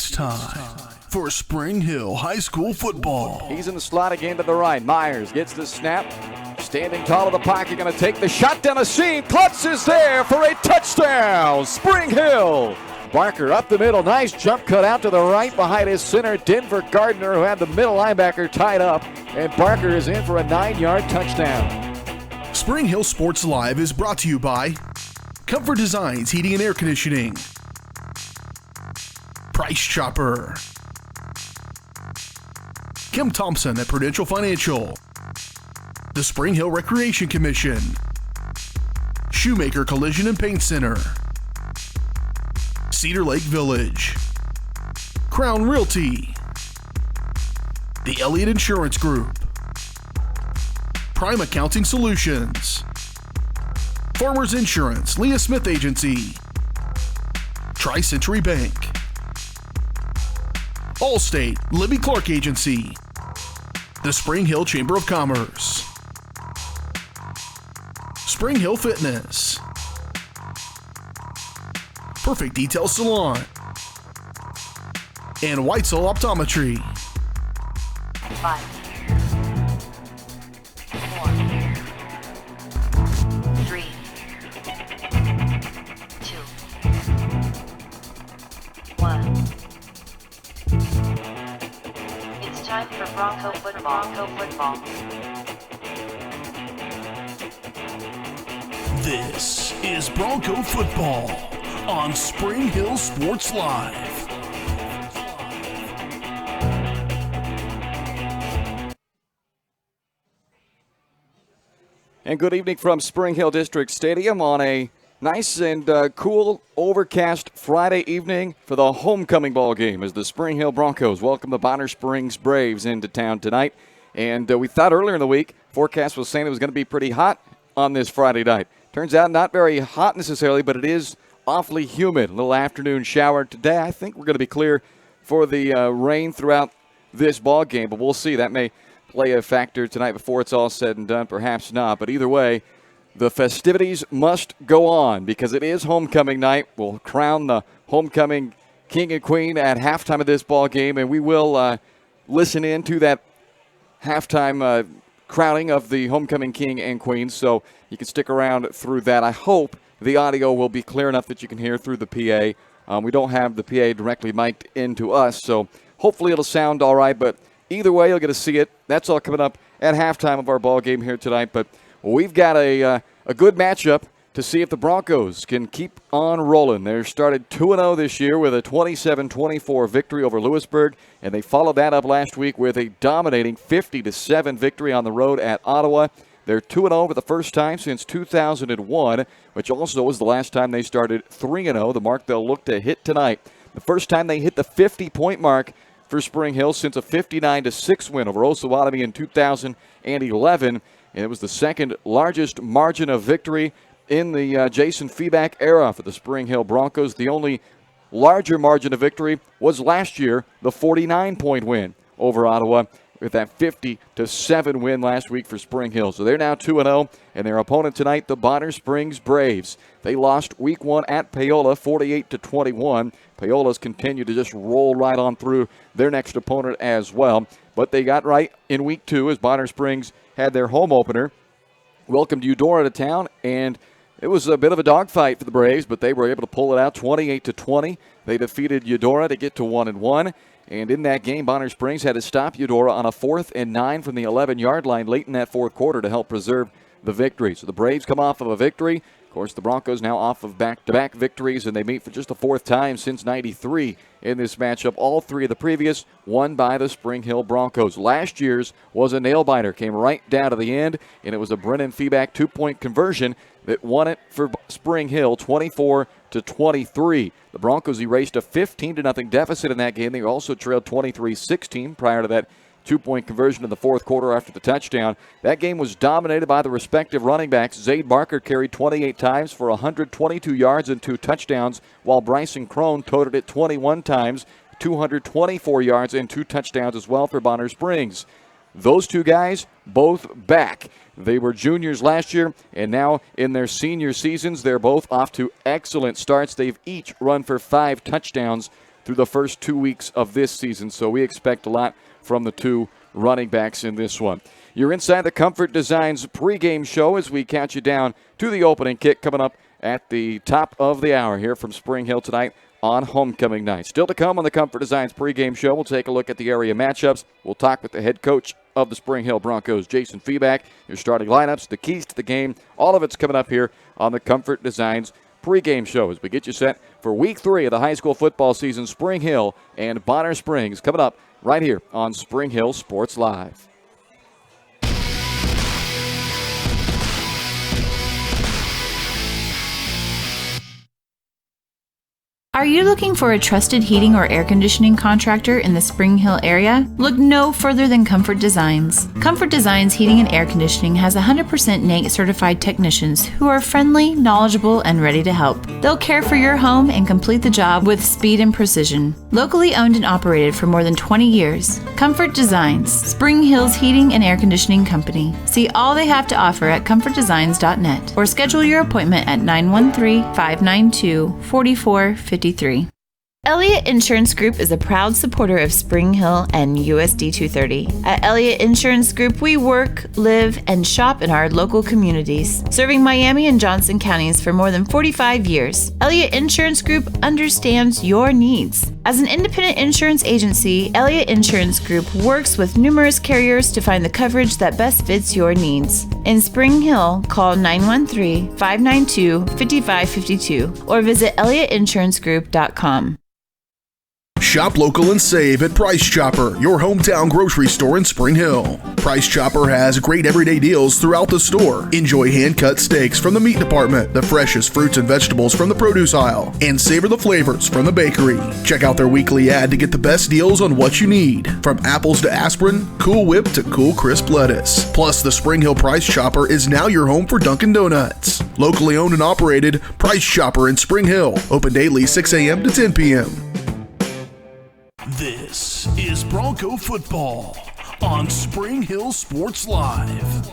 It's time for Spring Hill High School football. He's in the slot again to the right. Myers gets the snap. Standing tall in the pocket, going to take the shot down the seam. Klutz is there for a touchdown. Spring Hill. Barker up the middle. Nice jump cut out to the right behind his center, Denver Gardner, who had the middle linebacker tied up. And Barker is in for a 9-yard touchdown. Spring Hill Sports Live is brought to you by Comfort Designs Heating and Air Conditioning, Price Chopper, Kim Thompson at Prudential Financial, the Spring Hill Recreation Commission, Shoemaker Collision and Paint Center, Cedar Lake Village, Crown Realty, the Elliott Insurance Group, Prime Accounting Solutions, Farmers Insurance, Leah Smith Agency, Tri-Century Bank, Allstate, Libby Clark Agency, the Spring Hill Chamber of Commerce, Spring Hill Fitness, Perfect Detail Salon, and Whitesell Optometry. 5, 4, 3, 2, 1. It's time for Bronco football. This is Bronco football on Spring Hill Sports Live. And good evening from Spring Hill District Stadium on a nice and cool, overcast Friday evening for the homecoming ball game as the Spring Hill Broncos welcome the Bonner Springs Braves into town tonight. And we thought earlier in the week, forecast was saying it was going to be pretty hot on this Friday night. Turns out not very hot necessarily, but it is awfully humid. A little afternoon shower today. I think we're going to be clear for the rain throughout this ball game, but we'll see. That may play a factor tonight before it's all said and done, perhaps not. But either way, the festivities must go on because it is homecoming night. We'll crown the homecoming king and queen at halftime of this ball game, and we will listen in to that halftime crowning of the homecoming king and queen. So you can stick around through that. I hope the audio will be clear enough that you can hear through the PA. We don't have the PA directly mic'd into us, so hopefully it'll sound all right. But either way, you'll get to see it. That's all coming up at halftime of our ball game here tonight. But we've got a good matchup to see if the Broncos can keep on rolling. They started 2-0 this year with a 27-24 victory over Lewisburg, and they followed that up last week with a dominating 50-7 victory on the road at Ottawa. They're 2-0 for the first time since 2001, which also was the last time they started 3-0, the mark they'll look to hit tonight. The first time they hit the 50-point mark for Spring Hill since a 59-6 win over Osawatomie in 2011, and it was the second largest margin of victory in the Jason Feeback era for the Spring Hill Broncos. The only larger margin of victory was last year, the 49-point win over Ottawa, with that 50-7 win last week for Spring Hill. So they're now 2-0, and their opponent tonight, the Bonner Springs Braves. They lost week 1 at Paola, 48-21. Paola's continued to just roll right on through their next opponent as well. But they got right in week 2 as Bonner Springs had their home opener, welcomed Eudora to town, and it was a bit of a dogfight for the Braves, but they were able to pull it out 28-20. They defeated Eudora to get to 1-1. And in that game, Bonner Springs had to stop Eudora on a 4th and 9 from the 11-yard line late in that fourth quarter to help preserve the victory. So the Braves come off of a victory. Of course, the Broncos now off of back-to-back victories, and they meet for just the 4th time since '93 in this matchup. All 3 of the previous won by the Spring Hill Broncos. Last year's was a nail-biter, came right down to the end, and it was a Brennan Feeback 2-point conversion that won it for Spring Hill, 24-23. The Broncos erased a 15-0 deficit in that game. They also trailed 23-16 prior to that 2-point conversion in the fourth quarter after the touchdown. That game was dominated by the respective running backs. Zade Barker carried 28 times for 122 yards and 2 touchdowns, while Bryson Crone toted it 21 times, 224 yards and 2 touchdowns as well for Bonner Springs. Those two guys, both back. They were juniors last year, and now in their senior seasons, they're both off to excellent starts. They've each run for 5 touchdowns through the first 2 weeks of this season. So we expect a lot from the two running backs in this one. You're inside the Comfort Designs pregame show as we count you down to the opening kick coming up at the top of the hour here from Spring Hill tonight on homecoming night. Still to come on the Comfort Designs pregame show, we'll take a look at the area matchups. We'll talk with the head coach of the Spring Hill Broncos, Jason Feeback, your starting lineups, the keys to the game. All of it's coming up here on the Comfort Designs pregame show as we get you set for week 3 of the high school football season. Spring Hill and Bonner Springs coming up right here on Spring Hill Sports Live. Are you looking for a trusted heating or air conditioning contractor in the Spring Hill area? Look no further than Comfort Designs. Comfort Designs Heating and Air Conditioning has 100% NATE certified technicians who are friendly, knowledgeable, and ready to help. They'll care for your home and complete the job with speed and precision. Locally owned and operated for more than 20 years, Comfort Designs, Spring Hill's heating and air conditioning company. See all they have to offer at comfortdesigns.net or schedule your appointment at 913-592-4453. Elliott Insurance Group is a proud supporter of Spring Hill and USD 230. At Elliott Insurance Group, we work, live, and shop in our local communities, serving Miami and Johnson counties for more than 45 years. Elliott Insurance Group understands your needs. As an independent insurance agency, Elliott Insurance Group works with numerous carriers to find the coverage that best fits your needs. In Spring Hill, call 913-592-5552 or visit elliottInsuranceGroup.com. Shop local and save at Price Chopper, your hometown grocery store in Spring Hill. Price Chopper has great everyday deals throughout the store. Enjoy hand-cut steaks from the meat department, the freshest fruits and vegetables from the produce aisle, and savor the flavors from the bakery. Check out their weekly ad to get the best deals on what you need, from apples to aspirin, Cool Whip to Cool Crisp lettuce. Plus, the Spring Hill Price Chopper is now your home for Dunkin' Donuts. Locally owned and operated, Price Chopper in Spring Hill. Open daily 6 a.m. to 10 p.m. This is Bronco football on Spring Hill Sports Live.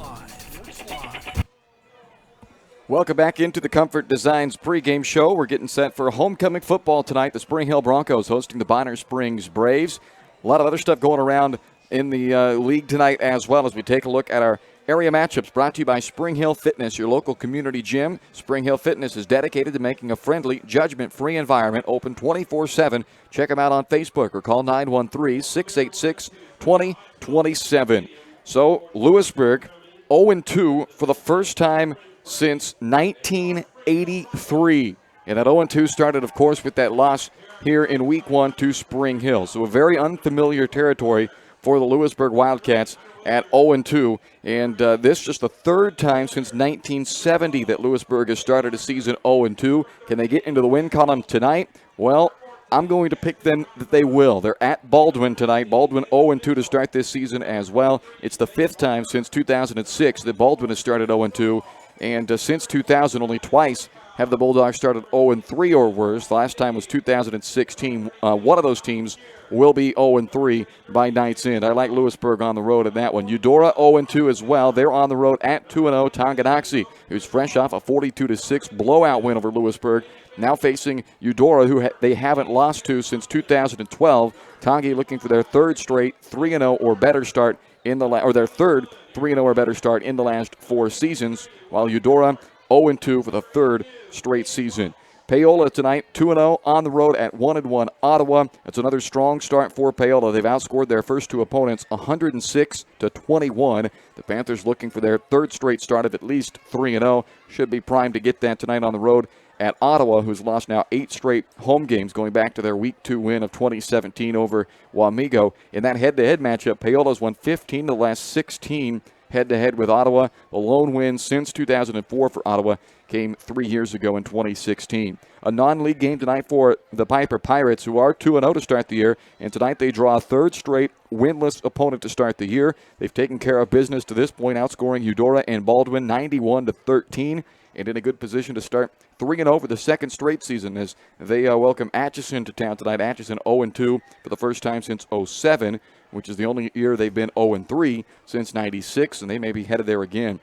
Welcome back into the Comfort Designs pregame show. We're getting set for homecoming football tonight. The Spring Hill Broncos hosting the Bonner Springs Braves. A lot of other stuff going around in the league tonight as well as we take a look at our area matchups brought to you by Spring Hill Fitness, your local community gym. Spring Hill Fitness is dedicated to making a friendly, judgment-free environment open 24/7. Check them out on Facebook or call 913-686-2027. So, Lewisburg 0-2 for the first time since 1983. And that 0-2 started, of course, with that loss here in Week 1 to Spring Hill. So a very unfamiliar territory for the Lewisburg Wildcats at 0-2, and this just the third time since 1970 that Lewisburg has started a season 0-2. Can they get into the win column tonight? Well, I'm going to pick them that they will. They're at Baldwin tonight. Baldwin 0-2 to start this season as well. It's the 5th time since 2006 that Baldwin has started 0-2, and since 2000, only twice have the Bulldogs started 0-3 or worse. The last time was 2016. One of those teams will be 0-3 by night's end. I like Lewisburg on the road in that one. Eudora 0-2 as well. They're on the road at 2-0. Tonganoxie, who's fresh off a 42-6 blowout win over Lewisburg, now facing Eudora, who they haven't lost to since 2012. Tongi looking for their third straight 3-0 or better start in the their third 3-0 or better start in the last 4 seasons, while Eudora 0-2 for the third straight season. Paola tonight, 2-0 on the road at 1-1 Ottawa. It's another strong start for Paola. They've outscored their first 2 opponents 106-21. The Panthers looking for their third straight start of at least 3-0. Should be primed to get that tonight on the road at Ottawa, who's lost now 8 straight home games going back to their Week 2 win of 2017 over Wamego. In that head-to-head matchup, Paola's won 15 of the last 16 head-to-head with Ottawa. The lone win since 2004 for Ottawa came 3 years ago in 2016. A non-league game tonight for the Piper Pirates, who are 2-0 to start the year, and tonight they draw a third straight winless opponent to start the year. They've taken care of business to this point, outscoring Eudora and Baldwin 91-13, and in a good position to start 3-0 for the second straight season as they welcome Atchison to town tonight. Atchison 0-2 for the first time since 07, which is the only year they've been 0-3 since 96, and they may be headed there again.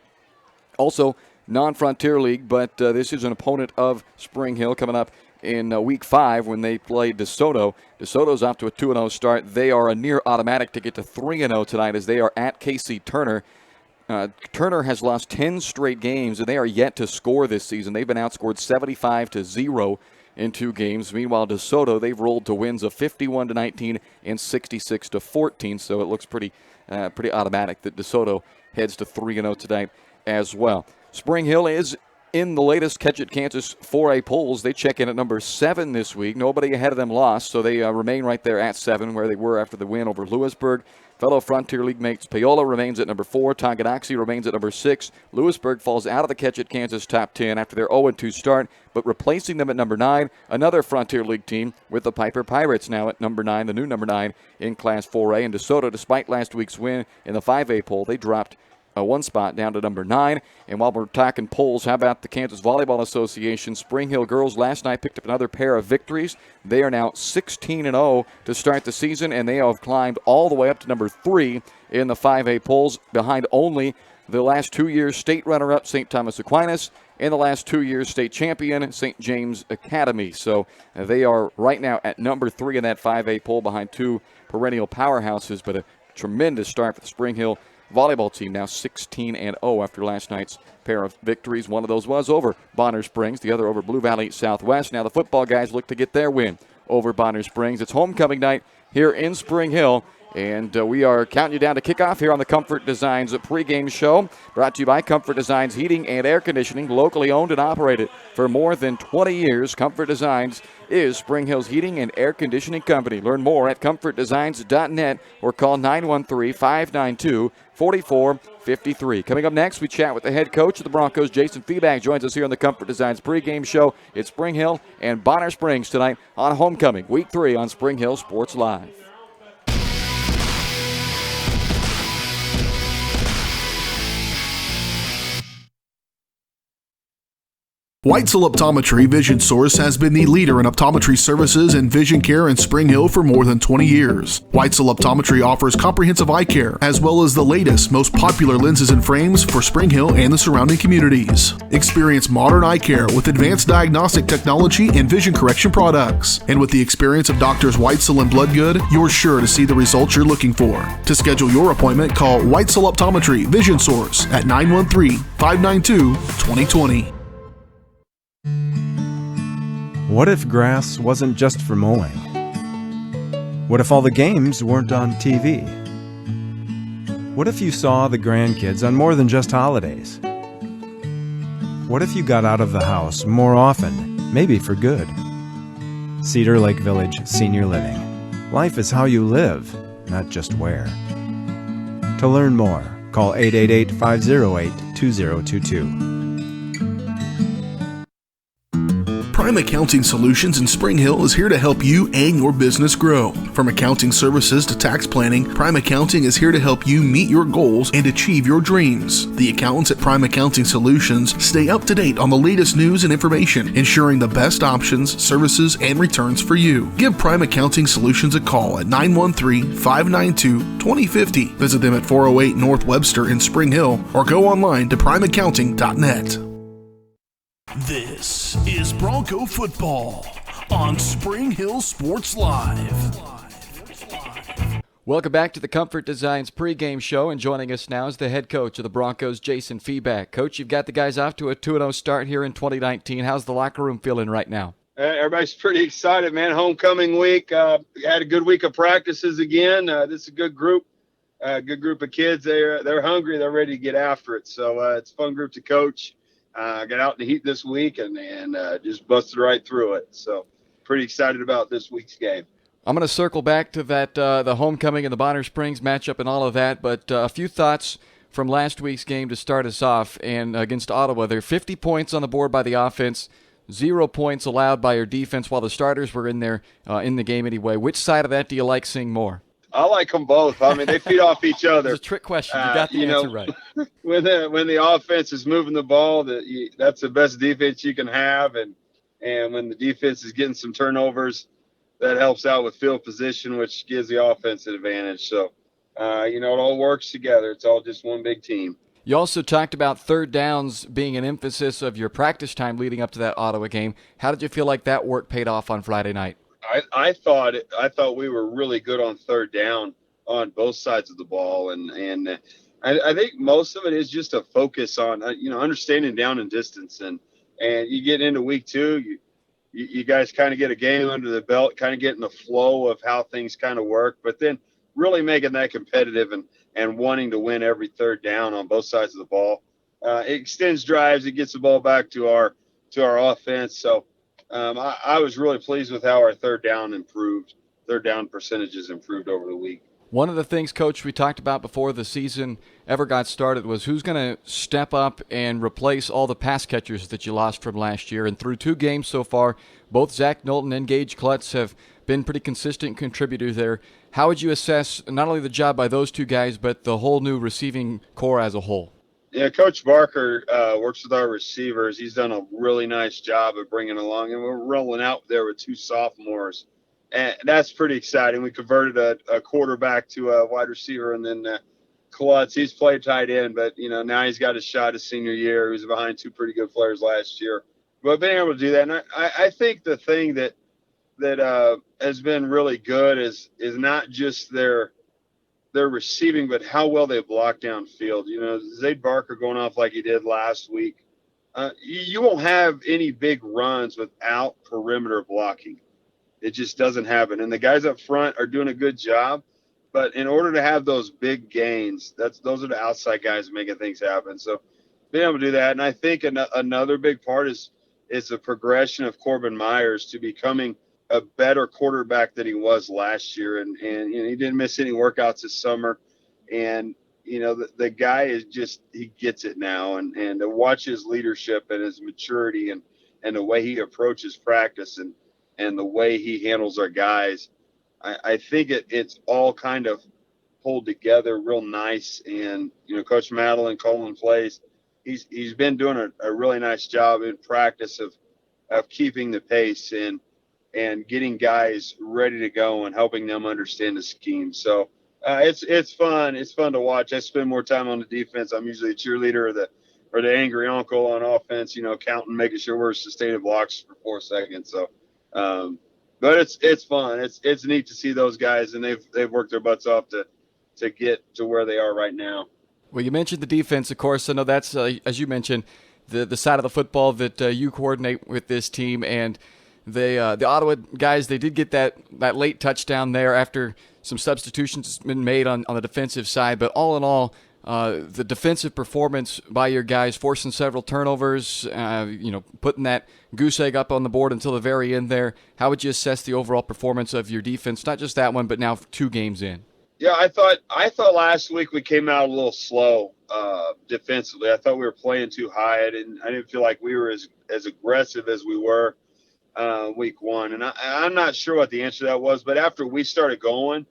Also, non-Frontier League, but this is an opponent of Spring Hill coming up in Week 5 when they played DeSoto. DeSoto's off to a 2-0 start. They are a near automatic to get to 3-0 tonight as they are at KC Turner. Turner has lost 10 straight games, and they are yet to score this season. They've been outscored 75-0 in 2 games. Meanwhile, DeSoto, they've rolled to wins of 51-19 and 66-14, so it looks pretty automatic that DeSoto heads to 3-0 tonight as well. Spring Hill is in the latest Catch It Kansas 4A polls. They check in at number 7 this week. Nobody ahead of them lost, so they remain right there at 7 where they were after the win over Lewisburg. Fellow Frontier League mates Paola remains at number 4. Tonganoxie remains at number 6. Lewisburg falls out of the Catch It Kansas top 10 after their 0-2 start, but replacing them at number 9, another Frontier League team with the Piper Pirates now at number 9, the new number 9 in Class 4A. And DeSoto, despite last week's win in the 5A poll, they dropped one spot down to number 9. And while we're talking polls, how about the Kansas Volleyball Association? Spring Hill girls last night picked up another pair of victories. They are now 16-0 to start the season, and they have climbed all the way up to number 3 in the 5A polls, behind only the last 2 years state runner-up St. Thomas Aquinas and the last 2 years state champion St. James Academy. So they are right now at number 3 in that 5A poll, behind 2 perennial powerhouses, but a tremendous start for the Spring Hill volleyball team, now 16-0 after last night's pair of victories. One of those was over Bonner Springs, the other over Blue Valley Southwest. Now the football guys look to get their win over Bonner Springs. It's homecoming night here in Spring Hill, and we are counting you down to kickoff here on the Comfort Designs Pregame Show, brought to you by Comfort Designs Heating and Air Conditioning, locally owned and operated for more than 20 years. Comfort Designs is Spring Hill's heating and air conditioning company. Learn more at comfortdesigns.net or call 913-592-4453. Coming up next, we chat with the head coach of the Broncos, Jason Feeback, joins us here on the Comfort Designs Pregame Show. It's Spring Hill and Bonner Springs tonight on Homecoming, Week 3 on Spring Hill Sports Live. Weitzel Optometry Vision Source has been the leader in optometry services and vision care in Spring Hill for more than 20 years. Weitzel Optometry offers comprehensive eye care, as well as the latest, most popular lenses and frames for Spring Hill and the surrounding communities. Experience modern eye care with advanced diagnostic technology and vision correction products. And with the experience of Doctors Weitzel and Bloodgood, you're sure to see the results you're looking for. To schedule your appointment, call Weitzel Optometry Vision Source at 913-592-2020. What if grass wasn't just for mowing? What if all the games weren't on TV? What if you saw the grandkids on more than just holidays? What if you got out of the house more often, maybe for good? Cedar Lake Village Senior Living. Life is how you live, not just where. To learn more, call 888-508-2022. Prime Accounting Solutions in Spring Hill is here to help you and your business grow. From accounting services to tax planning, Prime Accounting is here to help you meet your goals and achieve your dreams. The accountants at Prime Accounting Solutions stay up to date on the latest news and information, ensuring the best options, services, and returns for you. Give Prime Accounting Solutions a call at 913-592-2050. Visit them at 408 North Webster in Spring Hill or go online to primeaccounting.net. This is Bronco football on Spring Hill Sports Live. Welcome back to the Comfort Designs Pregame Show, and joining us now is the head coach of the Broncos, Jason Feeback. Coach, you've got the guys off to a 2-0 start here in 2019. How's the locker room feeling right now? Everybody's pretty excited, man. Homecoming week. Had a good week of practices again. This is a good group of kids. They're hungry. They're ready to get after it. So it's a fun group to coach. Got out in the heat this week and just busted right through it. So pretty excited about this week's game. I'm going to circle back to that the homecoming and the Bonner Springs matchup and all of that, but a few thoughts from last week's game to start us off. And against Ottawa, there are 50 points on the board by the offense, 0 points allowed by your defense while the starters were in there in the game anyway. Which side of that do you like seeing more? I like them both. I mean, they feed off each other. It's a trick question. You got the answer right. When the offense is moving the ball, that's the best defense you can have. And when the defense is getting some turnovers, that helps out with field position, which gives the offense an advantage. So, it all works together. It's all just one big team. You also talked about third downs being an emphasis of your practice time leading up to that Ottawa game. How did you feel like that work paid off on Friday night? I thought we were really good on third down on both sides of the ball, and I think most of it is just a focus on understanding down and distance, and you get into week 2, you guys kind of get a game under the belt, kind of getting the flow of how things kind of work, but then really making that competitive and wanting to win every third down on both sides of the ball. It extends drives, it gets the ball back to our offense, so. I was really pleased with how our third down percentages improved over the week. One of the things, Coach, we talked about before the season ever got started was who's going to step up and replace all the pass catchers that you lost from last year. And through 2 games so far, both Zach Knowlton and Gage Klutz have been pretty consistent contributors there. How would you assess not only the job by those 2 guys, but the whole new receiving core as a whole? Yeah, Coach Barker works with our receivers. He's done a really nice job of bringing along, and we're rolling out there with 2 sophomores. And that's pretty exciting. We converted a quarterback to a wide receiver, and then Klutz, he's played tight end, but now he's got a shot his senior year. He was behind 2 pretty good players last year. But being able to do that, and I think the thing that has been really good is not just their receiving, but how well they block downfield. Zayd Barker going off like he did last week. You won't have any big runs without perimeter blocking. It just doesn't happen. And the guys up front are doing a good job. But in order to have those big gains, those are the outside guys making things happen. So being able to do that. And I think another big part is the progression of Corbin Myers to becoming a better quarterback than he was last year. And he didn't miss any workouts this summer. And, the guy is just, he gets it now. And to watch his leadership and his maturity and the way he approaches practice and the way he handles our guys, I think it's all kind of pulled together real nice. And, Coach Madeline Colin plays. He's been doing a really nice job in practice of keeping the pace and getting guys ready to go and helping them understand the scheme. So it's fun. It's fun to watch. I spend more time on the defense. I'm usually a cheerleader or the angry uncle on offense, counting, making sure we're sustaining blocks for 4 seconds. So, but it's fun. It's neat to see those guys, and they've worked their butts off to get to where they are right now. Well, you mentioned the defense, of course. I know that's, as you mentioned, the side of the football that you coordinate with this team. And the Ottawa guys, they did get that late touchdown there after some substitutions been made on the defensive side. But all in all, the defensive performance by your guys, forcing several turnovers, putting that goose egg up on the board until the very end there. How would you assess the overall performance of your defense, not just that one, but now 2 games in? Yeah, I thought last week we came out a little slow defensively. I thought we were playing too high. I didn't feel like we were as aggressive as we were week 1. And I'm not sure what the answer to that was, but after we started going,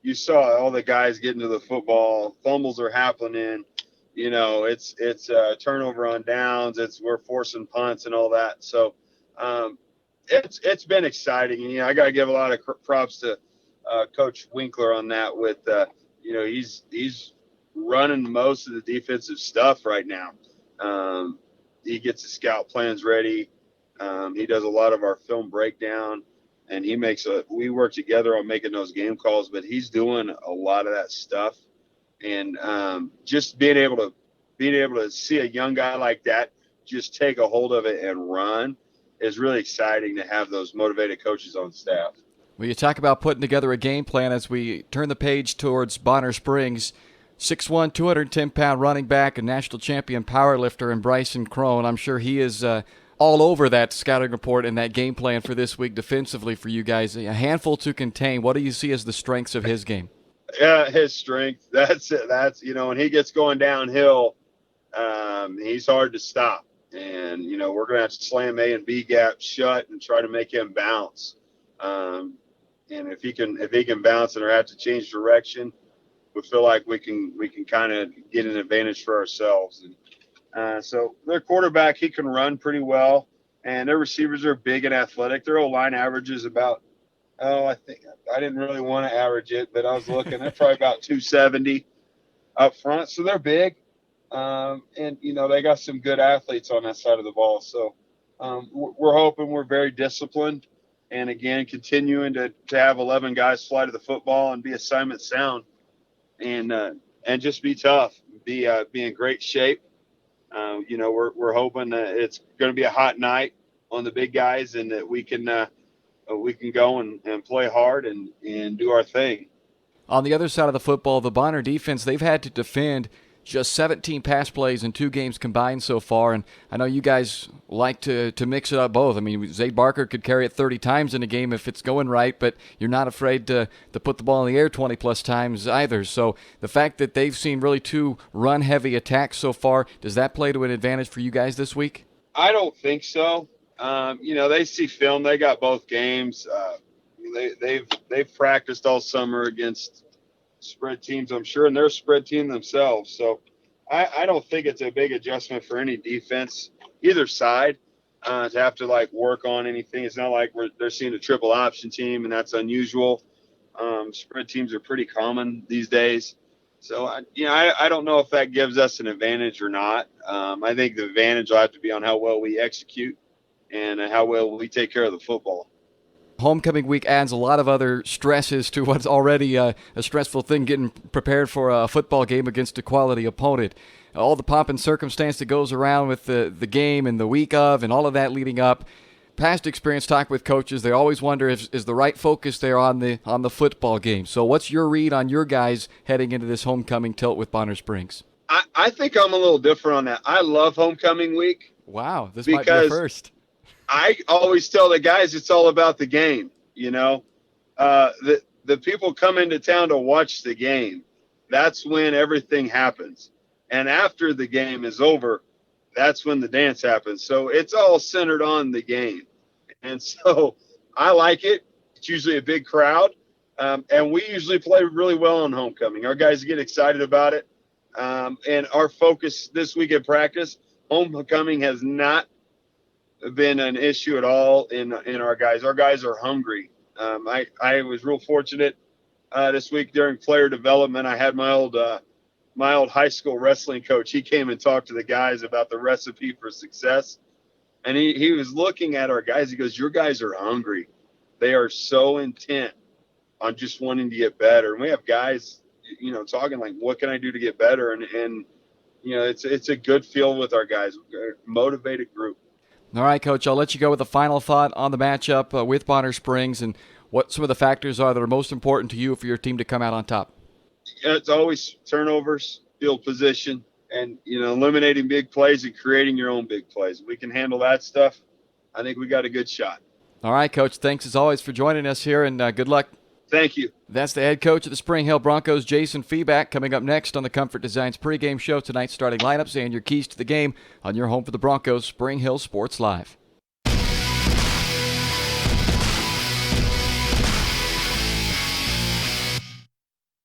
you saw all the guys getting to the football. Fumbles are happening. It's turnover on downs. We're forcing punts and all that. So it's been exciting. And I got to give a lot of props to Coach Winkler on that. With he's running most of the defensive stuff right now. He gets the scout plans ready. He does a lot of our film breakdown. And we work together on making those game calls, but he's doing a lot of that stuff. And just being able to see a young guy like that just take a hold of it and run is really exciting to have those motivated coaches on staff. Well, you talk about putting together a game plan as we turn the page towards Bonner Springs. 6'1", 210-pound running back, a national champion powerlifter, and Bryson Crone. I'm sure he is all over that scouting report and that game plan for this week defensively for you guys. A handful to contain. What do you see as the strengths of his game? Yeah, his strength. That's it. When he gets going downhill, he's hard to stop. And, we're going to have to slam A and B gap shut and try to make him bounce. And if he can bounce and or have to change direction, we feel like we can kind of get an advantage for ourselves. And so their quarterback, he can run pretty well, and their receivers are big and athletic. Their O-line averages about, I think I didn't really want to average it, but I was looking at probably about 270 up front. So they're big. And, they got some good athletes on that side of the ball. So we're hoping we're very disciplined. And, again, continuing to have 11 guys fly to the football and be assignment sound and just be tough, be in great shape. We're hoping that it's going to be a hot night on the big guys and that we can go and play hard and do our thing. On the other side of the football, the Bonner defense, they've had to defend just 17 pass plays in 2 games combined so far, and I know you guys like to mix it up both. I mean, Zay Barker could carry it 30 times in a game if it's going right, but you're not afraid to put the ball in the air 20-plus times either. So the fact that they've seen really 2 run-heavy attacks so far, does that play to an advantage for you guys this week? I don't think so. They see film. They got both games. They've practiced all summer against spread teams, I'm sure, and they're a spread team themselves. So I don't think it's a big adjustment for any defense, either side, to have to work on anything. It's not like they're seeing a triple option team, and that's unusual. Spread teams are pretty common these days. So I don't know if that gives us an advantage or not. I think the advantage will have to be on how well we execute and how well we take care of the football. Homecoming week adds a lot of other stresses to what's already a stressful thing, getting prepared for a football game against a quality opponent. All the pomp and circumstance that goes around with the game and the week of and all of that leading up. Past experience talk with coaches, they always wonder is the right focus there on the football game. So what's your read on your guys heading into this homecoming tilt with Bonner Springs? I think I'm a little different on that. I love homecoming week. Wow, this might be a first. I always tell the guys it's all about the game. The people come into town to watch the game. That's when everything happens. And after the game is over, that's when the dance happens. So it's all centered on the game. And so I like it. It's usually a big crowd. And we usually play really well on homecoming. Our guys get excited about it. And our focus this week at practice, homecoming has not been an issue at all in our guys. Our guys are hungry. I was real fortunate this week during player development. I had my old high school wrestling coach. He came and talked to the guys about the recipe for success. And he was looking at our guys. He goes, your guys are hungry. They are so intent on just wanting to get better. And we have guys, talking like, what can I do to get better? And it's a good feel with our guys. We're a motivated group. All right, Coach, I'll let you go with a final thought on the matchup with Bonner Springs and what some of the factors are that are most important to you for your team to come out on top. It's always turnovers, field position, and, eliminating big plays and creating your own big plays. If we can handle that stuff, I think we got a good shot. All right, Coach, thanks as always for joining us here, and good luck. Thank you. That's the head coach of the Spring Hill Broncos, Jason Feeback, coming up next on the Comfort Designs pregame show. Tonight's starting lineups and your keys to the game on your home for the Broncos, Spring Hill Sports Live.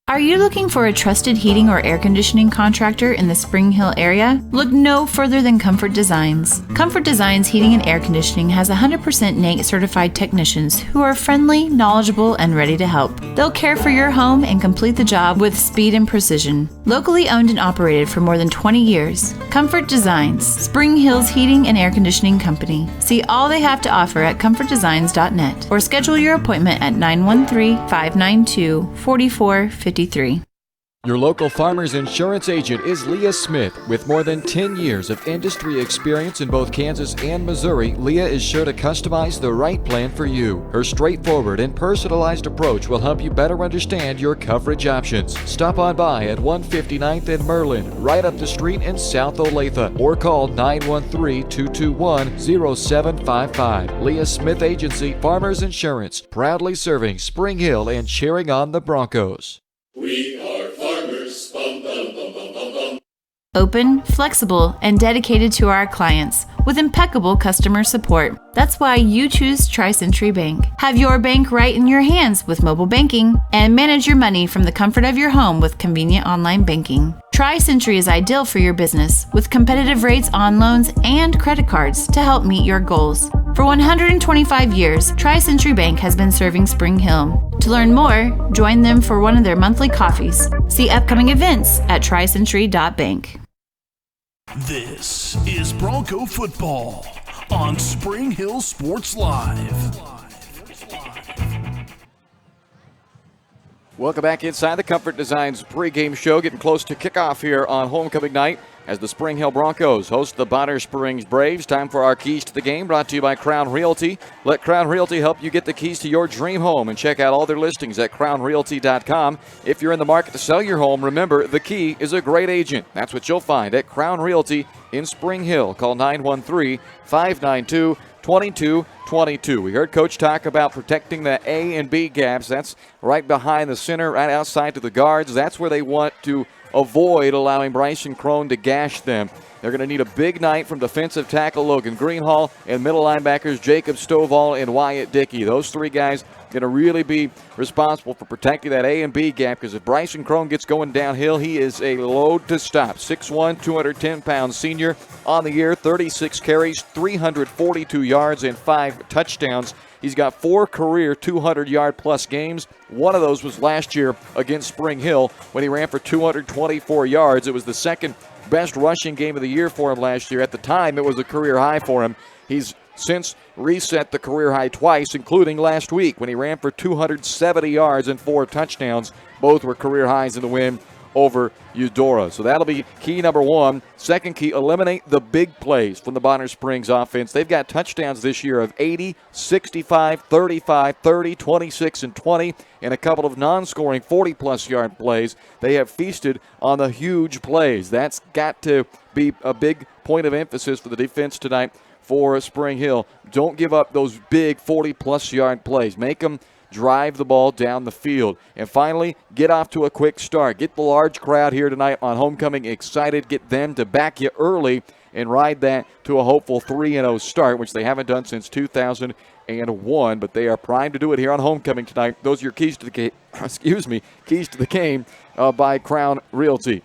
Are you looking for a trusted heating or air conditioning contractor in the Spring Hill area? Look no further than Comfort Designs. Comfort Designs Heating and Air Conditioning has 100% NATE certified technicians who are friendly, knowledgeable, and ready to help. They'll care for your home and complete the job with speed and precision. Locally owned and operated for more than 20 years, Comfort Designs, Spring Hill's heating and air conditioning company. See all they have to offer at comfortdesigns.net or schedule your appointment at 913-592-4453. Your local farmer's insurance agent is Leah Smith. With more than 10 years of industry experience in both Kansas and Missouri, Leah is sure to customize the right plan for you. Her straightforward and personalized approach will help you better understand your coverage options. Stop on by at 159th and Merlin, right up the street in South Olathe, or call 913-221-0755. Leah Smith Agency, Farmers Insurance, proudly serving Spring Hill and cheering on the Broncos. We are farmers. Bum, bum, bum, bum, bum, bum. Open, flexible, and dedicated to our clients with impeccable customer support. That's why you choose Tri-Century Bank. Have your bank right in your hands with mobile banking and manage your money from the comfort of your home with convenient online banking. Tri-Century is ideal for your business with competitive rates on loans and credit cards to help meet your goals. For 125 years, Tri-Century Bank has been serving Spring Hill. To learn more, join them for one of their monthly coffees. See upcoming events at tricentury.bank. This is Bronco football on Spring Hill Sports Live. Welcome back inside the Comfort Designs pregame show, getting close to kickoff here on homecoming night as the Spring Hill Broncos host the Bonner Springs Braves. Time for our keys to the game, brought to you by Crown Realty. Let Crown Realty help you get the keys to your dream home, and check out all their listings at crownrealty.com. If you're in the market to sell your home, remember, the key is a great agent. That's what you'll find at Crown Realty in Spring Hill. Call 913-592-2222. We heard Coach talk about protecting the A and B gaps. That's right behind the center, right outside to the guards. That's where they want to avoid allowing Bryson Crone to gash them. They're going to need a big night from defensive tackle Logan Greenhall and middle linebackers Jacob Stovall and Wyatt Dickey. Those three guys going to really be responsible for protecting that A and B gap, because if Bryson Crone gets going downhill, he is a load to stop. 6'1", 210-pound senior on the year, 36 carries, 342 yards, and 5 touchdowns. He's got 4 career 200-yard-plus games. One of those was last year against Spring Hill when he ran for 224 yards. It was the second best rushing game of the year for him last year. At the time, it was a career high for him. He's since reset the career high twice, including last week when he ran for 270 yards and 4 touchdowns. Both were career highs in the win over Eudora. So that'll be key number 1. Second key, eliminate the big plays from the Bonner Springs offense. They've got touchdowns this year of 80, 65, 35, 30, 26, and 20, and a couple of non-scoring 40-plus yard plays. They have feasted on the huge plays. That's got to be a big point of emphasis for the defense tonight for Spring Hill. Don't give up those big 40-plus yard plays. Make them drive the ball down the field. And finally, get off to a quick start. Get the large crowd here tonight on homecoming excited. Get them to back you early and ride that to a hopeful 3-0 start, which they haven't done since 2001. But they are primed to do it here on homecoming tonight. Those are your keys to the game. Keys to the game by Crown Realty.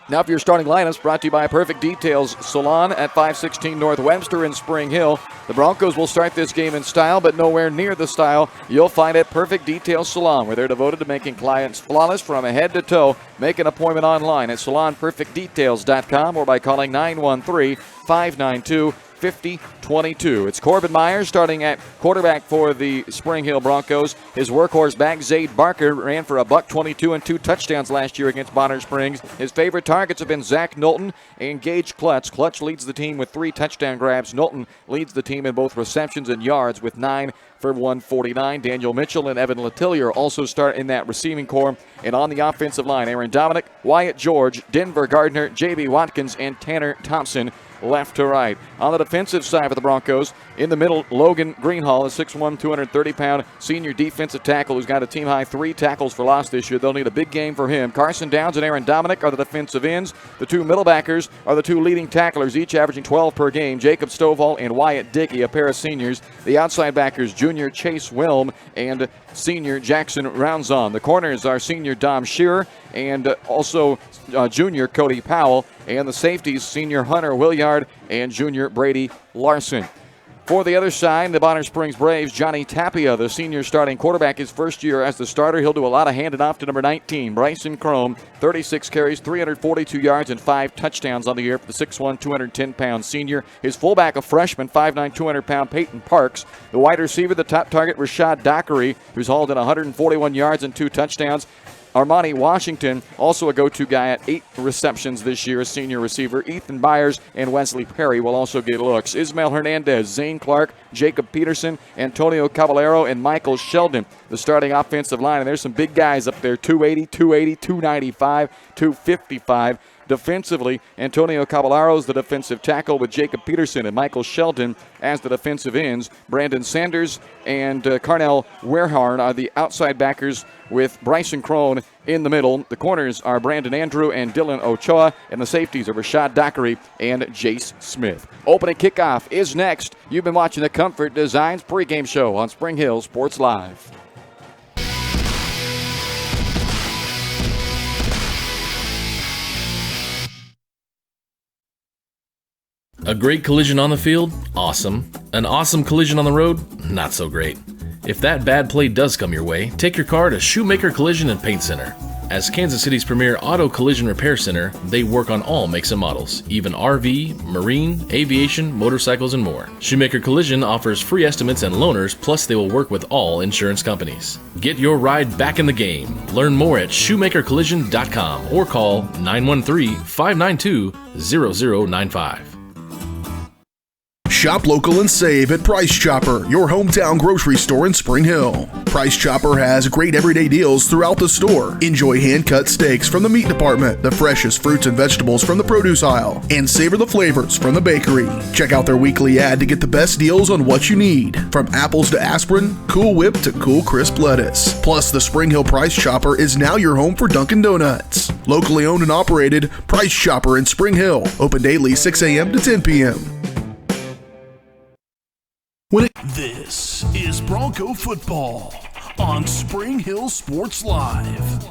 Now for your starting lineups, brought to you by Perfect Details Salon at 516 North Webster in Spring Hill. The Broncos will start this game in style, but nowhere near the style you'll find at Perfect Details Salon, where they're devoted to making clients flawless from head to toe. Make an appointment online at salonperfectdetails.com or by calling 913-592-5022. It's Corbin Myers starting at quarterback for the Spring Hill Broncos. His workhorse back, Zayd Barker, ran for $122 and 2 touchdowns last year against Bonner Springs. His favorite targets have been Zach Knowlton and Gage Klutz. Klutz leads the team with 3 touchdown grabs. Knowlton leads the team in both receptions and yards with 9 for 149. Daniel Mitchell and Evan Letillier also start in that receiving corps. And on the offensive line, Aaron Dominic, Wyatt George, Denver Gardner, J.B. Watkins, and Tanner Thompson left to right. On the defensive side of the Broncos, in the middle, Logan Greenhall, a 6'1", 230-pound senior defensive tackle who's got a team-high 3 tackles for loss this year. They'll need a big game for him. Carson Downs and Aaron Dominic are the defensive ends. The 2 middle backers are the 2 leading tacklers, each averaging 12 per game. Jacob Stovall and Wyatt Dickey, a pair of seniors. The outside backers, junior Chase Wilm and senior Jackson Roundzon. The corners are senior Dom Shearer and also junior Cody Powell. And the safeties, senior Hunter Williard and junior Brady Larson. For the other side, the Bonner Springs Braves, Johnny Tapia, the senior starting quarterback, his first year as the starter. He'll do a lot of handing off to number 19, Bryson Crone. 36 carries, 342 yards, and 5 touchdowns on the year for the 6'1", 210-pound senior. His fullback, a freshman, 5'9", 200-pound Peyton Parks. The wide receiver, the top target, Rashad Dockery, who's hauled in 141 yards and 2 touchdowns. Armani Washington, also a go-to guy at 8 receptions this year, a senior receiver. Ethan Byers and Wesley Perry will also get looks. Ismael Hernandez, Zane Clark, Jacob Peterson, Antonio Caballero, and Michael Sheldon, the starting offensive line. And there's some big guys up there, 280, 295, 255. Defensively, Antonio Caballero is the defensive tackle with Jacob Peterson and Michael Sheldon as the defensive ends. Brandon Sanders and Carnell Werharn are the outside backers with Bryson Crone in the middle. The corners are Brandon Andrew and Dylan Ochoa, and the safeties are Rashad Dockery and Jace Smith. Opening kickoff is next. You've been watching the Comfort Designs pregame show on Spring Hill Sports Live. A great collision on the field? Awesome. An awesome collision on the road? Not so great. If that bad play does come your way, take your car to Shoemaker Collision and Paint Center. As Kansas City's premier auto collision repair center, they work on all makes and models, even RV, marine, aviation, motorcycles, and more. Shoemaker Collision offers free estimates and loaners, plus they will work with all insurance companies. Get your ride back in the game. Learn more at shoemakercollision.com or call 913-592-0095. Shop local and save at Price Chopper, your hometown grocery store in Spring Hill. Price Chopper has great everyday deals throughout the store. Enjoy hand-cut steaks from the meat department, the freshest fruits and vegetables from the produce aisle, and savor the flavors from the bakery. Check out their weekly ad to get the best deals on what you need, from apples to aspirin, Cool Whip to cool crisp lettuce. Plus, the Spring Hill Price Chopper is now your home for Dunkin' Donuts. Locally owned and operated, Price Chopper in Spring Hill. Open daily 6 a.m. to 10 p.m. This is Bronco football on Spring Hill Sports Live.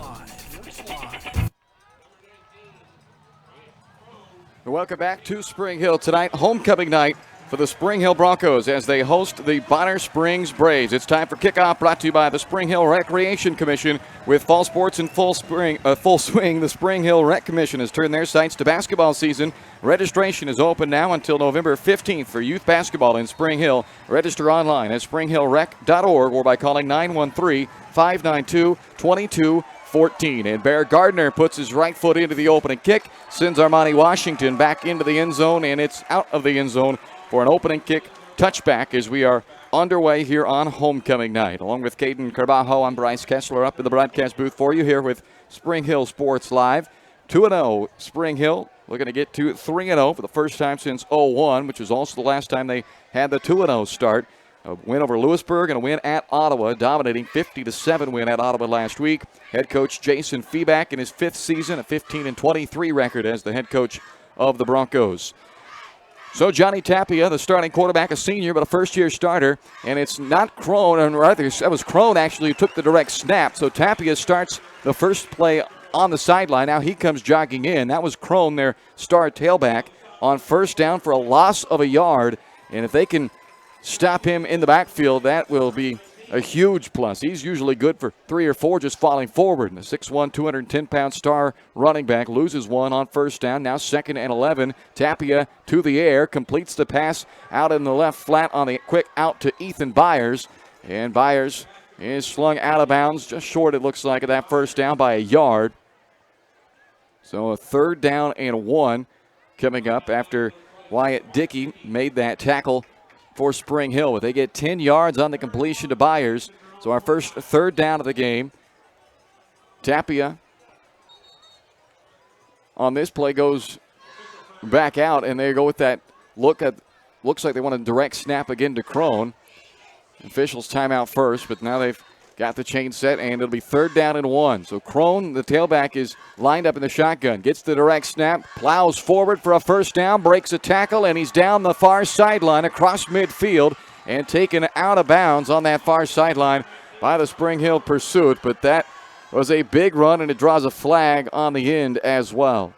Welcome back to Spring Hill tonight. Homecoming night for the Spring Hill Broncos as they host the Bonner Springs Braves. It's time for kickoff, brought to you by the Spring Hill Recreation Commission. With fall sports in full swing, the Spring Hill Rec Commission has turned their sights to basketball season. Registration is open now until November 15th for youth basketball in Spring Hill. Register online at springhillrec.org or by calling 913-592-2214. And Bear Gardner puts his right foot into the opening kick, sends Armani Washington back into the end zone, and it's out of the end zone for an opening kick touchback as we are underway here on homecoming night. Along with Caden Carbajo, I'm Bryce Kessler up in the broadcast booth for you here with Spring Hill Sports Live. 2-0 Spring Hill, looking to get to 3-0 for the first time since 2001, which was also the last time they had the 2-0 start. A win over Lewisburg and a win at Ottawa, dominating 50-7 win at Ottawa last week. Head coach Jason Feeback in his fifth season, a 15-23 record as the head coach of the Broncos. So Johnny Tapia, the starting quarterback, a senior, but a first-year starter. And it's not Crone, and rather that was Crone actually who took the direct snap. So Tapia starts the first play on the sideline. Now he comes jogging in. That was Crone, their star tailback, on first down for a loss of a yard. And if they can stop him in the backfield, that will be a huge plus. He's usually good for 3 or 4 just falling forward. And the 6'1", 210-pound star running back loses one on first down. Now 2nd and 11. Tapia to the air, completes the pass out in the left flat on the quick out to Ethan Byers. And Byers is slung out of bounds, just short it looks like of that first down by a yard. So a 3rd down and 1 coming up after Wyatt Dickey made that tackle for Spring Hill. But they get 10 yards on the completion to Byers. So our first 3rd down of the game. Tapia on this play goes back out, and they go with that look at, looks like they want a direct snap again to Crone. Officials timeout first, but now they've got the chain set, and it'll be 3rd down and 1. So Crone, the tailback, is lined up in the shotgun. Gets the direct snap, plows forward for a first down, breaks a tackle, and he's down the far sideline across midfield and taken out of bounds on that far sideline by the Spring Hill pursuit. But that was a big run, and it draws a flag on the end as well.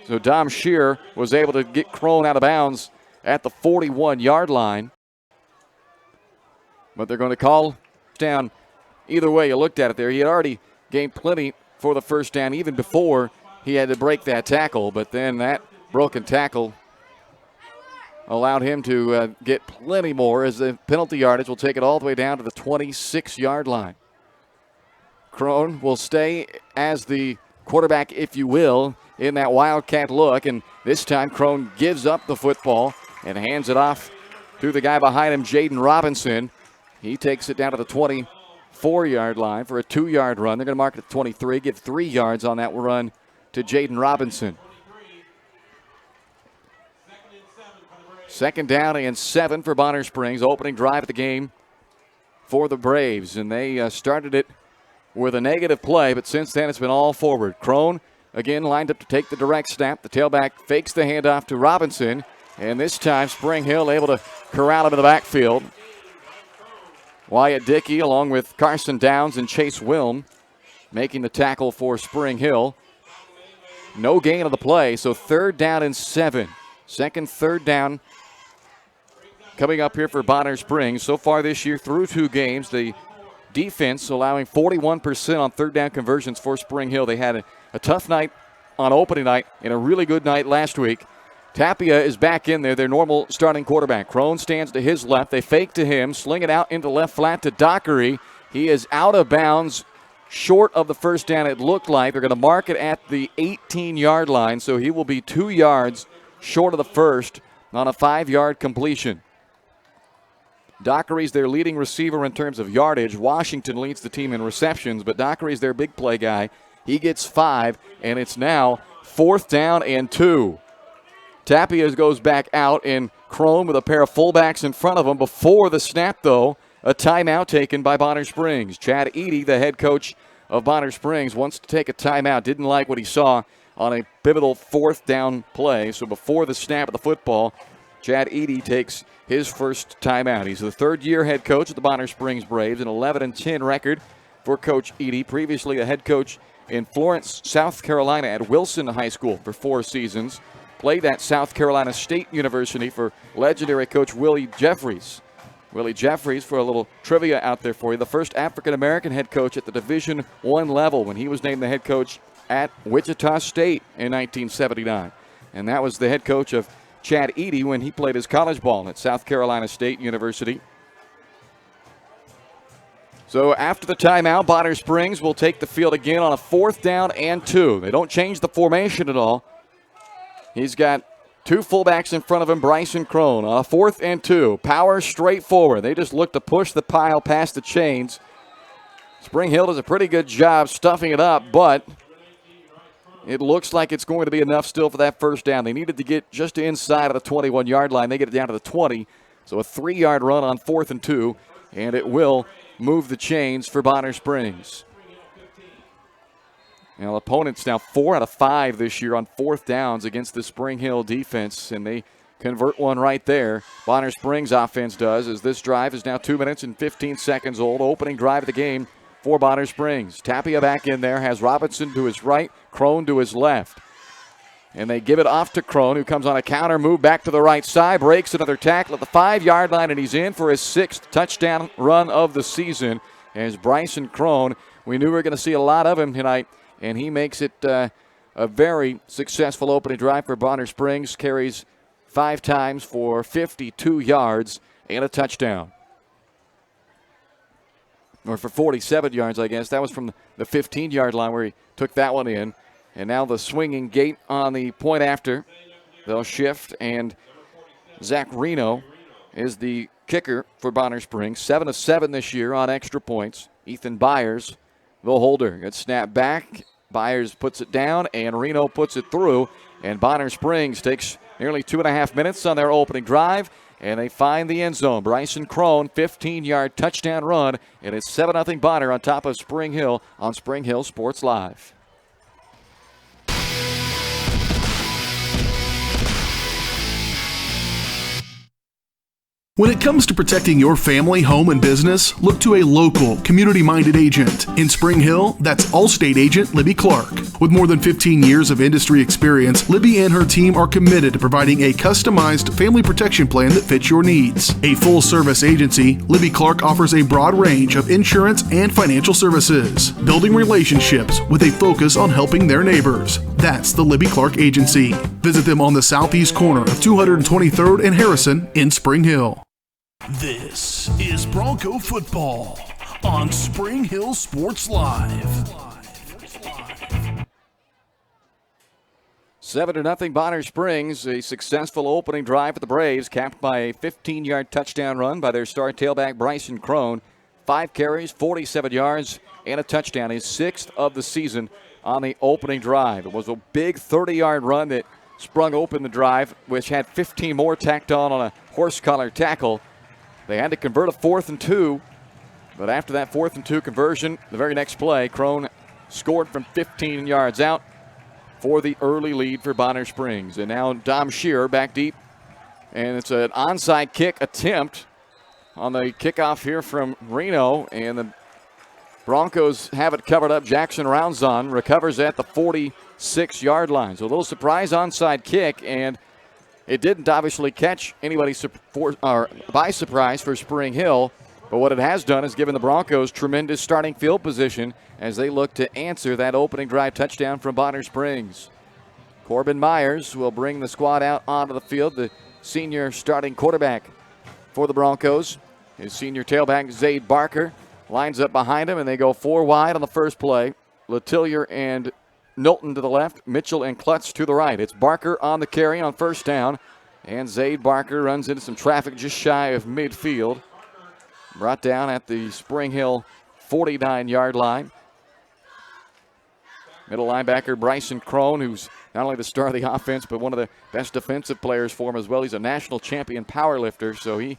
So Dom Shear was able to get Crone out of bounds at the 41-yard line. But they're going to call down either way you looked at it there. He had already gained plenty for the first down even before he had to break that tackle, but then that broken tackle allowed him to get plenty more as the penalty yardage will take it all the way down to the 26-yard line. Crone will stay as the quarterback, if you will, in that Wildcat look, and this time Crone gives up the football and hands it off to the guy behind him, Jaden Robinson. He takes it down to the 24-yard line for a 2-yard run. They're going to mark it at 23, give 3 yards on that run to Jaden Robinson. 2nd down and 7 for Bonner Springs. Opening drive of the game for the Braves. And they started it with a negative play, but since then it's been all forward. Crone again lined up to take the direct snap. The tailback fakes the handoff to Robinson. And this time Spring Hill able to corral him in the backfield. Wyatt Dickey along with Carson Downs and Chase Wilm making the tackle for Spring Hill. No gain of the play, so 3rd down and 7. 3rd down coming up here for Bonner Springs. So far this year through 2 games, the defense, allowing 41% on third down conversions for Spring Hill. They had a tough night on opening night and a really good night last week. Tapia is back in there, their normal starting quarterback. Crone stands to his left. They fake to him, sling it out into left flat to Dockery. He is out of bounds, short of the first down it looked like. They're going to mark it at the 18-yard line, so he will be 2 yards short of the first on a 5-yard completion. Dockery's their leading receiver in terms of yardage. Washington leads the team in receptions, but Dockery's their big play guy. He gets 5, and it's now 4th down and 2. Tapia goes back out, and Crone with a pair of fullbacks in front of him. Before the snap, though, a timeout taken by Bonner Springs. Chad Eady, the head coach of Bonner Springs, wants to take a timeout. Didn't like what he saw on a pivotal 4th down play. So before the snap of the football, Chad Eady takes his first timeout. He's the third-year head coach of the Bonner Springs Braves, an 11-10 record for Coach Eady. Previously the head coach in Florence, South Carolina at Wilson High School for 4 seasons. Played at South Carolina State University for legendary coach Willie Jeffries. Willie Jeffries, for a little trivia out there for you, the first African-American head coach at the Division I level when he was named the head coach at Wichita State in 1979. And that was the head coach of Chad Eady when he played his college ball at South Carolina State University. So after the timeout, Bonner Springs will take the field again on a 4th down and 2. They don't change the formation at all. He's got 2 fullbacks in front of him, Bryson Crone. On a 4th and 2. Power straight forward. They just look to push the pile past the chains. Spring Hill does a pretty good job stuffing it up, but it looks like it's going to be enough still for that first down. They needed to get just inside of the 21-yard line. They get it down to the 20. So a 3-yard run on 4th and 2, and it will move the chains for Bonner Springs. Now, opponents now 4 out of 5 this year on 4th downs against the Spring Hill defense, and they convert one right there. Bonner Springs offense does, as this drive is now 2 minutes and 15 seconds old. Opening drive of the game for Bonner Springs. Tapia back in there, has Robinson to his right, Crone to his left. And they give it off to Crone, who comes on a counter move back to the right side, breaks another tackle at the 5-yard line, and he's in for his 6th touchdown run of the season. As Bryson Crone, we knew we were going to see a lot of him tonight, and he makes it a very successful opening drive for Bonner Springs. Carries 5 times for 52 yards and a touchdown. Or for 47 yards, I guess. That was from the 15-yard line where he took that one in. And now the swinging gate on the point after. They'll shift, and Zach Reno is the kicker for Bonner Springs. 7 of 7 this year on extra points. Ethan Byers, the holder. Good snap back. Byers puts it down, and Reno puts it through. And Bonner Springs takes nearly 2.5 minutes on their opening drive, and they find the end zone. Bryson Crone, 15-yard touchdown run, and it's 7-0 Bonner on top of Spring Hill on Spring Hill Sports Live. When it comes to protecting your family, home, and business, look to a local, community-minded agent. In Spring Hill, that's Allstate agent Libby Clark. With more than 15 years of industry experience, Libby and her team are committed to providing a customized family protection plan that fits your needs. A full-service agency, Libby Clark offers a broad range of insurance and financial services, building relationships with a focus on helping their neighbors. That's the Libby Clark Agency. Visit them on the southeast corner of 223rd and Harrison in Spring Hill. This is Bronco football on Spring Hill Sports Live. 7-0 Bonner Springs. A successful opening drive for the Braves, capped by a 15-yard touchdown run by their star tailback Bryson Crone. 5 carries, 47 yards, and a touchdown. His 6th of the season on the opening drive. It was a big 30-yard run that sprung open the drive, which had 15 more tacked on a horse collar tackle. They had to convert a 4th and 2, but after that 4th and 2 conversion, the very next play, Crone scored from 15 yards out for the early lead for Bonner Springs. And now Dom Shearer back deep, and it's an onside kick attempt on the kickoff here from Reno, and the Broncos have it covered up. Jackson Roundzon recovers at the 46-yard line. So a little surprise onside kick, and it didn't obviously catch anybody by surprise for Spring Hill. But what it has done is given the Broncos tremendous starting field position as they look to answer that opening drive touchdown from Bonner Springs. Corbin Myers will bring the squad out onto the field, the senior starting quarterback for the Broncos. His senior tailback, Zaid Barker, lines up behind him, and they go 4 wide on the first play. Letillier and Knowlton to the left, Mitchell and Klutz to the right. It's Barker on the carry on first down, and Zaid Barker runs into some traffic just shy of midfield. Brought down at the Spring Hill 49-yard line. Middle linebacker Bryson Crone, who's not only the star of the offense, but one of the best defensive players for him as well. He's a national champion power lifter, so he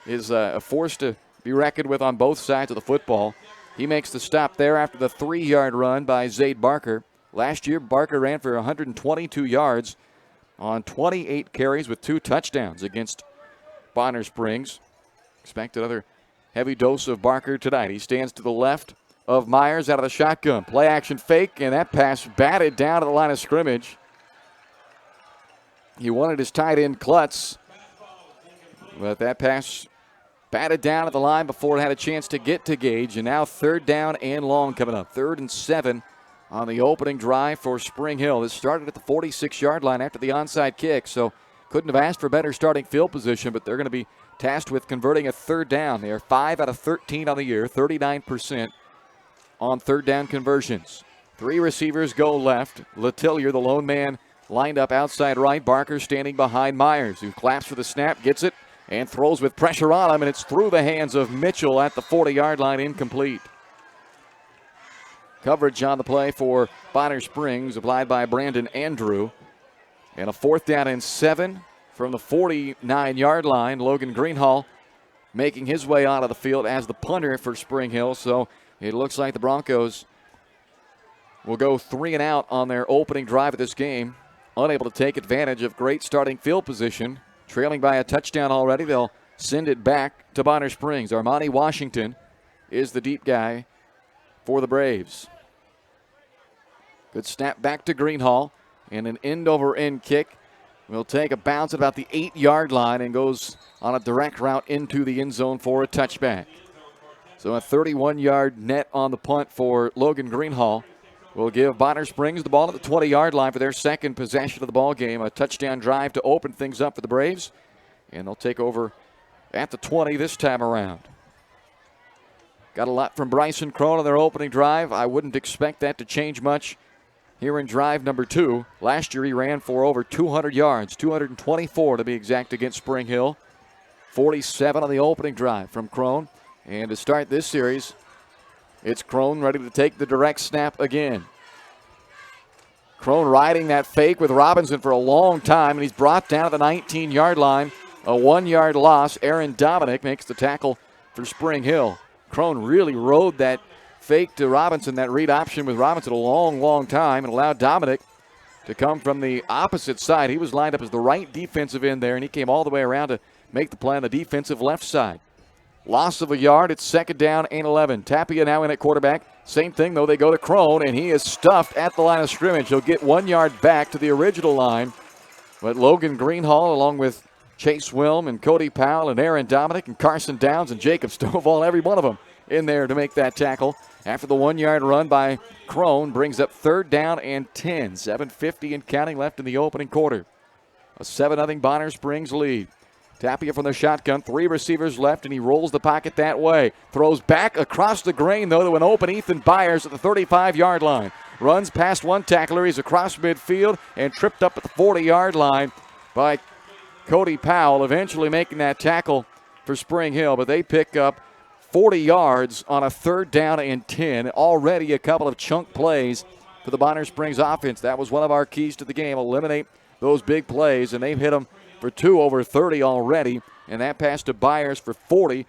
is a force to be reckoned with on both sides of the football. He makes the stop there after the 3-yard run by Zaid Barker. Last year, Barker ran for 122 yards on 28 carries with 2 touchdowns against Bonner Springs. Expect another heavy dose of Barker tonight. He stands to the left of Myers out of the shotgun. Play action fake, and that pass batted down to the line of scrimmage. He wanted his tight end Klutz, but that pass batted down at the line before it had a chance to get to Gage. And now 3rd down and long coming up. 3rd and 7 on the opening drive for Spring Hill. This started at the 46-yard line after the onside kick, so couldn't have asked for better starting field position, but they're going to be tasked with converting a 3rd down. They are 5 out of 13 on the year, 39% on 3rd down conversions. 3 receivers go left. Letillier, the lone man, lined up outside right. Barker standing behind Myers, who claps for the snap, gets it, and throws with pressure on him, and it's through the hands of Mitchell at the 40-yard line, incomplete. Coverage on the play for Bonner Springs applied by Brandon Andrew. And a 4th down and 7 from the 49-yard line. Logan Greenhall making his way out of the field as the punter for Spring Hill. So it looks like the Broncos will go 3 and out on their opening drive of this game. Unable to take advantage of great starting field position. Trailing by a touchdown already, they'll send it back to Bonner Springs. Armani Washington is the deep guy for the Braves. Good snap back to Greenhall, and an end-over-end kick will take a bounce at about the 8-yard line and goes on a direct route into the end zone for a touchback. So a 31-yard net on the punt for Logan Greenhall will give Bonner Springs the ball at the 20-yard line for their second possession of the ball game. A touchdown drive to open things up for the Braves, and they'll take over at the 20 this time around. Got a lot from Bryson Crone on their opening drive. I wouldn't expect that to change much here in drive number 2. Last year he ran for over 200 yards, 224 to be exact against Spring Hill. 47 on the opening drive from Crone. And to start this series, it's Crone ready to take the direct snap again. Crone riding that fake with Robinson for a long time, and he's brought down at the 19-yard line. A 1-yard loss. Aaron Dominic makes the tackle for Spring Hill. Crone really rode that fake to Robinson, that read option with Robinson a long, long time, and allowed Dominic to come from the opposite side. He was lined up as the right defensive end there, and he came all the way around to make the play on the defensive left side. Loss of a yard. It's 2nd down and 11. Tapia now in at quarterback. Same thing, though. They go to Crone, and he is stuffed at the line of scrimmage. He'll get 1 yard back to the original line. But Logan Greenhall, along with Chase Wilm and Cody Powell and Aaron Dominic and Carson Downs and Jacob Stovall, every one of them in there to make that tackle. After the 1 yard run by Crone, brings up 3rd down and 10. 7:50 and counting left in the opening quarter. A 7-0 Bonner Springs lead. Tapia from the shotgun, 3 receivers left, and he rolls the pocket that way. Throws back across the grain, though, to an open Ethan Byers at the 35-yard line. Runs past one tackler. He's across midfield and tripped up at the 40-yard line by Cody Powell, eventually making that tackle for Spring Hill. But they pick up 40 yards on a 3rd down and 10. Already a couple of chunk plays for the Bonner Springs offense. That was one of our keys to the game, eliminate those big plays, and they've hit them for 2 over 30 already, and that pass to Byers for 40.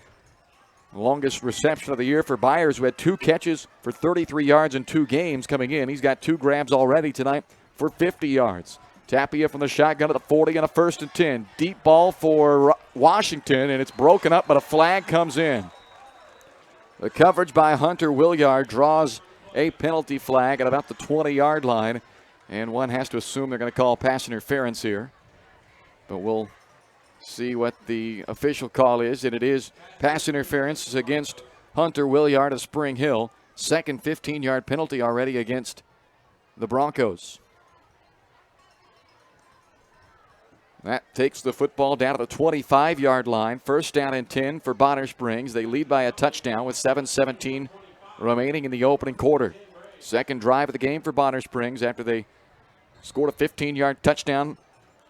The longest reception of the year for Byers, who had 2 catches for 33 yards in 2 games coming in. He's got 2 grabs already tonight for 50 yards. Tapia from the shotgun at the 40 and a 1st and 10. Deep ball for Washington, and it's broken up, but a flag comes in. The coverage by Hunter Williard draws a penalty flag at about the 20-yard line, and one has to assume they're going to call pass interference here. But we'll see what the official call is, and it is pass interference against Hunter Williard of Spring Hill. Second 15-yard penalty already against the Broncos. That takes the football down to the 25-yard line. First down and 10 for Bonner Springs. They lead by a touchdown with 7:17 remaining in the opening quarter. Second drive of the game for Bonner Springs after they scored a 15-yard touchdown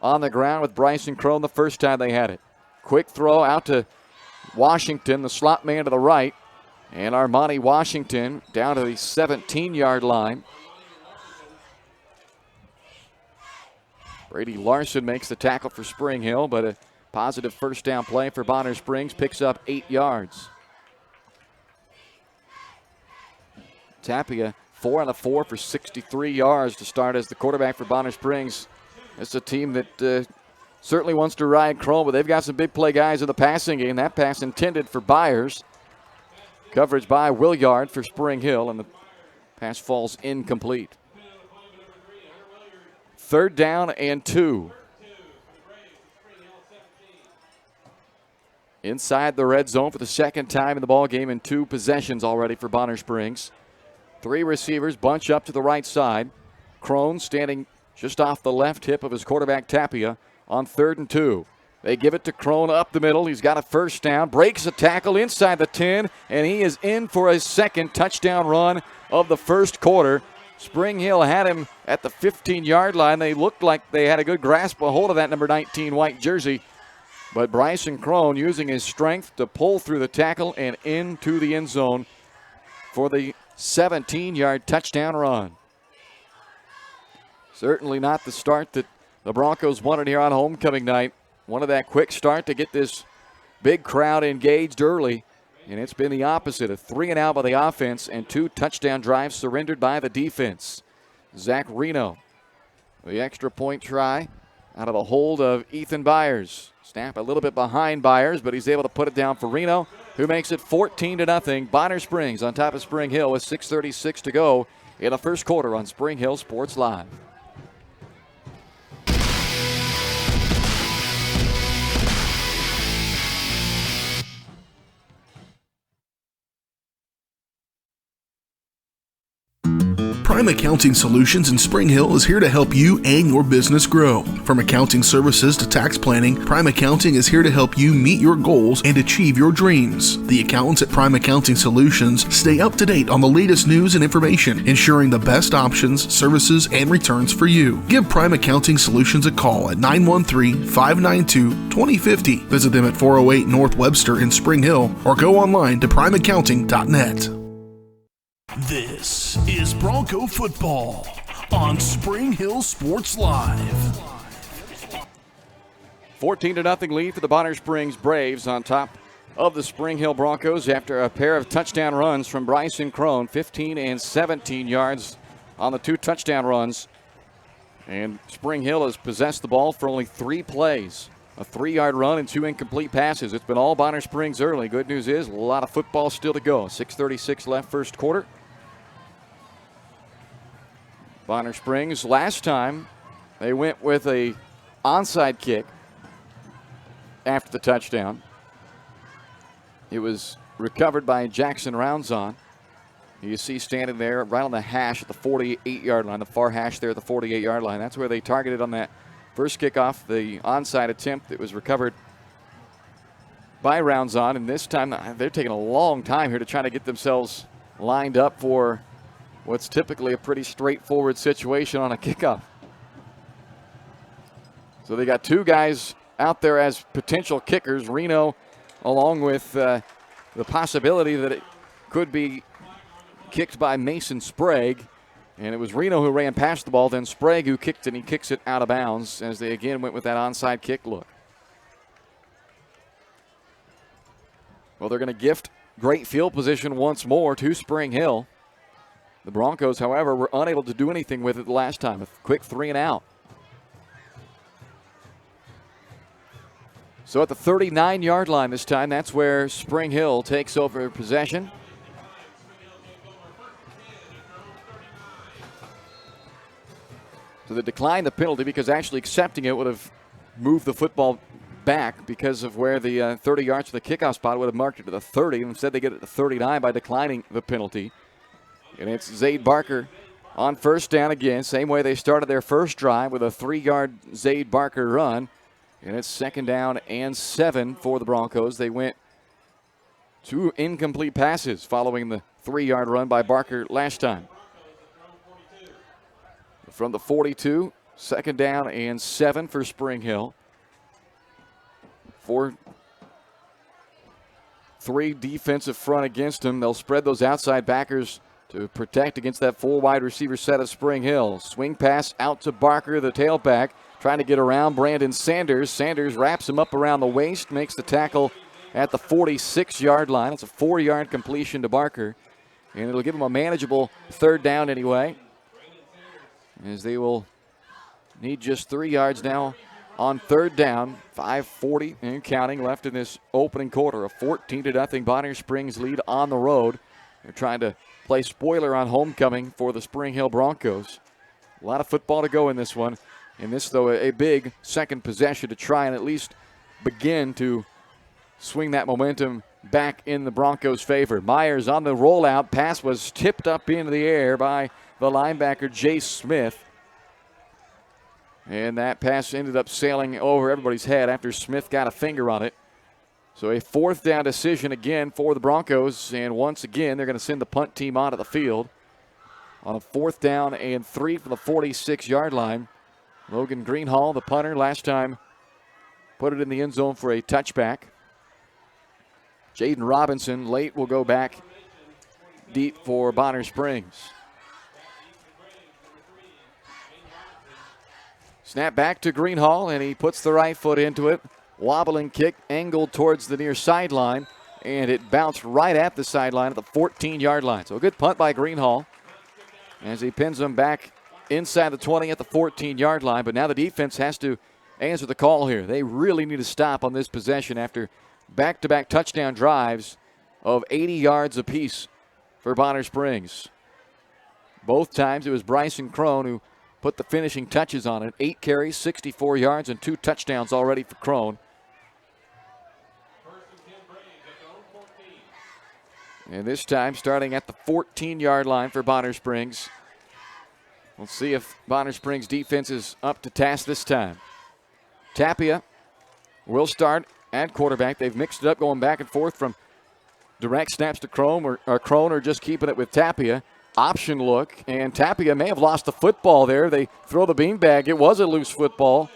on the ground with Bryson Crone the first time they had it. Quick throw out to Washington, the slot man to the right. And Armani Washington down to the 17-yard line. Brady Larson makes the tackle for Spring Hill, but a positive first down play for Bonner Springs, picks up 8 yards. Tapia 4 on 4 for 63 yards to start as the quarterback for Bonner Springs. It's a team that certainly wants to ride Crone, but they've got some big play guys in the passing game. That pass intended for Byers. Coverage by Williard for Spring Hill, and the pass falls incomplete. Third down and 2. Inside the red zone for the second time in the ball game, and 2 possessions already for Bonner Springs. 3 receivers bunch up to the right side. Crone standing just off the left hip of his quarterback Tapia on 3rd and 2. They give it to Crone up the middle. He's got a first down, breaks a tackle inside the 10, and he is in for his second touchdown run of the first quarter. Spring Hill had him at the 15-yard line. They looked like they had a good grasp, a hold of that number 19 white jersey. But Bryson Crone using his strength to pull through the tackle and into the end zone for the 17-yard touchdown run. Certainly not the start that the Broncos wanted here on homecoming night. Wanted that quick start to get this big crowd engaged early. And it's been the opposite, a 3 and out by the offense and 2 touchdown drives surrendered by the defense. Zach Reno, the extra point try out of the hold of Ethan Byers. Snap a little bit behind Byers, but he's able to put it down for Reno, who makes it 14-0. Bonner Springs on top of Spring Hill with 6:36 to go in the first quarter on Spring Hill Sports Live. Prime Accounting Solutions in Spring Hill is here to help you and your business grow. From accounting services to tax planning, Prime Accounting is here to help you meet your goals and achieve your dreams. The accountants at Prime Accounting Solutions stay up to date on the latest news and information, ensuring the best options, services, and returns for you. Give Prime Accounting Solutions a call at 913-592-2050. Visit them at 408 North Webster in Spring Hill or go online to primeaccounting.net. This is Bronco football on Spring Hill Sports Live. 14-0 lead for the Bonner Springs Braves on top of the Spring Hill Broncos after a pair of touchdown runs from Bryson Crone, 15 and 17 yards on the 2 touchdown runs. And Spring Hill has possessed the ball for only 3 plays. A 3-yard run and 2 incomplete passes. It's been all Bonner Springs early. Good news is a lot of football still to go. 6:36 left first quarter. Bonner Springs, last time they went with a onside kick after the touchdown. It was recovered by Jackson Roundzon. You see standing there right on the hash at the 48-yard line, the far hash there at the 48-yard line. That's where they targeted on that first kickoff, the onside attempt that was recovered by Roundzon. And this time they're taking a long time here to try to get themselves lined up for what's typically a pretty straightforward situation on a kickoff. So they got 2 guys out there as potential kickers. Reno, along with the possibility that it could be kicked by Mason Sprague. And it was Reno who ran past the ball, then Sprague who kicked it, and he kicks it out of bounds as they again went with that onside kick look. Well, they're going to gift great field position once more to Spring Hill. The Broncos, however, were unable to do anything with it the last time. A quick 3 and out. So at the 39-yard line this time, that's where Spring Hill takes over possession. So they declined the penalty because actually accepting it would have moved the football back because of where the 30 yards for the kickoff spot would have marked it to the 30. Instead, they get it to 39 by declining the penalty. And it's Zaid Barker on first down again. Same way they started their first drive with a 3-yard Zaid Barker run. And it's second down and 7 for the Broncos. They went 2 incomplete passes following the 3-yard run by Barker last time. From the 42, second down and 7 for Spring Hill. 4-3 defensive front against them. They'll spread those outside backers to protect against that 4 wide receiver set of Spring Hill. Swing pass out to Barker, the tailback, trying to get around Brandon Sanders. Sanders wraps him up around the waist, makes the tackle at the 46-yard line. It's a 4-yard completion to Barker, and it'll give him a manageable third down anyway, as they will need just 3 yards now on third down. 5:40 and counting left in this opening quarter. A 14-0 Bonner Springs lead on the road. They're trying to play spoiler on homecoming for the Spring Hill Broncos. A lot of football to go in this one. In this, though, a big second possession to try and at least begin to swing that momentum back in the Broncos' favor. Myers on the rollout. Pass was tipped up into the air by the linebacker, Jay Smith. And that pass ended up sailing over everybody's head after Smith got a finger on it. So a 4th down decision again for the Broncos. And once again, they're going to send the punt team onto the field on a 4th down and 3 from the 46-yard line. Logan Greenhall, the punter, last time put it in the end zone for a touchback. Jaden Robinson late will go back deep for Bonner Springs. Snap back to Greenhall, and he puts the right foot into it. Wobbling kick, angled towards the near sideline, and it bounced right at the sideline at the 14-yard line. So a good punt by Greenhall as he pins them back inside the 20 at the 14-yard line. But now the defense has to answer the call here. They really need to stop on this possession after back-to-back touchdown drives of 80 yards apiece for Bonner Springs. Both times it was Bryson Crone who put the finishing touches on it. 8 carries, 64 yards, and 2 touchdowns already for Crone. And this time starting at the 14-yard line for Bonner Springs. We'll see if Bonner Springs defense is up to task this time. Tapia will start at quarterback. They've mixed it up going back and forth from direct snaps to Crone or just keeping it with Tapia. Option look, and Tapia may have lost the football there. They throw the beanbag. It was a loose football.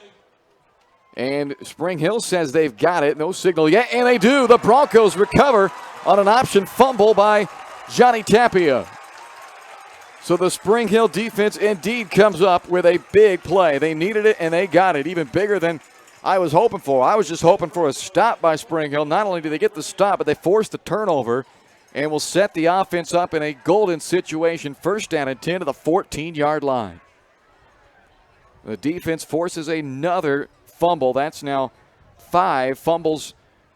And Spring Hill says they've got it. No signal yet, and they do. The Broncos recover on an option fumble by Johnny Tapia. So the Spring Hill defense indeed comes up with a big play. They needed it, and they got it, even bigger than I was hoping for. I was just hoping for a stop by Spring Hill. Not only did they get the stop, but they forced the turnover and will set the offense up in a golden situation. First down and 10 to the 14-yard line. The defense forces another fumble. That's now 5 fumbles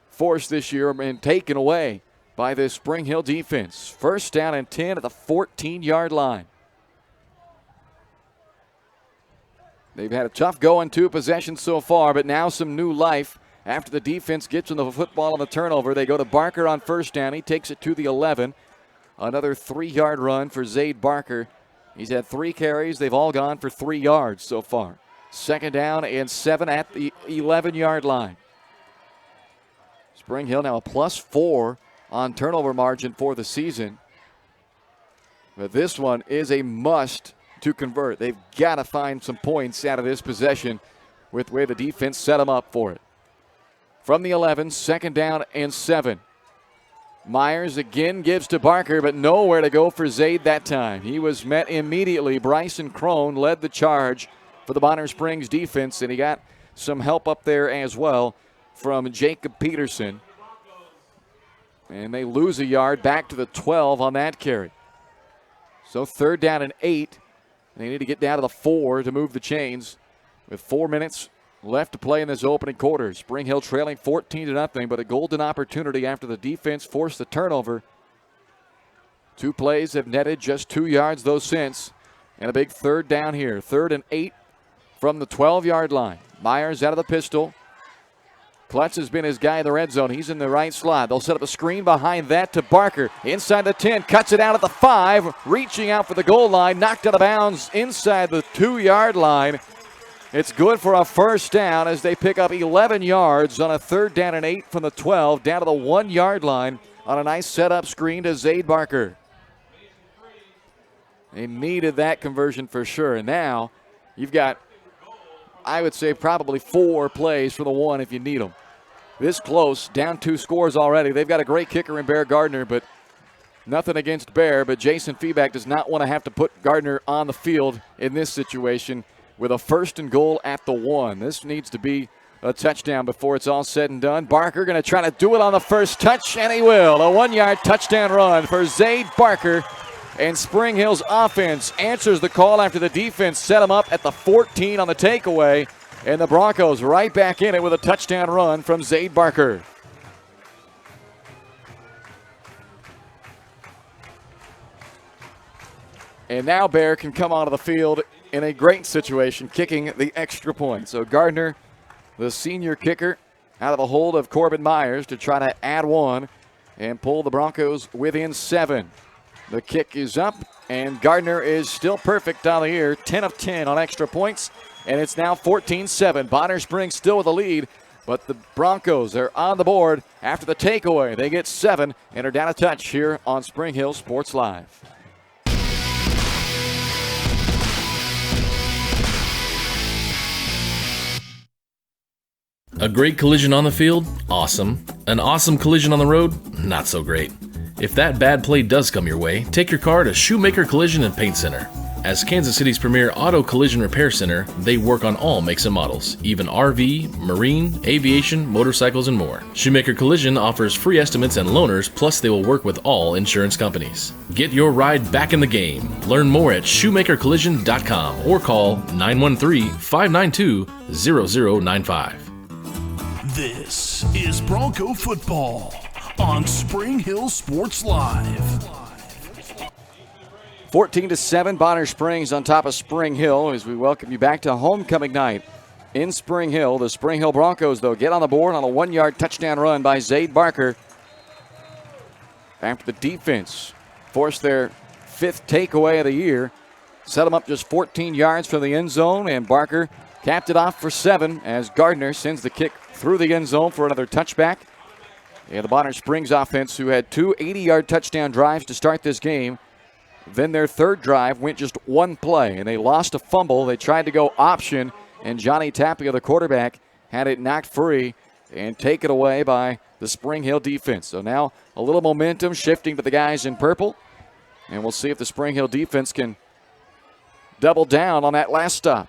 forced this year and taken away by this Spring Hill defense. First down and 10 at the 14-yard line. They've had a tough go in 2 possessions so far, but now some new life. After the defense gets them the football on the turnover, they go to Barker on first down. He takes it to the 11. Another 3-yard run for Zaid Barker. He's had 3 carries. They've all gone for 3 yards so far. Second down and 7 at the 11-yard line. Spring Hill now a +4 on turnover margin for the season. But this one is a must to convert. They've got to find some points out of this possession with where the defense set them up for it. From the 11, second down and 7. Myers again gives to Barker, but nowhere to go for Zaid that time. He was met immediately. Bryson Crone led the charge for the Bonner Springs defense, and he got some help up there as well from Jacob Peterson. And they lose a yard back to the 12 on that carry. So third down and 8. They need to get down to the 4 to move the chains with 4 minutes left to play in this opening quarter. Spring Hill trailing 14-0, but a golden opportunity after the defense forced the turnover. 2 plays have netted just 2 yards though since, and a big third down here. Third and 8 from the 12-yard line. Myers out of the pistol. Klutz has been his guy in the red zone. He's in the right slot. They'll set up a screen behind that to Barker. Inside the 10, cuts it out at the 5, reaching out for the goal line, knocked out of bounds inside the 2-yard line. It's good for a first down as they pick up 11 yards on a 3rd down and 8 from the 12, down to the 1-yard line on a nice setup screen to Zaid Barker. They needed that conversion for sure. And now you've got, I would say, probably 4 plays for the 1 if you need them. This close, down 2 scores already. They've got a great kicker in Bear Gardner, but nothing against Bear. But Jason Feeback does not want to have to put Gardner on the field in this situation with a 1st and goal at the 1. This needs to be a touchdown before it's all said and done. Barker going to try to do it on the first touch, and he will. A 1-yard touchdown run for Zaid Barker. And Spring Hill's offense answers the call after the defense set him up at the 14 on the takeaway. And the Broncos right back in it with a touchdown run from Zaid Barker. And now Bear can come onto the field in a great situation, kicking the extra point. So Gardner, the senior kicker, out of the hold of Corbin Myers to try to add 1 and pull the Broncos within 7. The kick is up, and Gardner is still perfect on the year, 10 of 10 on extra points, and it's now 14-7. Bonner Springs still with the lead, but the Broncos are on the board after the takeaway. They get 7 and are down a touch here on Spring Hill Sports Live. A great collision on the field? Awesome. An awesome collision on the road? Not so great. If that bad play does come your way, take your car to Shoemaker Collision and Paint Center. As Kansas City's premier auto collision repair center, they work on all makes and models, even RV, marine, aviation, motorcycles, and more. Shoemaker Collision offers free estimates and loaners, plus they will work with all insurance companies. Get your ride back in the game. Learn more at shoemakercollision.com or call 913-592-0095. This is Bronco football on Spring Hill Sports Live. 14-7, Bonner Springs on top of Spring Hill as we welcome you back to homecoming night in Spring Hill. The Spring Hill Broncos, though, get on the board on a 1-yard touchdown run by Zaid Barker after the defense forced their 5th takeaway of the year. Set them up just 14 yards from the end zone, and Barker capped it off for 7 as Gardner sends the kick through the end zone for another touchback. And the Bonner Springs offense, who had 2 80-yard touchdown drives to start this game, then their 3rd drive went just 1 play, and they lost a fumble. They tried to go option, and Johnny Tapia, the quarterback, had it knocked free and taken away by the Spring Hill defense. So now a little momentum shifting to the guys in purple, and we'll see if the Spring Hill defense can double down on that last stop.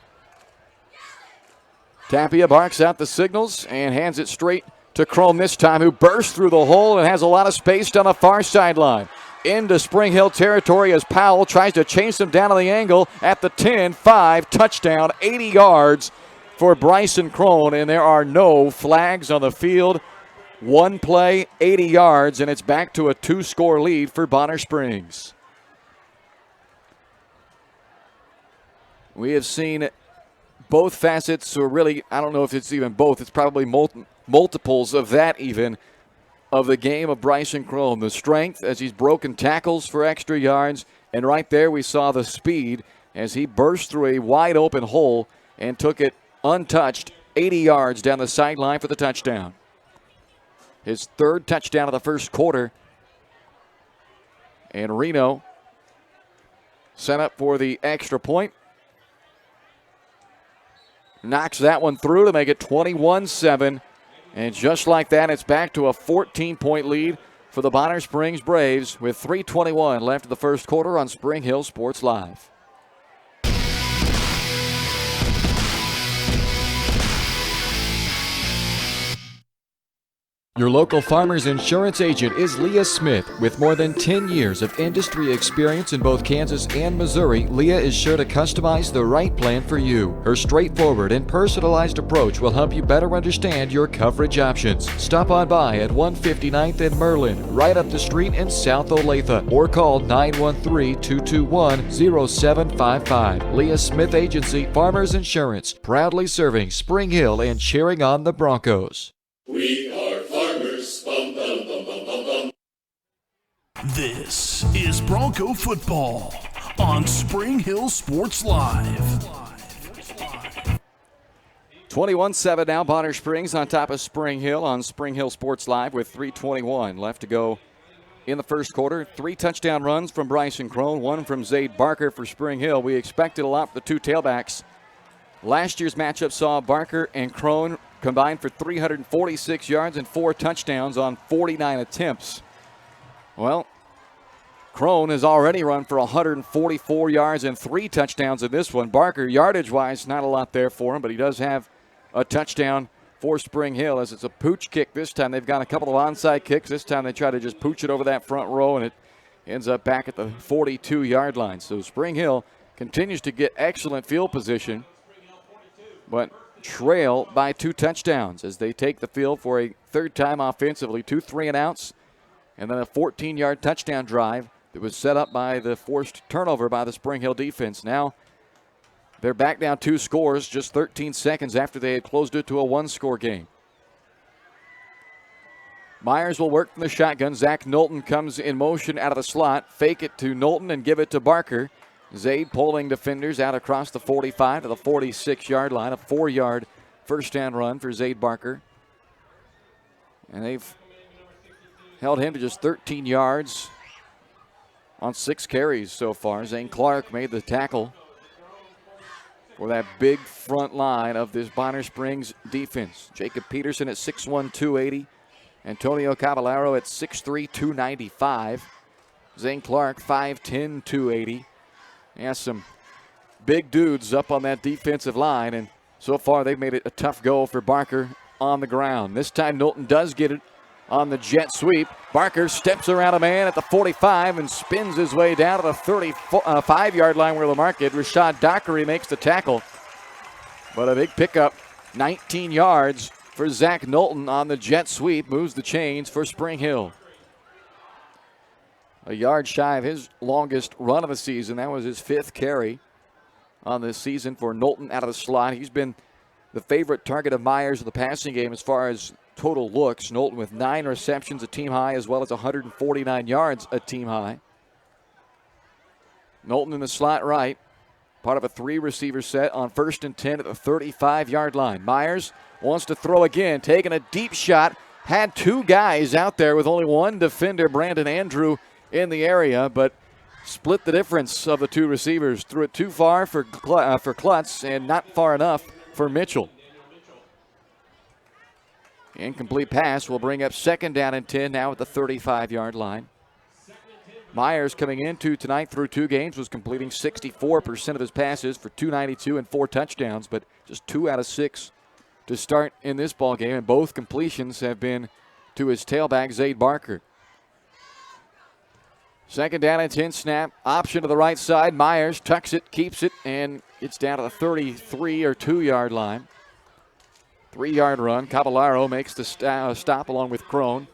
Tapia barks out the signals and hands it straight to Crone this time, who bursts through the hole and has a lot of space down the far sideline. Into Spring Hill territory as Powell tries to chase him down on the angle at the 10-5, touchdown, 80 yards for Bryson Crone, and there are no flags on the field. 1 play, 80 yards, and it's back to a 2-score lead for Bonner Springs. We have seen both facets, or really, I don't know if it's even both, it's probably multiples of that even, of the game of Bryson Crone. The strength as he's broken tackles for extra yards, and right there we saw the speed as he burst through a wide open hole and took it untouched 80 yards down the sideline for the touchdown. His 3rd touchdown of the first quarter. And Reno set up for the extra point. Knocks that one through to make it 21-7. And just like that, it's back to a 14-point lead for the Bonner Springs Braves with 3:21 left in the first quarter on Spring Hill Sports Live. Your local Farmers Insurance agent is Leah Smith. With more than 10 years of industry experience in both Kansas and Missouri, Leah is sure to customize the right plan for you. Her straightforward and personalized approach will help you better understand your coverage options. Stop on by at 159th and Merlin, right up the street in South Olathe, or call 913-221-0755. Leah Smith Agency, Farmers Insurance, proudly serving Spring Hill and cheering on the Broncos. We are farmers. Bum, bum, bum, bum, bum, bum. This is Bronco football on Spring Hill Sports Live. 21-7 now. Bonner Springs on top of Spring Hill on Spring Hill Sports Live with 3:21 left to go in the first quarter. 3 touchdown runs from Bryson Crone, 1 from Zaid Barker for Spring Hill. We expected a lot for the 2 tailbacks. Last year's matchup saw Barker and Crone combined for 346 yards and 4 touchdowns on 49 attempts. Well, Crone has already run for 144 yards and 3 touchdowns in this one. Barker, yardage-wise, not a lot there for him, but he does have a touchdown for Spring Hill as it's a pooch kick this time. They've got a couple of onside kicks. This time they try to just pooch it over that front row, and it ends up back at the 42-yard line. So Spring Hill continues to get excellent field position, but trail by 2 touchdowns as they take the field for a third time offensively. 2 3-and-outs, and then a 14-yard touchdown drive that was set up by the forced turnover by the Spring Hill defense. Now they're back down 2 scores just 13 seconds after they had closed it to a 1-score game. Myers will work from the shotgun. Zach Knowlton comes in motion out of the slot. Fake it to Knowlton and give it to Barker. Zaid pulling defenders out across the 45 to the 46-yard line. A 4-yard first down run for Zaid Barker. And they've held him to just 13 yards on 6 carries so far. Zane Clark made the tackle for that big front line of this Bonner Springs defense. Jacob Peterson at 6'1", 280. Antonio Caballero at 6'3", 295. Zane Clark, 5'10", 280. Yeah, some big dudes up on that defensive line, and so far they've made it a tough go for Barker on the ground. This time Knowlton does get it on the jet sweep. Barker steps around a man at the 45 and spins his way down to the 35-yard line where the market. Rashad Dockery makes the tackle, but a big pickup, 19 yards for Zach Knowlton on the jet sweep, moves the chains for Spring Hill. A yard shy of his longest run of the season. That was his 5th carry on this season for Knowlton out of the slot. He's been the favorite target of Myers in the passing game as far as total looks. Knowlton with 9 receptions, a team high, as well as 149 yards, a team high. Knowlton in the slot right, part of a 3-receiver set on 1st and 10 at the 35-yard line. Myers wants to throw again, taking a deep shot. Had 2 guys out there with only 1 defender, Brandon Andrew, in the area, but split the difference of the 2 receivers. Threw it too far for Klutz and not far enough for Mitchell. Incomplete pass will bring up 2nd down and 10 now at the 35-yard line. Myers coming into tonight through 2 games was completing 64% of his passes for 292 and 4 touchdowns, but just 2 out of 6 to start in this ball game, and both completions have been to his tailback, Zaid Barker. 2nd down and 10 snap. Option to the right side. Myers tucks it, keeps it, and gets down to the 33 or 2-yard line. 3-yard run. Caballero makes the stop along with Crone.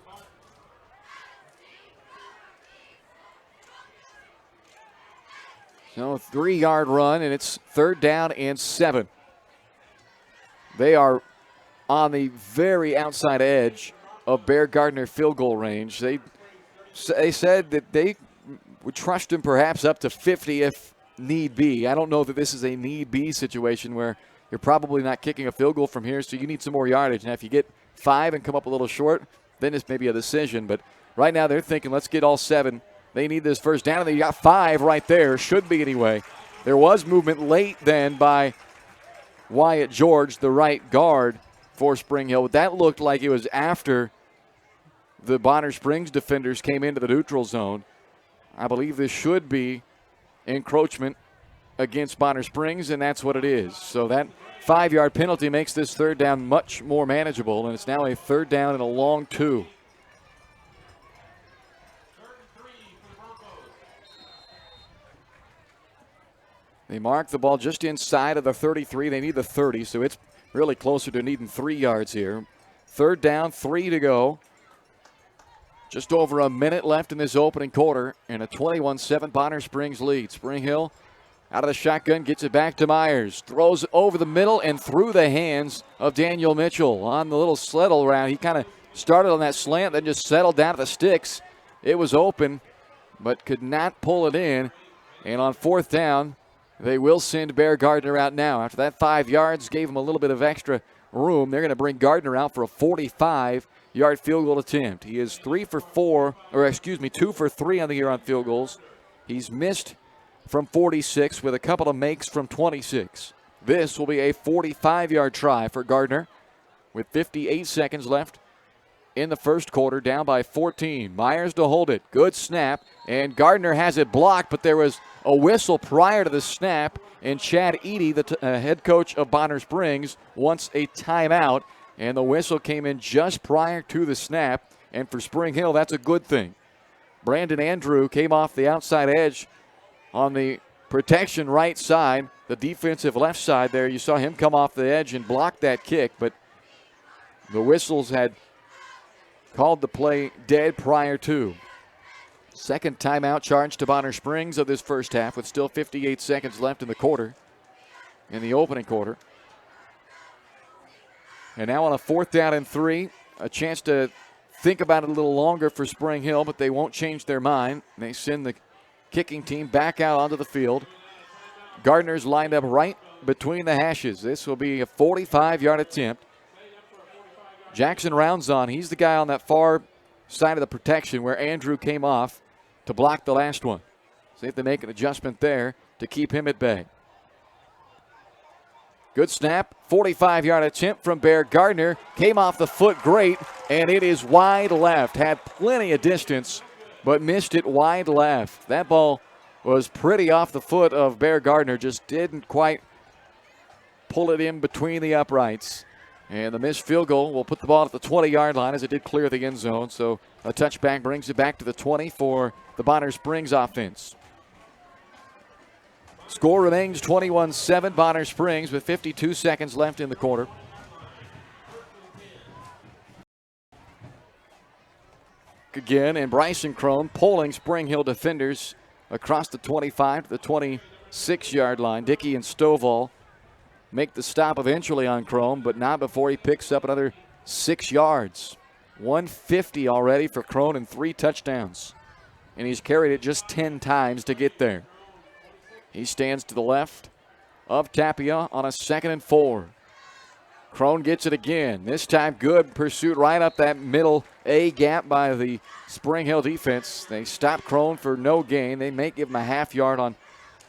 So 3-yard run, and it's 3rd down and 7. They are on the very outside edge of Bear Gardner field goal range. They said that they would trust him perhaps up to 50 if need be. I don't know that this is a need be situation where you're probably not kicking a field goal from here, so you need some more yardage. Now, if you get 5 and come up a little short, then it's maybe a decision. But right now they're thinking, let's get all 7. They need this first down, and they got 5 right there. Should be anyway. There was movement late then by Wyatt George, the right guard for Spring Hill. But that looked like it was after the Bonner Springs defenders came into the neutral zone. I believe this should be encroachment against Bonner Springs, and that's what it is. So that 5-yard penalty makes this 3rd down much more manageable, and it's now a 3rd down and a long 2. They mark the ball just inside of the 33. They need the 30, so it's really closer to needing 3 yards here. 3rd down, 3 to go. Just over a minute left in this opening quarter, and a 21-7 Bonner Springs lead. Spring Hill Out of the shotgun, gets it back to Myers. Throws over the middle and through the hands of Daniel Mitchell on the little settle round. He kind of started on that slant, then just settled down at the sticks. It was open, but could not pull it in. And on fourth down, they will send Bear Gardner out now. After that 5 yards, gave him a little bit of extra room. They're going to bring Gardner out for a 45-yard field goal attempt. He is 2 for 3 on the year on field goals. He's missed from 46 with a couple of makes from 26. This will be a 45-yard try for Gardner with 58 seconds left in the first quarter, down by 14. Myers to hold it. Good snap, and Gardner has it blocked, but there was a whistle prior to the snap, and Chad Eady, the head coach of Bonner Springs, wants a timeout, and the whistle came in just prior to the snap, and for Spring Hill, that's a good thing. Brandon Andrew came off the outside edge on the protection right side, the defensive left side there. You saw him come off the edge and block that kick, but the whistles had called the play dead prior to. Second timeout charge to Bonner Springs of this first half with still 58 seconds left in the quarter, in the opening quarter. And now on a 4th down and 3, a chance to think about it a little longer for Spring Hill, but they won't change their mind. They send the kicking team back out onto the field. Gardner's lined up right between the hashes. This will be a 45-yard attempt. Jackson rounds on. He's the guy on that far side of the protection where Andrew came off to block the last one. So they have to make an adjustment there to keep him at bay. Good snap, 45-yard attempt from Bear Gardner. Came off the foot great, and it is wide left. Had plenty of distance, but missed it wide left. That ball was pretty off the foot of Bear Gardner, just didn't quite pull it in between the uprights. And the missed field goal will put the ball at the 20-yard line as it did clear the end zone. So a touchback brings it back to the 20 for the Bonner Springs offense. Score remains 21-7 Bonner Springs with 52 seconds left in the quarter. Again, and Bryson Crone pulling Spring Hill defenders across the 25 to the 26-yard line. Dickey and Stovall make the stop eventually on Crone, but not before he picks up another 6 yards. 150 already for Crone and 3 touchdowns. And he's carried it just 10 times to get there. He stands to the left of Tapia on a 2nd and 4. Crone gets it again. This time good pursuit right up that middle A gap by the Spring Hill defense. They stop Crone for no gain. They may give him a half yard on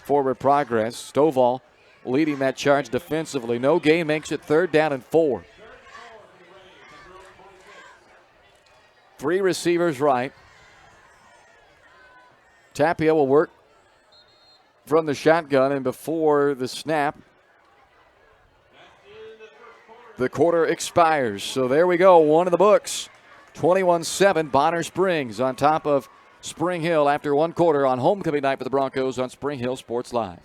forward progress. Stovall leading that charge defensively. No gain makes it 3rd down and 4. 3 receivers right. Tapia will work from the shotgun, and before the snap, the quarter expires. So there we go, one in the books. 21-7, Bonner Springs on top of Spring Hill after one quarter on homecoming night for the Broncos on Spring Hill Sports Live.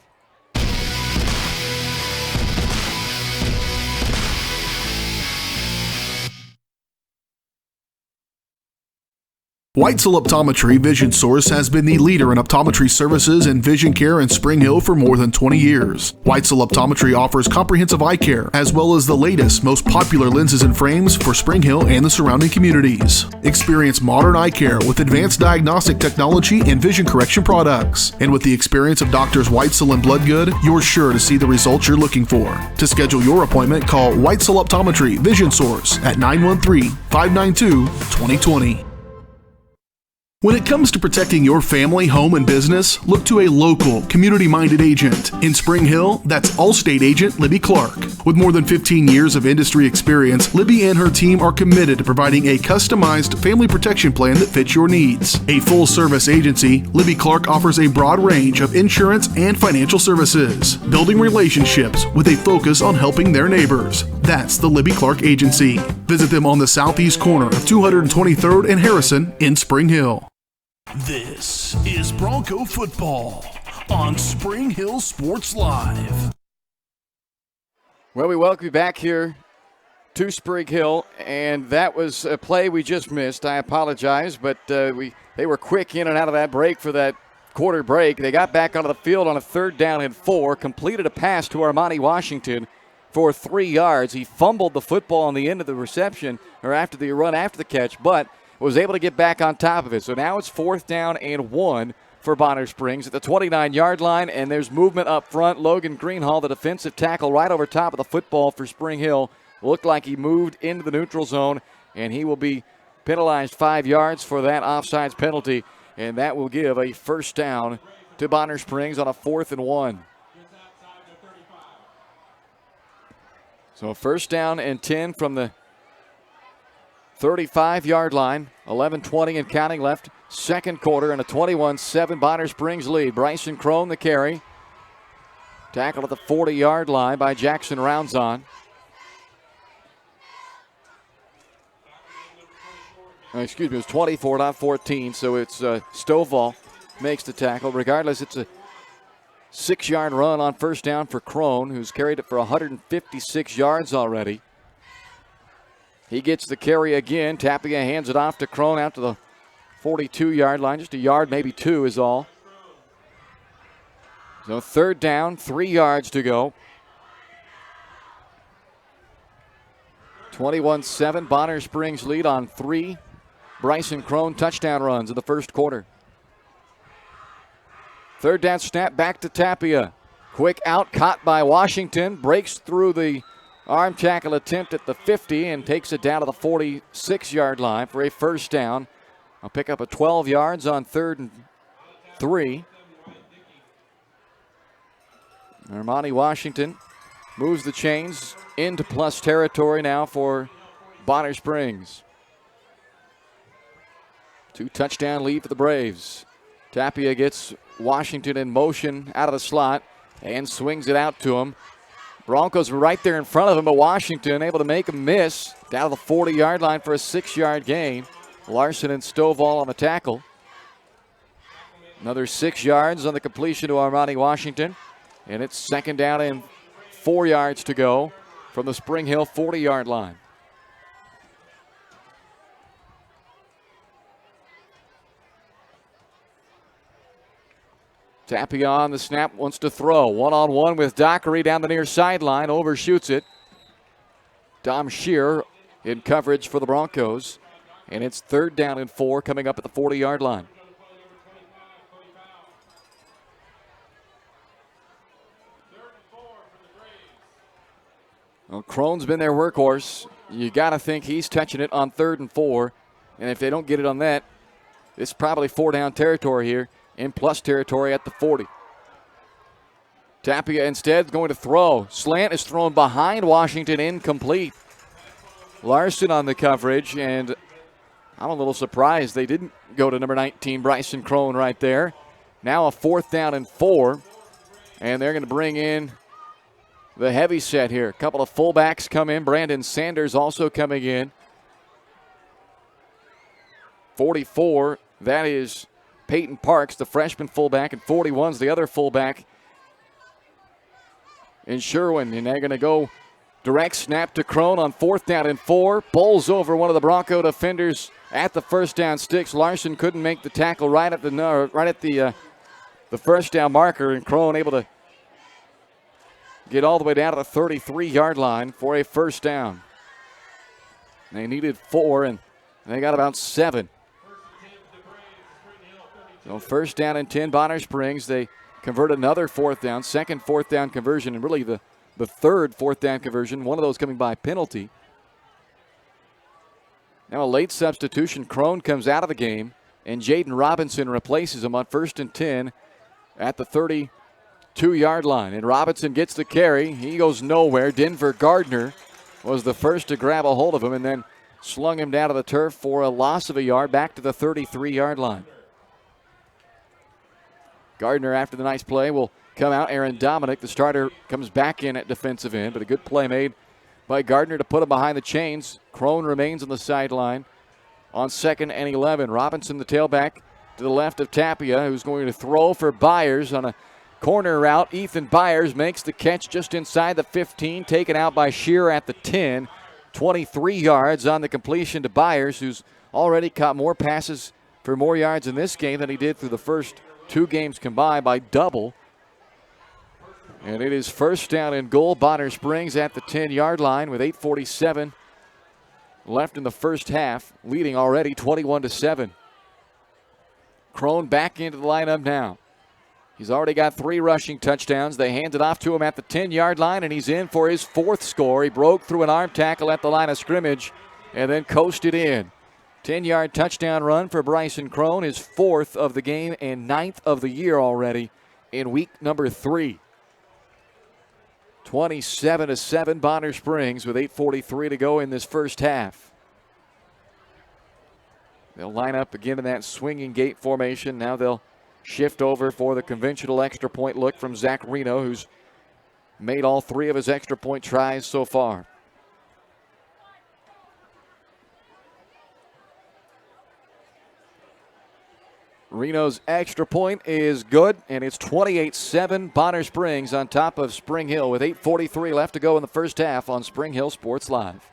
Weitzel Optometry Vision Source has been the leader in optometry services and vision care in Spring Hill for more than 20 years. Weitzel Optometry offers comprehensive eye care, as well as the latest, most popular lenses and frames for Spring Hill and the surrounding communities. Experience modern eye care with advanced diagnostic technology and vision correction products. And with the experience of Doctors Weitzel and Bloodgood, you're sure to see the results you're looking for. To schedule your appointment, call Weitzel Optometry Vision Source at 913-592-2020. When it comes to protecting your family, home, and business, look to a local, community-minded agent. In Spring Hill, that's Allstate agent Libby Clark. With more than 15 years of industry experience, Libby and her team are committed to providing a customized family protection plan that fits your needs. A full-service agency, Libby Clark offers a broad range of insurance and financial services, building relationships with a focus on helping their neighbors. That's the Libby Clark Agency. Visit them on the southeast corner of 223rd and Harrison in Spring Hill. This is Bronco football on Spring Hill Sports Live. Well, we welcome you back here to Spring Hill, and that was a play we just missed. I apologize, but they were quick in and out of that break for that quarter break. They got back onto the field on a 3rd down and 4, completed a pass to Armani Washington for 3 yards. He fumbled the football on the end of the reception, or after the run after the catch, but was able to get back on top of it. So now it's 4th down and 1 for Bonner Springs at the 29-yard line, and there's movement up front. Logan Greenhall, the defensive tackle, right over top of the football for Spring Hill. Looked like he moved into the neutral zone, and he will be penalized 5 yards for that offsides penalty, and that will give a 1st down to Bonner Springs on a 4th and 1. So 1st down and 10 from the 35-yard line. 11:20 and counting left. 2nd quarter, and a 21-7 Bonner Springs lead. Bryson Crone the carry. Tackled at the 40-yard line by Jackson Roundzon. Excuse me, it was 24, not 14, so it's Stovall makes the tackle. Regardless, it's a 6-yard run on 1st down for Crone, who's carried it for 156 yards already. He gets the carry again. Tapia hands it off to Crone out to the 42-yard line. Just a yard, maybe 2 is all. So 3rd down, 3 yards to go. 21-7, Bonner Springs lead on 3 Bryson Crone touchdown runs in the 1st quarter. 3rd down snap back to Tapia. Quick out, caught by Washington. Breaks through the arm tackle attempt at the 50 and takes it down to the 46-yard line for a 1st down. I'll pick up a 12 yards on 3rd and 3. Armani Washington moves the chains into plus territory now for Bonner Springs. 2-touchdown lead for the Braves. Tapia gets Washington in motion out of the slot and swings it out to him. Broncos were right there in front of him, but Washington able to make a miss down to the 40-yard line for a 6-yard gain. Larson and Stovall on the tackle. Another 6 yards on the completion to Armani Washington. And it's 2nd down and 4 yards to go from the Spring Hill 40-yard line. Tapia on the snap, wants to throw. One-on-one with Dockery down the near sideline, overshoots it. Dom Shear in coverage for the Broncos. And it's 3rd down and 4 coming up at the 40-yard line. Well, Crone's been their workhorse. You got to think he's touching it on 3rd and 4. And if they don't get it on that, it's probably 4-down territory here. In plus territory at the 40. Tapia instead is going to throw. Slant is thrown behind Washington, incomplete. Larson on the coverage, and I'm a little surprised they didn't go to number 19, Bryson Crone, right there. Now a 4th down and 4, and they're going to bring in the heavy set here. A couple of fullbacks come in. Brandon Sanders also coming in. 44, that is Peyton Parks, the freshman fullback, and 41's the other fullback in Sherwin. And they're going to go direct snap to Crone on 4th down and 4. Bowls over one of the Bronco defenders at the 1st down sticks. Larson couldn't make the tackle right at the 1st down marker, and Crone able to get all the way down to the 33-yard line for a 1st down. They needed 4, and they got about 7. So 1st down and 10, Bonner Springs. They convert another 4th down, second 4th down conversion, and really the 3rd 4th down conversion, one of those coming by penalty. Now a late substitution. Crone comes out of the game, and Jaden Robinson replaces him on 1st and 10 at the 32-yard line. And Robinson gets the carry. He goes nowhere. Denver Gardner was the first to grab a hold of him and then slung him down to the turf for a loss of a yard back to the 33-yard line. Gardner, after the nice play, will come out. Aaron Dominic, the starter, comes back in at defensive end, but a good play made by Gardner to put him behind the chains. Crone remains on the sideline on 2nd and 11. Robinson, the tailback, to the left of Tapia, who's going to throw for Byers on a corner route. Ethan Byers makes the catch just inside the 15, taken out by Shear at the 10. 23 yards on the completion to Byers, who's already caught more passes for more yards in this game than he did through the first two games combined by double. And it is first down and goal. Bonner Springs at the 10-yard line with 8:47 left in the first half, leading already 21-7. Crone back into the lineup now. He's already got 3 rushing touchdowns. They hand it off to him at the 10-yard line, and he's in for his 4th score. He broke through an arm tackle at the line of scrimmage and then coasted in. 10-yard touchdown run for Bryson Crone, his 4th of the game and 9th of the year already in week number 3. 27-7 Bonner Springs with 8:43 to go in this first half. They'll line up again in that swinging gate formation. Now they'll shift over for the conventional extra point look from Zach Reno, who's made all 3 of his extra point tries so far. Reno's extra point is good, and it's 28-7 Bonner Springs on top of Spring Hill with 8:43 left to go in the first half on Spring Hill Sports Live.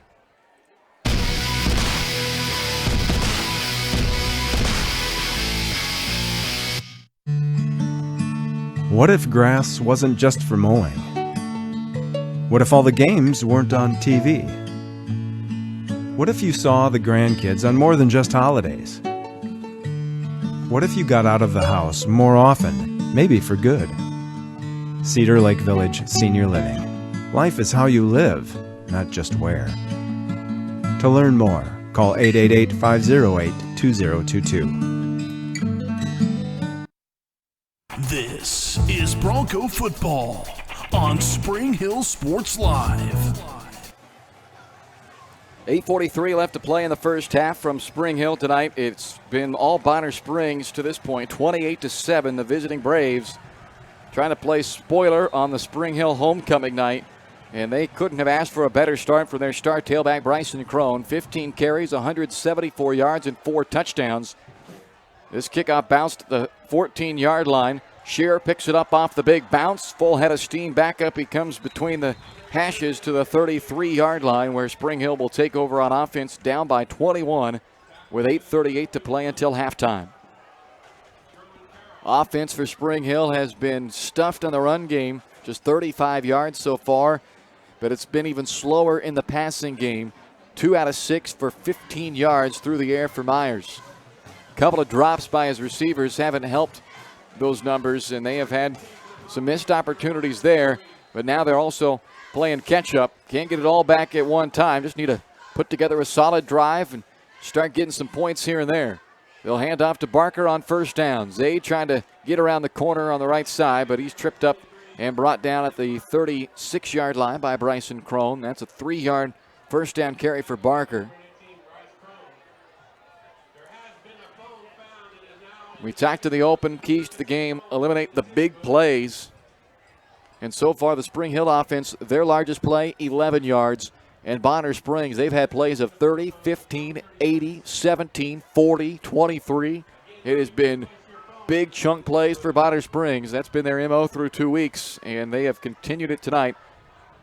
What if grass wasn't just for mowing? What if all the games weren't on TV? What if you saw the grandkids on more than just holidays? What if you got out of the house more often, maybe for good? Cedar Lake Village Senior Living. Life is how you live, not just where. To learn more, call 888-508-2022. This is Bronco football on Spring Hill Sports Live. 8:43 left to play in the first half from Spring Hill tonight. It's been all Bonner Springs to this point, 28-7. The visiting Braves trying to play spoiler on the Spring Hill homecoming night, and they couldn't have asked for a better start for their star tailback Bryson Crone. 15 carries, 174 yards, and 4 touchdowns. This kickoff bounced the 14-yard line. Shearer picks it up off the big bounce. Full head of steam back up. He comes between the hashes to the 33-yard line, where Spring Hill will take over on offense, down by 21 with 8:38 to play until halftime. Offense for Spring Hill has been stuffed on the run game, just 35 yards so far, but it's been even slower in the passing game. 2 out of 6 for 15 yards through the air for Myers. A couple of drops by his receivers haven't helped those numbers, and they have had some missed opportunities there, but now they're also playing catch-up. Can't get it all back at one time. Just need to put together a solid drive and start getting some points here and there. They'll hand off to Barker on first down. Zay trying to get around the corner on the right side, but he's tripped up and brought down at the 36-yard line by Bryson Crone. That's a 3-yard first down carry for Barker. We talked to the open keys to the game, eliminate the big plays. And so far, the Spring Hill offense, their largest play, 11 yards. And Bonner Springs, they've had plays of 30, 15, 80, 17, 40, 23. It has been big chunk plays for Bonner Springs. That's been their MO through 2 weeks, and they have continued it tonight.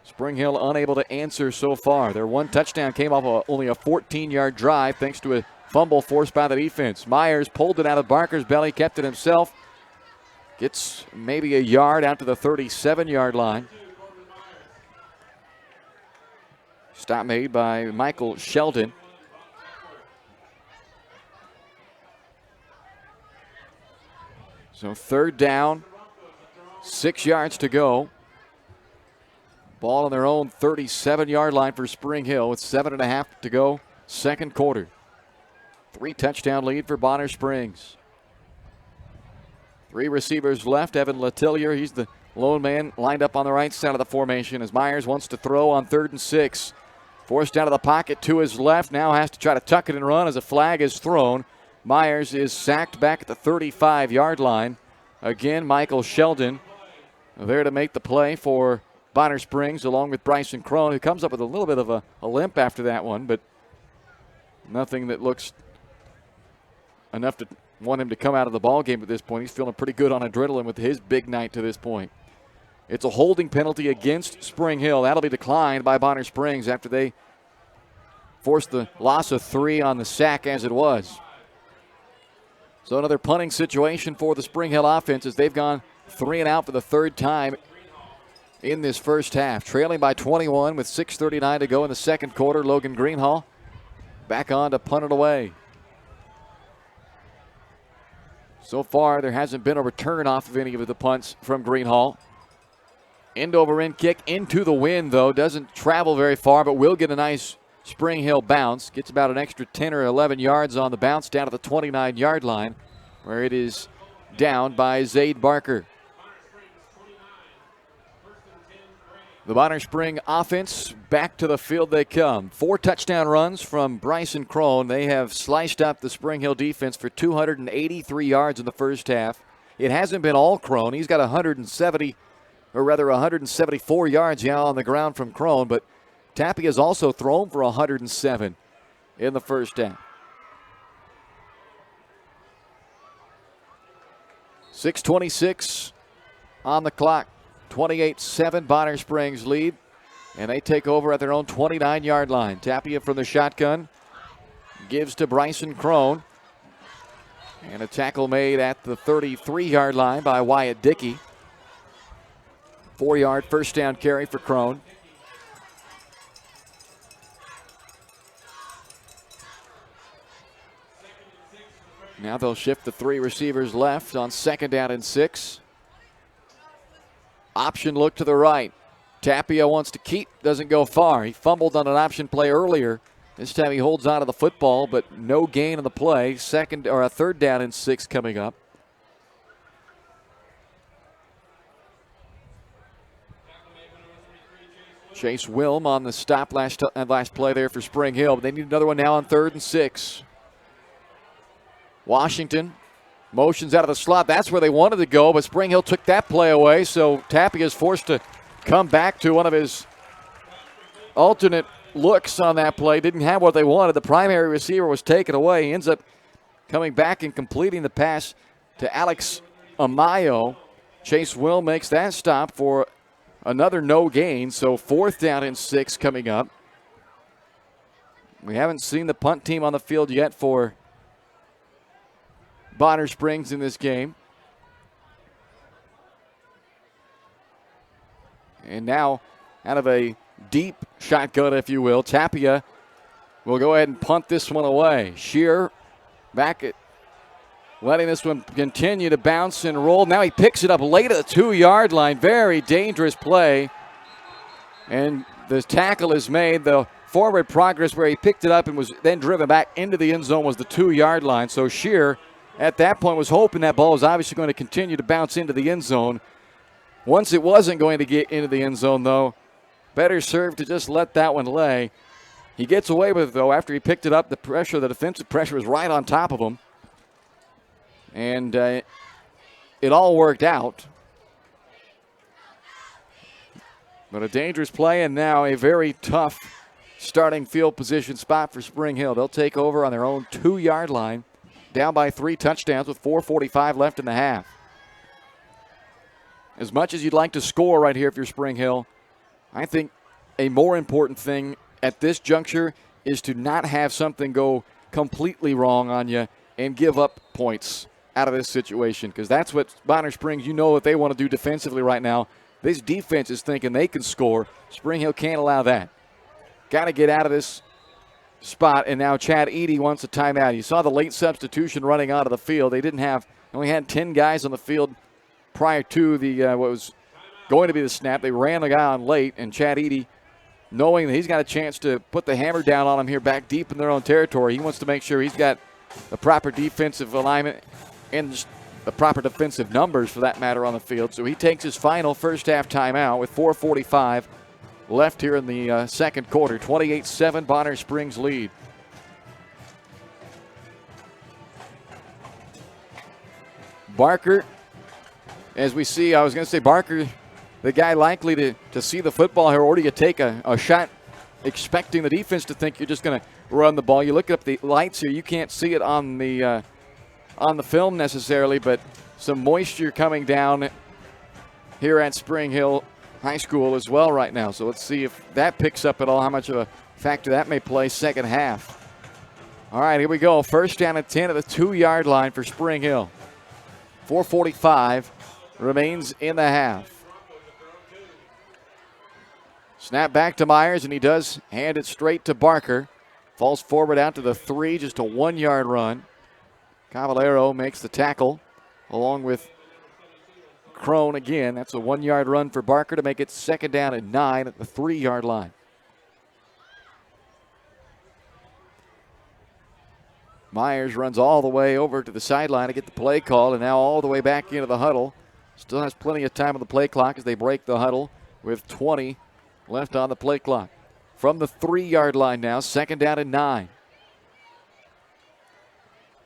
Spring Hill unable to answer so far. Their one touchdown came off only a 14-yard drive thanks to a fumble forced by the defense. Myers pulled it out of Barker's belly, kept it himself. Gets maybe a yard out to the 37-yard line. Stop made by Michael Sheldon. So 3rd down, 6 yards to go. Ball on their own 37-yard line for Spring Hill with 7.5 to go, second quarter. 3-touchdown lead for Bonner Springs. 3 receivers left. Evan Letillier, he's the lone man lined up on the right side of the formation as Myers wants to throw on 3rd and 6. Forced out of the pocket to his left. Now has to try to tuck it and run as a flag is thrown. Myers is sacked back at the 35-yard line. Again, Michael Sheldon there to make the play for Bonner Springs along with Bryson Crone, who comes up with a little bit of a limp after that one, but nothing that looks enough to want him to come out of the ball game at this point. He's feeling pretty good on adrenaline with his big night to this point. It's a holding penalty against Spring Hill. That'll be declined by Bonner Springs after they forced the loss of 3 on the sack as it was. So another punting situation for the Spring Hill offense as they've gone 3 and out for the third time in this first half. Trailing by 21 with 6:39 to go in the second quarter. Logan Greenhall back on to punt it away. So far, there hasn't been a return off of any of the punts from Greenhall. End-over-end kick into the wind, though. Doesn't travel very far, but will get a nice Spring Hill bounce. Gets about an extra 10 or 11 yards on the bounce down to the 29-yard line, where it is down by Zaid Barker. The Bonner Spring offense, back to the field they come. 4 touchdown runs from Bryson Crone. They have sliced up the Spring Hill defense for 283 yards in the first half. It hasn't been all Crone. He's got 174 yards on the ground from Crone, but Tapia has also thrown for 107 in the first half. 6:26 on the clock. 28-7, Bonner Springs lead, and they take over at their own 29-yard line. Tapia from the shotgun gives to Bryson Crone, and a tackle made at the 33-yard line by Wyatt Dickey. 4-yard first down carry for Crone. Now they'll shift the 3 receivers left on 2nd down and 6. Option look to the right. Tapia wants to keep, doesn't go far. He fumbled on an option play earlier. This time he holds on to the football, but no gain on the play. 3rd down and 6 coming up. Chase Wilm on the stop last play there for Spring Hill, but they need another one now on 3rd and 6. Washington motions out of the slot. That's where they wanted to go, but Spring Hill took that play away, so Tapia is forced to come back to one of his alternate looks on that play. Didn't have what they wanted. The primary receiver was taken away. He ends up coming back and completing the pass to Alex Amayo. Chase Will makes that stop for another no gain, so 4th down and 6 coming up. We haven't seen the punt team on the field yet for Bonner Springs in this game. And now, out of a deep shotgun, if you will, Tapia will go ahead and punt this one away. Shear back at letting this one continue to bounce and roll. Now he picks it up late at the 2-yard line. Very dangerous play. And the tackle is made. The forward progress where he picked it up and was then driven back into the end zone was the 2-yard line. So Shear at that point was hoping that ball was obviously going to continue to bounce into the end zone. Once it wasn't going to get into the end zone, though, better served to just let that one lay. He gets away with it, though, after he picked it up. The defensive pressure was right on top of him. And it all worked out. But a dangerous play, and now a very tough starting field position spot for Spring Hill. They'll take over on their own 2-yard line, down by 3 touchdowns with 4:45 left in the half. As much as you'd like to score right here if you're Spring Hill, I think a more important thing at this juncture is to not have something go completely wrong on you and give up points out of this situation, because that's what Bonner Springs, what they want to do defensively right now. This defense is thinking they can score. Spring Hill can't allow that. Got to get out of this spot, and now Chad Eady wants a timeout. You saw the late substitution running onto the field. They only had 10 guys on the field prior to the what was going to be the snap. They ran the guy on late, and Chad Eady, knowing that he's got a chance to put the hammer down on him here back deep in their own territory, he wants to make sure he's got the proper defensive alignment and just the proper defensive numbers, for that matter, on the field. So he takes his final first half timeout with 4:45 left here in the second quarter. 28-7, Bonner Springs lead. Barker, as we see, I was going to say Barker, the guy likely to see the football here, or do you take a shot expecting the defense to think you're just going to run the ball? You look up the lights here, you can't see it on the film necessarily, but some moisture coming down here at Spring Hill High School as well right now. So let's see if that picks up at all, how much of a factor that may play second half. All right, here we go. First down and 10 at the 2-yard line for Spring Hill. 4:45 remains in the half. Snap back to Myers, and he does hand it straight to Barker. Falls forward out to the 3, just a 1-yard run. Cavallero makes the tackle along with Crone again. That's a 1-yard run for Barker to make it second down and 9 at the 3-yard line. Myers runs all the way over to the sideline to get the play call, and now all the way back into the huddle. Still has plenty of time on the play clock as they break the huddle with 20 left on the play clock. From the 3-yard line now, second down and 9.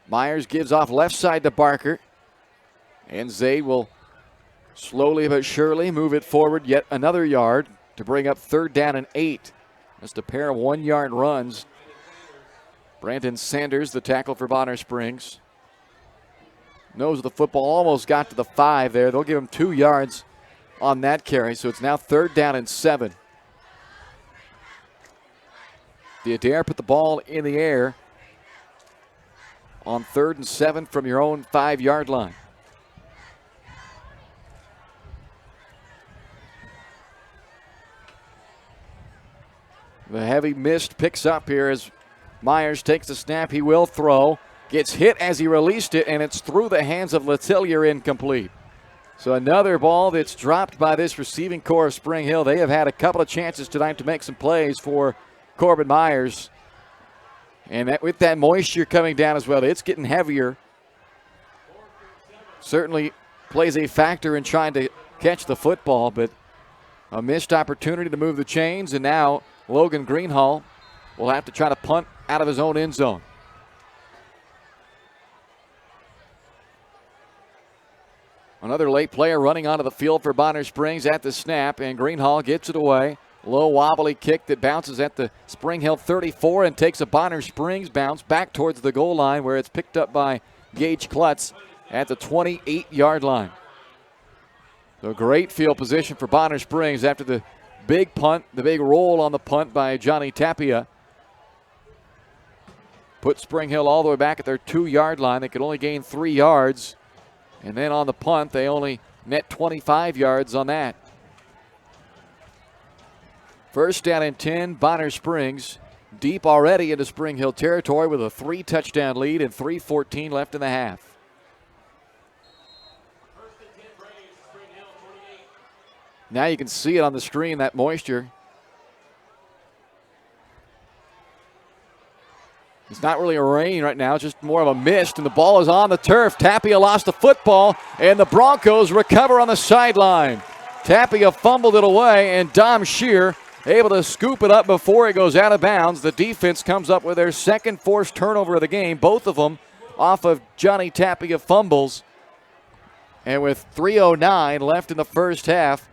Myers gives off left side to Barker, and Zaid will slowly but surely move it forward yet another yard to bring up third down and 8. Just a pair of 1-yard runs. Brandon Sanders, the tackle for Bonner Springs, knows the football almost got to the 5 there. They'll give him 2 yards on that carry, so it's now third down and 7. Do you dare put the ball in the air on 3rd and 7 from your own 5-yard line? The heavy mist picks up here as Myers takes the snap. He will throw. Gets hit as he released it, and it's through the hands of Letellier, incomplete. So another ball that's dropped by this receiving core of Spring Hill. They have had a couple of chances tonight to make some plays for Corbin Myers. And with that moisture coming down as well, it's getting heavier. Certainly plays a factor in trying to catch the football, but a missed opportunity to move the chains, and now Logan Greenhall will have to try to punt out of his own end zone. Another late player running onto the field for Bonner Springs at the snap, and Greenhall gets it away. Low wobbly kick that bounces at the Spring Hill 34 and takes a Bonner Springs bounce back towards the goal line, where it's picked up by Gage Klutz at the 28-yard line. So great field position for Bonner Springs after the big punt, the big roll on the punt by Johnny Tapia. Put Spring Hill all the way back at their 2-yard line. They could only gain 3 yards. And then on the punt, they only net 25 yards on that. First down and 10, Bonner Springs. Deep already into Spring Hill territory with a 3-touchdown lead and 3:14 left in the half. Now you can see it on the screen, that moisture. It's not really a rain right now, just more of a mist, and the ball is on the turf. Tapia lost the football, and the Broncos recover on the sideline. Tapia fumbled it away, and Dom Shear able to scoop it up before it goes out of bounds. The defense comes up with their second forced turnover of the game, both of them off of Johnny Tapia fumbles. And with 3:09 left in the first half,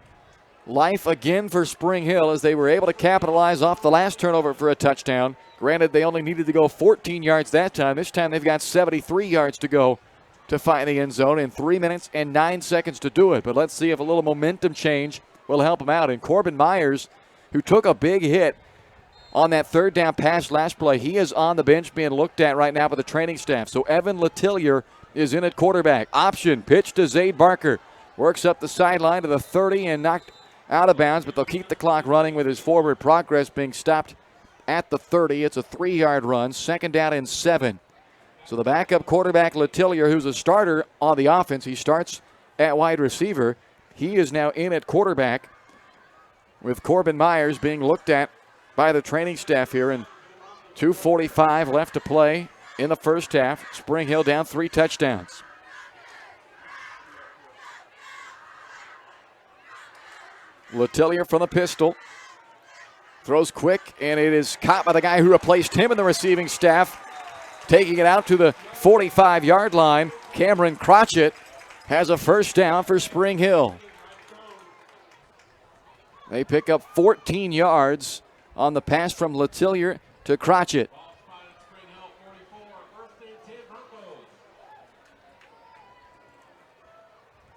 life again for Spring Hill as they were able to capitalize off the last turnover for a touchdown. Granted, they only needed to go 14 yards that time. This time they've got 73 yards to go to find the end zone in 3 minutes and 9 seconds to do it. But let's see if a little momentum change will help them out. And Corbin Myers, who took a big hit on that third down pass last play, he is on the bench being looked at right now by the training staff. So Evan Letellier is in at quarterback. Option, pitch to Zaid Barker. Works up the sideline to the 30 and knocked out of bounds, but they'll keep the clock running with his forward progress being stopped at the 30. It's a 3-yard run, second down and 7. So the backup quarterback, Letellier, who's a starter on the offense, he starts at wide receiver. He is now in at quarterback with Corbin Myers being looked at by the training staff here. And 2:45 left to play in the first half. Spring Hill down 3 touchdowns. Letellier from the pistol. Throws quick, and it is caught by the guy who replaced him in the receiving staff. Taking it out to the 45-yard line. Cameron Crotchett has a first down for Spring Hill. They pick up 14 yards on the pass from Letellier to Crotchett.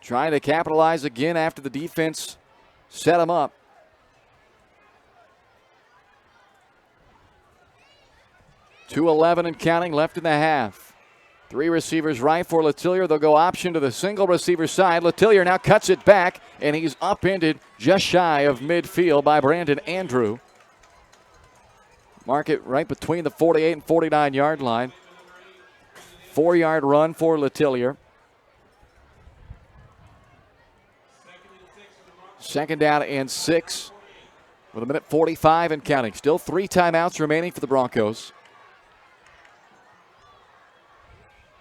Trying to capitalize again after the defense set him up. 2:11 and counting left in the half. 3 receivers right for Letillier. They'll go option to the single receiver side. Letillier now cuts it back, and he's upended just shy of midfield by Brandon Andrew. Mark it right between the 48 and 49-yard line. 4-yard run for Letillier. Second down and 6 with 1:45 and counting. Still 3 timeouts remaining for the Broncos.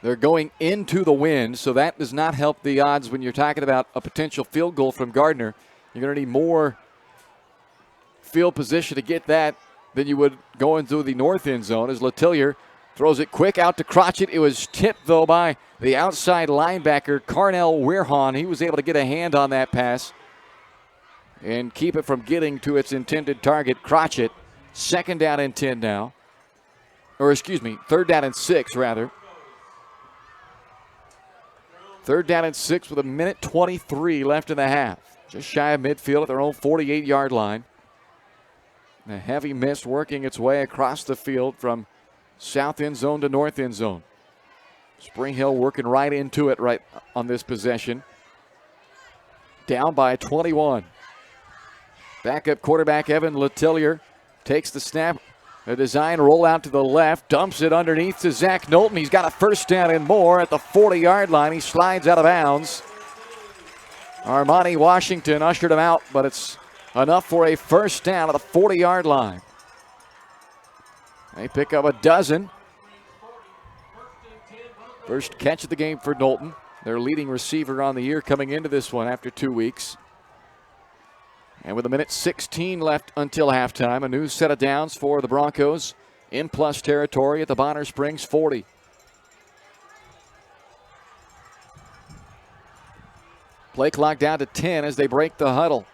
They're going into the wind, so that does not help the odds when you're talking about a potential field goal from Gardner. You're going to need more field position to get that than you would going through the north end zone as Letillier throws it quick out to Crotchet. It was tipped, though, by the outside linebacker, Carnell Weirhan. He was able to get a hand on that pass and keep it from getting to its intended target, Crotchet. Second down and 10 now. Or, excuse me, third down and 6, rather. Third down and 6 with 1:23 left in the half. Just shy of midfield at their own 48-yard line. A heavy mist working its way across the field from south end zone to north end zone. Spring Hill working right into it right on this possession. Down by 21. Backup quarterback Evan Letillier takes the snap. A design rollout to the left, dumps it underneath to Zach Knowlton. He's got a first down and more at the 40-yard line. He slides out of bounds. Armani Washington ushered him out, but it's enough for a first down at the 40-yard line. They pick up a dozen. First catch of the game for Knowlton, their leading receiver on the year coming into this one after 2 weeks. And with 1:16 left until halftime, a new set of downs for the Broncos in plus territory at the Bonner Springs 40. Play clock down to 10 as they break the huddle.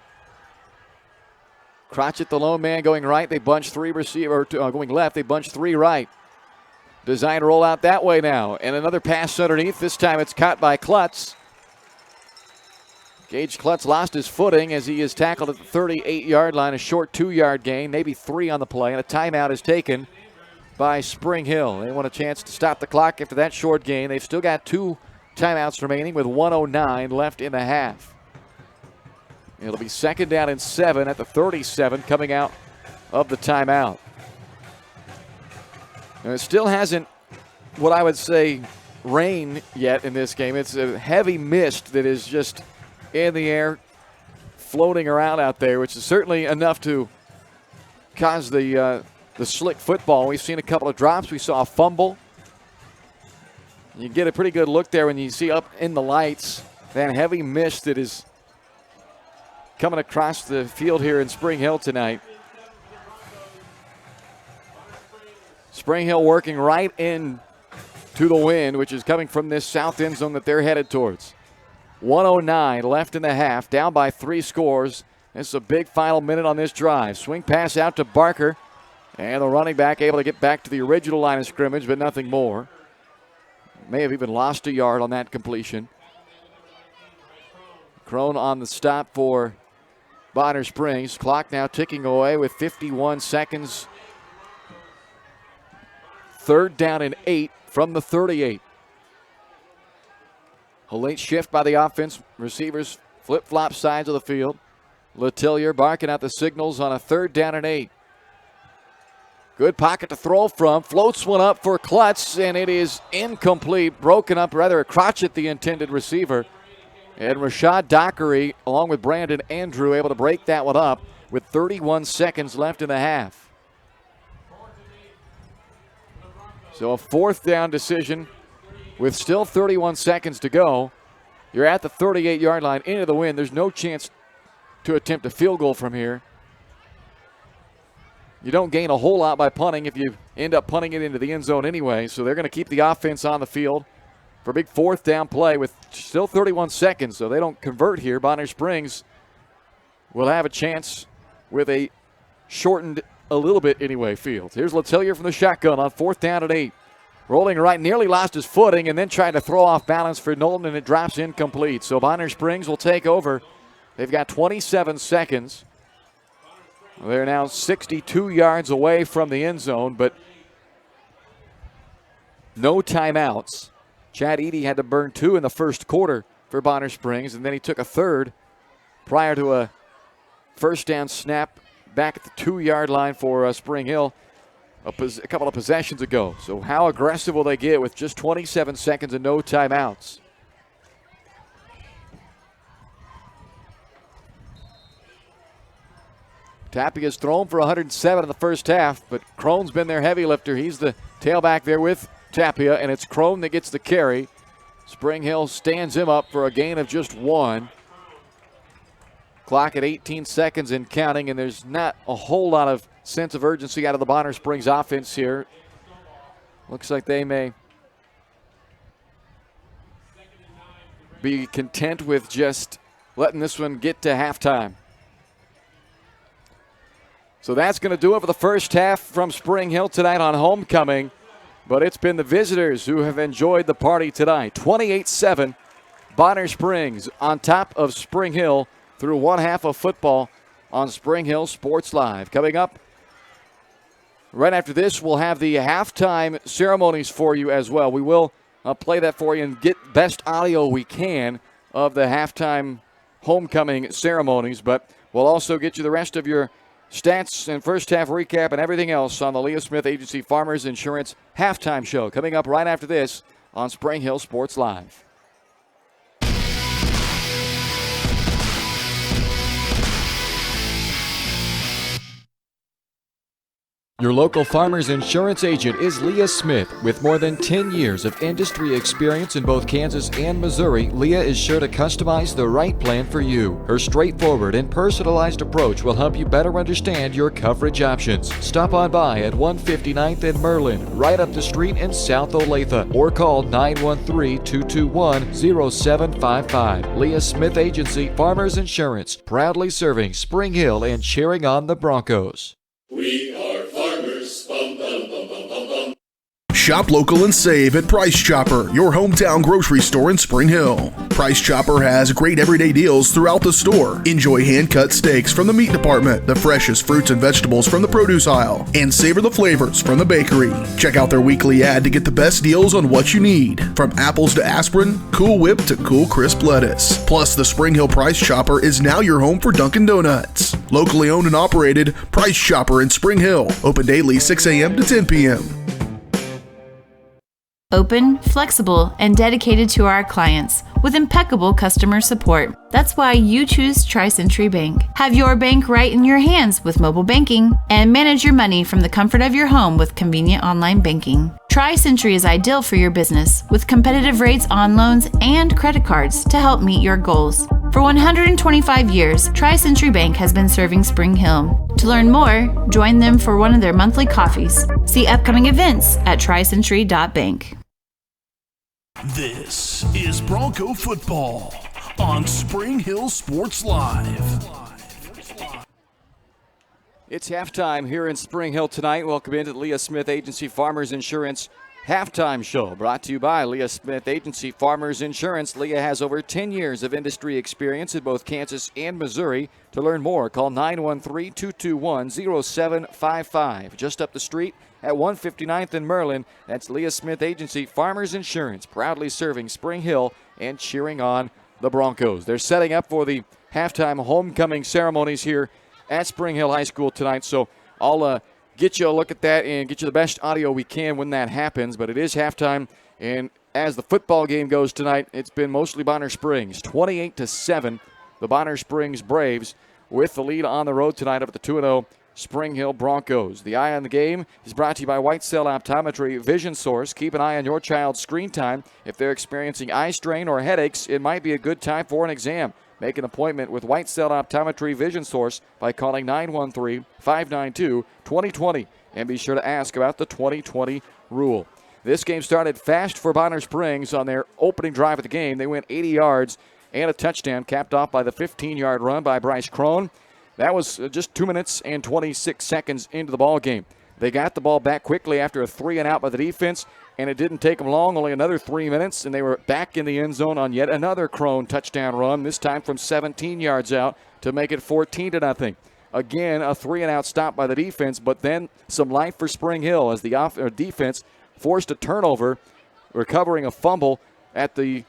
Crotchet, the lone man, going right. They bunch 3 receiver, going left. They bunch 3 right. Design roll out that way now. And another pass underneath. This time it's caught by Klutz. Gage Klutz lost his footing as he is tackled at the 38-yard line. A short 2-yard gain, maybe 3 on the play. And a timeout is taken by Spring Hill. They want a chance to stop the clock after that short gain. They've still got 2 timeouts remaining with 1:09 left in the half. It'll be second down and 7 at the 37 coming out of the timeout. And it still hasn't, what I would say, rain yet in this game. It's a heavy mist that is just in the air, floating around out there, which is certainly enough to cause the slick football. We've seen a couple of drops. We saw a fumble. You get a pretty good look there when you see up in the lights that heavy mist that is coming across the field here in Spring Hill tonight. Spring Hill working right in to the wind, which is coming from this south end zone that they're headed towards. 1:09 left in the half, down by 3 scores. This is a big final minute on this drive. Swing pass out to Barker, and the running back able to get back to the original line of scrimmage, but nothing more. May have even lost a yard on that completion. Crone on the stop for Bonner Springs. Clock now ticking away with 51 seconds. Third down and 8 from the 38. A late shift by the offense. Receivers flip-flop sides of the field. Letillier barking out the signals on a third down and 8. Good pocket to throw from. Floats one up for Klutz, and it is incomplete. Broken up, rather, Crotchet, the intended receiver. And Rashad Dockery, along with Brandon Andrew, able to break that one up with 31 seconds left in the half. So a fourth down decision with still 31 seconds to go. You're at the 38-yard line into the wind. There's no chance to attempt a field goal from here. You don't gain a whole lot by punting if you end up punting it into the end zone anyway. So they're going to keep the offense on the field for a big fourth down play with still 31 seconds. So they don't convert here. Bonner Springs will have a chance with a shortened, a little bit anyway, field. Here's Letillier from the shotgun on fourth down and 8. Rolling right, nearly lost his footing and then tried to throw off balance for Knowlton, and it drops incomplete. So Bonner Springs will take over. They've got 27 seconds. They're now 62 yards away from the end zone, but no timeouts. Chad Eady had to burn 2 in the first quarter for Bonner Springs, and then he took a third prior to a first down snap back at the 2-yard line for Spring Hill a couple of possessions ago. So how aggressive will they get with just 27 seconds and no timeouts? Tapia's thrown for 107 in the first half, but Crone's been their heavy lifter. He's the tailback there with Tapia, and it's Crone that gets the carry. Spring Hill stands him up for a gain of just 1. Clock at 18 seconds and counting, and there's not a whole lot of sense of urgency out of the Bonner Springs offense here. Looks like they may be content with just letting this one get to halftime. So that's going to do it for the first half from Spring Hill tonight on homecoming. But it's been the visitors who have enjoyed the party tonight. 28-7, Bonner Springs on top of Spring Hill through one half of football on Spring Hill Sports Live. Coming up right after this, we'll have the halftime ceremonies for you as well. We will play that for you and get best audio we can of the halftime homecoming ceremonies. But we'll also get you the rest of your stats and first half recap and everything else on the Leah Smith Agency Farmers Insurance halftime show. Coming up right after this on Spring Hill Sports Live. Your local Farmers Insurance agent is Leah Smith. With more than 10 years of industry experience in both Kansas and Missouri, Leah is sure to customize the right plan for you. Her straightforward and personalized approach will help you better understand your coverage options. Stop on by at 159th and Merlin, right up the street in South Olathe, or call 913-221-0755. Leah Smith Agency Farmers Insurance, proudly serving Spring Hill and cheering on the Broncos. We are farmers. Bum, bum, bum, bum, bum, bum. Shop local and save at Price Chopper, your hometown grocery store in Spring Hill. Price Chopper has great everyday deals throughout the store. Enjoy hand-cut steaks from the meat department, the freshest fruits and vegetables from the produce aisle, and savor the flavors from the bakery. Check out their weekly ad to get the best deals on what you need, from apples to aspirin, Cool Whip to cool crisp lettuce. Plus, the Spring Hill Price Chopper is now your home for Dunkin' Donuts. Locally owned and operated, Price Chopper in Spring Hill. Open daily 6 a.m. to 10 p.m. Open, flexible, and dedicated to our clients with impeccable customer support. That's why you choose Tri-Century Bank. Have your bank right in your hands with mobile banking, and manage your money from the comfort of your home with convenient online banking. Tri-Century is ideal for your business with competitive rates on loans and credit cards to help meet your goals. For 125 years, Tri-Century Bank has been serving Spring Hill. To learn more, join them for one of their monthly coffees. See upcoming events at tricentury.bank. This is Bronco football on Spring Hill Sports Live. It's halftime here in Spring Hill tonight. Welcome into the Leah Smith Agency Farmers Insurance halftime show, brought to you by Leah Smith Agency Farmers Insurance. Leah has over 10 years of industry experience in both Kansas and Missouri. To learn more, call 913-221-0755. Just up the street at 159th and Merlin, that's Leah Smith Agency Farmers Insurance, proudly serving Spring Hill and cheering on the Broncos. They're setting up for the halftime homecoming ceremonies here at Spring Hill High School tonight, so I'll get you a look at that and get you the best audio we can when that happens. But it is halftime, and as the football game goes tonight, it's been mostly Bonner Springs. 28-7, the Bonner Springs Braves with the lead on the road tonight up at the 2-0 Spring Hill Broncos. The Eye on the Game is brought to you by White Cell Optometry Vision Source. Keep an eye on your child's screen time. If they're experiencing eye strain or headaches, it might be a good time for an exam. Make an appointment with White Cell Optometry Vision Source by calling 913-592-2020. And be sure to ask about the 2020 rule. This game started fast for Bonner Springs on their opening drive of the game. They went 80 yards and a touchdown, capped off by the 15-yard run by Bryce Crone. That was just 2 minutes and 26 seconds into the ball game. They got the ball back quickly after a 3-and-out by the defense, and it didn't take them long, only another 3 minutes, and they were back in the end zone on yet another Crone touchdown run, this time from 17 yards out to make it 14-0. Again, a 3-and-out stop by the defense, but then some life for Spring Hill as the defense forced a turnover, recovering a fumble at the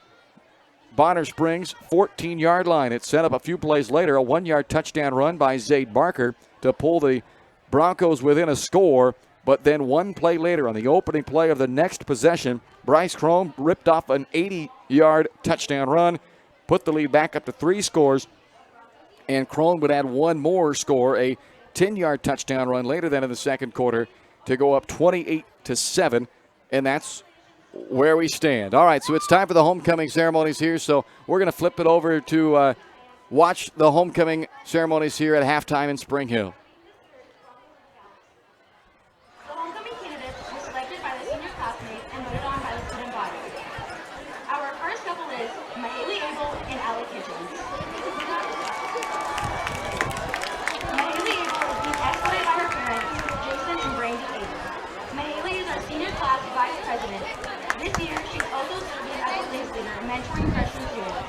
Bonner Springs 14-yard line. It set up a few plays later, a 1-yard touchdown run by Zade Barker to pull the Broncos within a score. But then one play later, on the opening play of the next possession, Bryce Crone ripped off an 80-yard touchdown run, put the lead back up to 3 scores, and Crone would add one more score, a 10-yard touchdown run later than in the second quarter to go up 28-7, and that's where we stand. All right, so it's time for the homecoming ceremonies here, so we're going to flip it over to watch the homecoming ceremonies here at halftime in Spring Hill. The homecoming candidates were selected by the senior classmates and voted on by the student body. Our first couple is Mahaley Abel and Alec Kitchens. Mahaley Abel is being escorted by her parents, Jason and Brandy Abel. Mahaley is our senior class vice president. This year, she's also serving as a class leader, mentoring freshman students.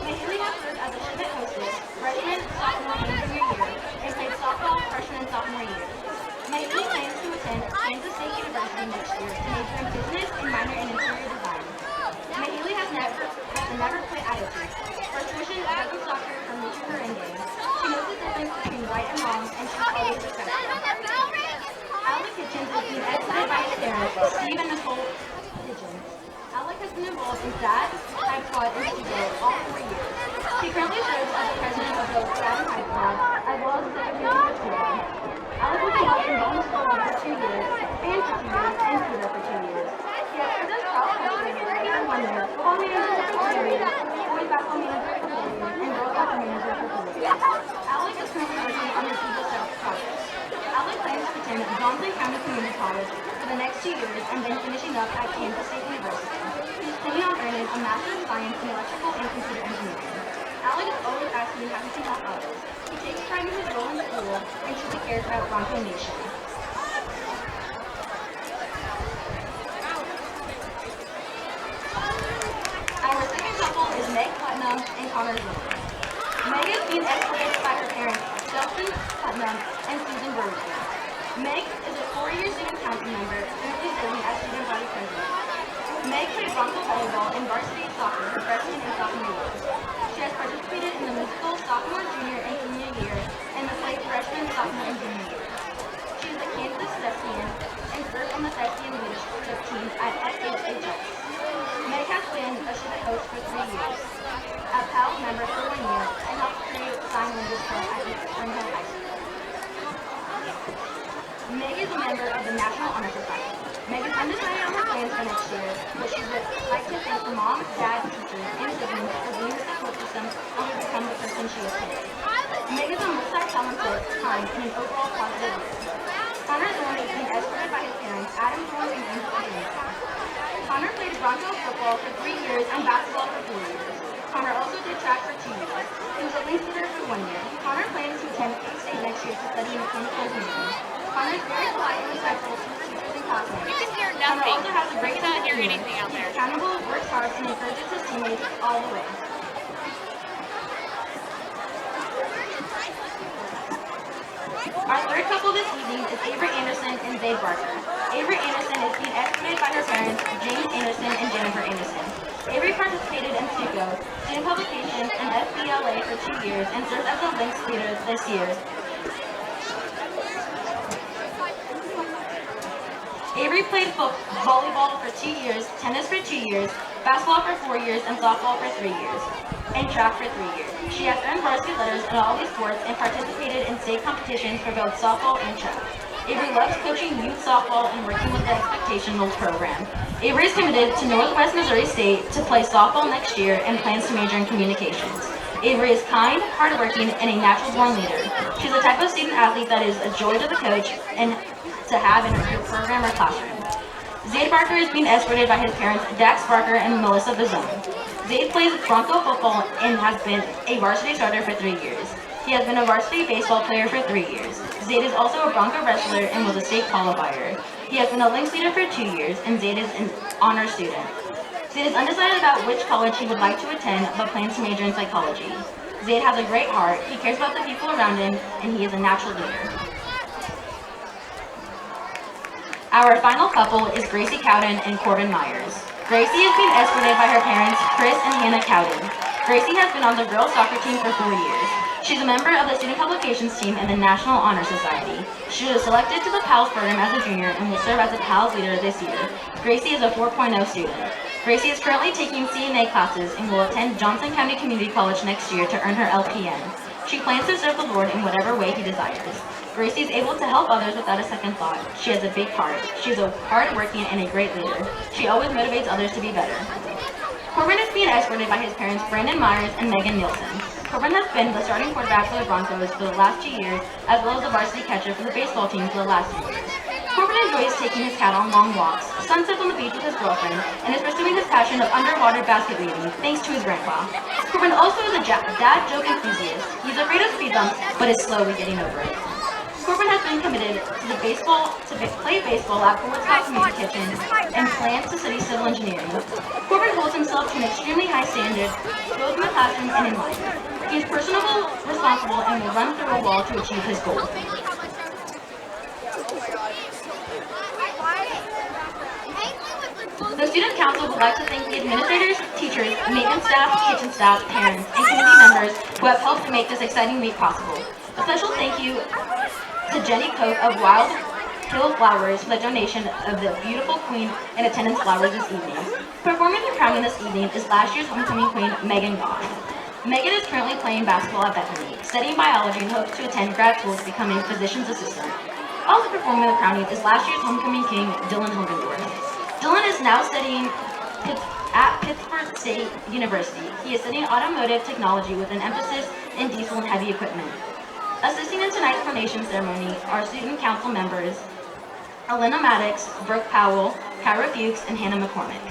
Mahaley has served as a Schmidt hostess, freshman, sophomore, and junior year, and played softball freshman and sophomore year. Mahaley plans to attend Kansas State University next year to major in business and minor in interior design. Mahaley has a never quit attitude. Her tuition doesn't stop her from reaching her end game. She knows the difference between right and wrong, and she's always respectful. Alec Kitchens is being escorted by his parents, Steve and Nicole Kitchens. Alec has been involved in SAT, High Squad, and Studio all 4 years. He currently serves as the president of both SAT and High Squad, as well as the secretary of Studio. Alec will be helping bonus football for 2 years, band for 2 years, and Studio for 2 years. He has served as cross country for 1 year, football manager for 2 years, boys basketball manager for 4 years, and girls soccer manager for 4 years. Alec is currently working on his Eagle Scout project. Alec plans to attend Johnson County Community College for the next 2 years and then finishing up at Kansas State University. He's planning on earning a Master of Science in Electrical and Computer Engineering. Alec is always asking how he can help others. He takes pride in his role in school and truly cares about Bronco Nation. Our second couple is Meg Putnam and Connor Zimmer. Meg is being escorted by her parents, Justin Putnam and Susan Berger. Meg is a 4-year student council member, currently serving as student body president. Meg played Bronco volleyball and varsity soccer her freshman and sophomore years. She has participated in the musical sophomore, junior, and senior year, and the play freshman, sophomore, and junior year. She is a Kansas Thespian and served on the Thespian leadership team at SHHS. Meg has been a Schmidt coach for 3 years, a PAL member for 1 year, and helped create sign language club at Spring Hill High School. Meg is a member of the National Honor Society. Meg is undecided on her plans for next year, but she would like to thank her mom, dad, teachers, and siblings for being her support system and to become the person she is today. Meg is a multi-talented, kind, and an overall positive leader. Connor Zorn is being escorted by his parents, Adam Zorn and Andrew Zorn. Connor played Bronco football for 3 years and basketball for 4 years. Connor also did track for 2 years. He was a links leader for 1 year. Connor plans to attend K-State next year to study mechanical engineering. Connor is very polite and respectful to his teachers and classmates. You can hear Connor nothing. also has a great You cannot sense hear of humor. anything out there. He's accountable, works hard, and encourages his teammates all the way. Our third couple this evening is Avery Anderson and Zade Barker. Avery Anderson is being escorted by her parents, James Anderson and Jennifer Anderson. Avery participated in SUCO, student publications, and FBLA for 2 years and served as a links leader this year. Avery played volleyball for 2 years, tennis for 2 years, basketball for 4 years, and softball for 3 years, and track for 3 years. She has earned varsity letters in all these sports and participated in state competitions for both softball and track. Avery loves coaching youth softball and working with the Expectationals program. Avery is committed to Northwest Missouri State to play softball next year and plans to major in communications. Avery is kind, hardworking, and a natural-born leader. She's the type of student athlete that is a joy to the coach and to have in her program or classroom. Zade Barker is being escorted by his parents, Dax Barker and Melissa Bazone. Zade plays Bronco football and has been a varsity starter for 3 years. He has been a varsity baseball player for 3 years. Zade is also a Bronco wrestler and was a state qualifier. He has been a links leader for 2 years, and Zade is an honor student. Zade is undecided about which college he would like to attend, but plans to major in psychology. Zade has a great heart, he cares about the people around him, and he is a natural leader. Our final couple is Gracie Cowden and Corbin Myers. Gracie is being escorted by her parents, Chris and Hannah Cowden. Gracie has been on the girls soccer team for 4 years. She's a member of the Student Publications team in the National Honor Society. She was selected to the PALS program as a junior and will serve as a PALS leader this year. Gracie is a 4.0 student. Gracie is currently taking CNA classes and will attend Johnson County Community College next year to earn her LPN. She plans to serve the Lord in whatever way he desires. Gracie is able to help others without a second thought. She has a big heart. She is a hard-working and a great leader. She always motivates others to be better. Corbin is being escorted by his parents, Brandon Myers and Megan Nielsen. Corbin has been the starting quarterback for the Broncos for the last 2 years, as well as the varsity catcher for the baseball team for the last 2 years. Corbin enjoys taking his cat on long walks, sunsets on the beach with his girlfriend, and is pursuing his passion of underwater basket weaving, thanks to his grandpa. Corbin also is a dad joke enthusiast. He's afraid of speed bumps, but is slowly getting over it. Corbin has been committed to play baseball at Fort Scott Community Kitchen and plans to study civil engineering. Corbin holds himself to an extremely high standard, both in the classroom and in life. He is personable, responsible, and will run through a wall to achieve his goal. The Student Council would like to thank the administrators, teachers, maintenance staff, kitchen staff, parents, and community members who have helped make this exciting week possible. A special thank you to Jenny Cope of Wild Hill Flowers for the donation of the beautiful queen and attendance flowers this evening. Performing the crowning this evening is last year's homecoming queen, Megan Goff. Megan is currently playing basketball at Bethany, studying biology and hopes to attend grad school to become a physician's assistant. Also performing the crowning is last year's homecoming king, Dylan Hogendorf. Dylan is now studying at Pittsburgh State University. He is studying automotive technology with an emphasis in diesel and heavy equipment. Assisting in tonight's coronation ceremony are student council members Elena Maddox, Brooke Powell, Kyra Fuchs, and Hannah McCormick.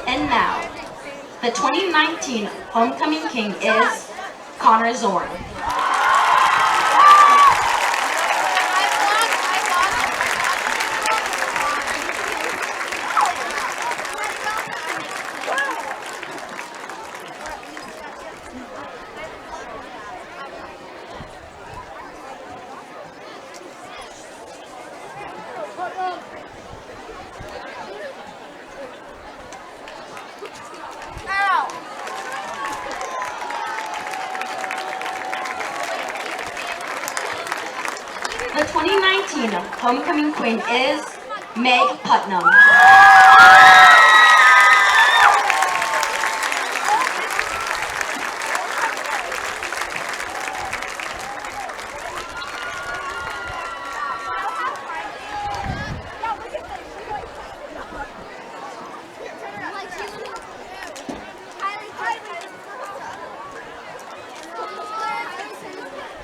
And now, the 2019 homecoming king is Connor Zorn. The 2019 homecoming queen is Meg Putnam.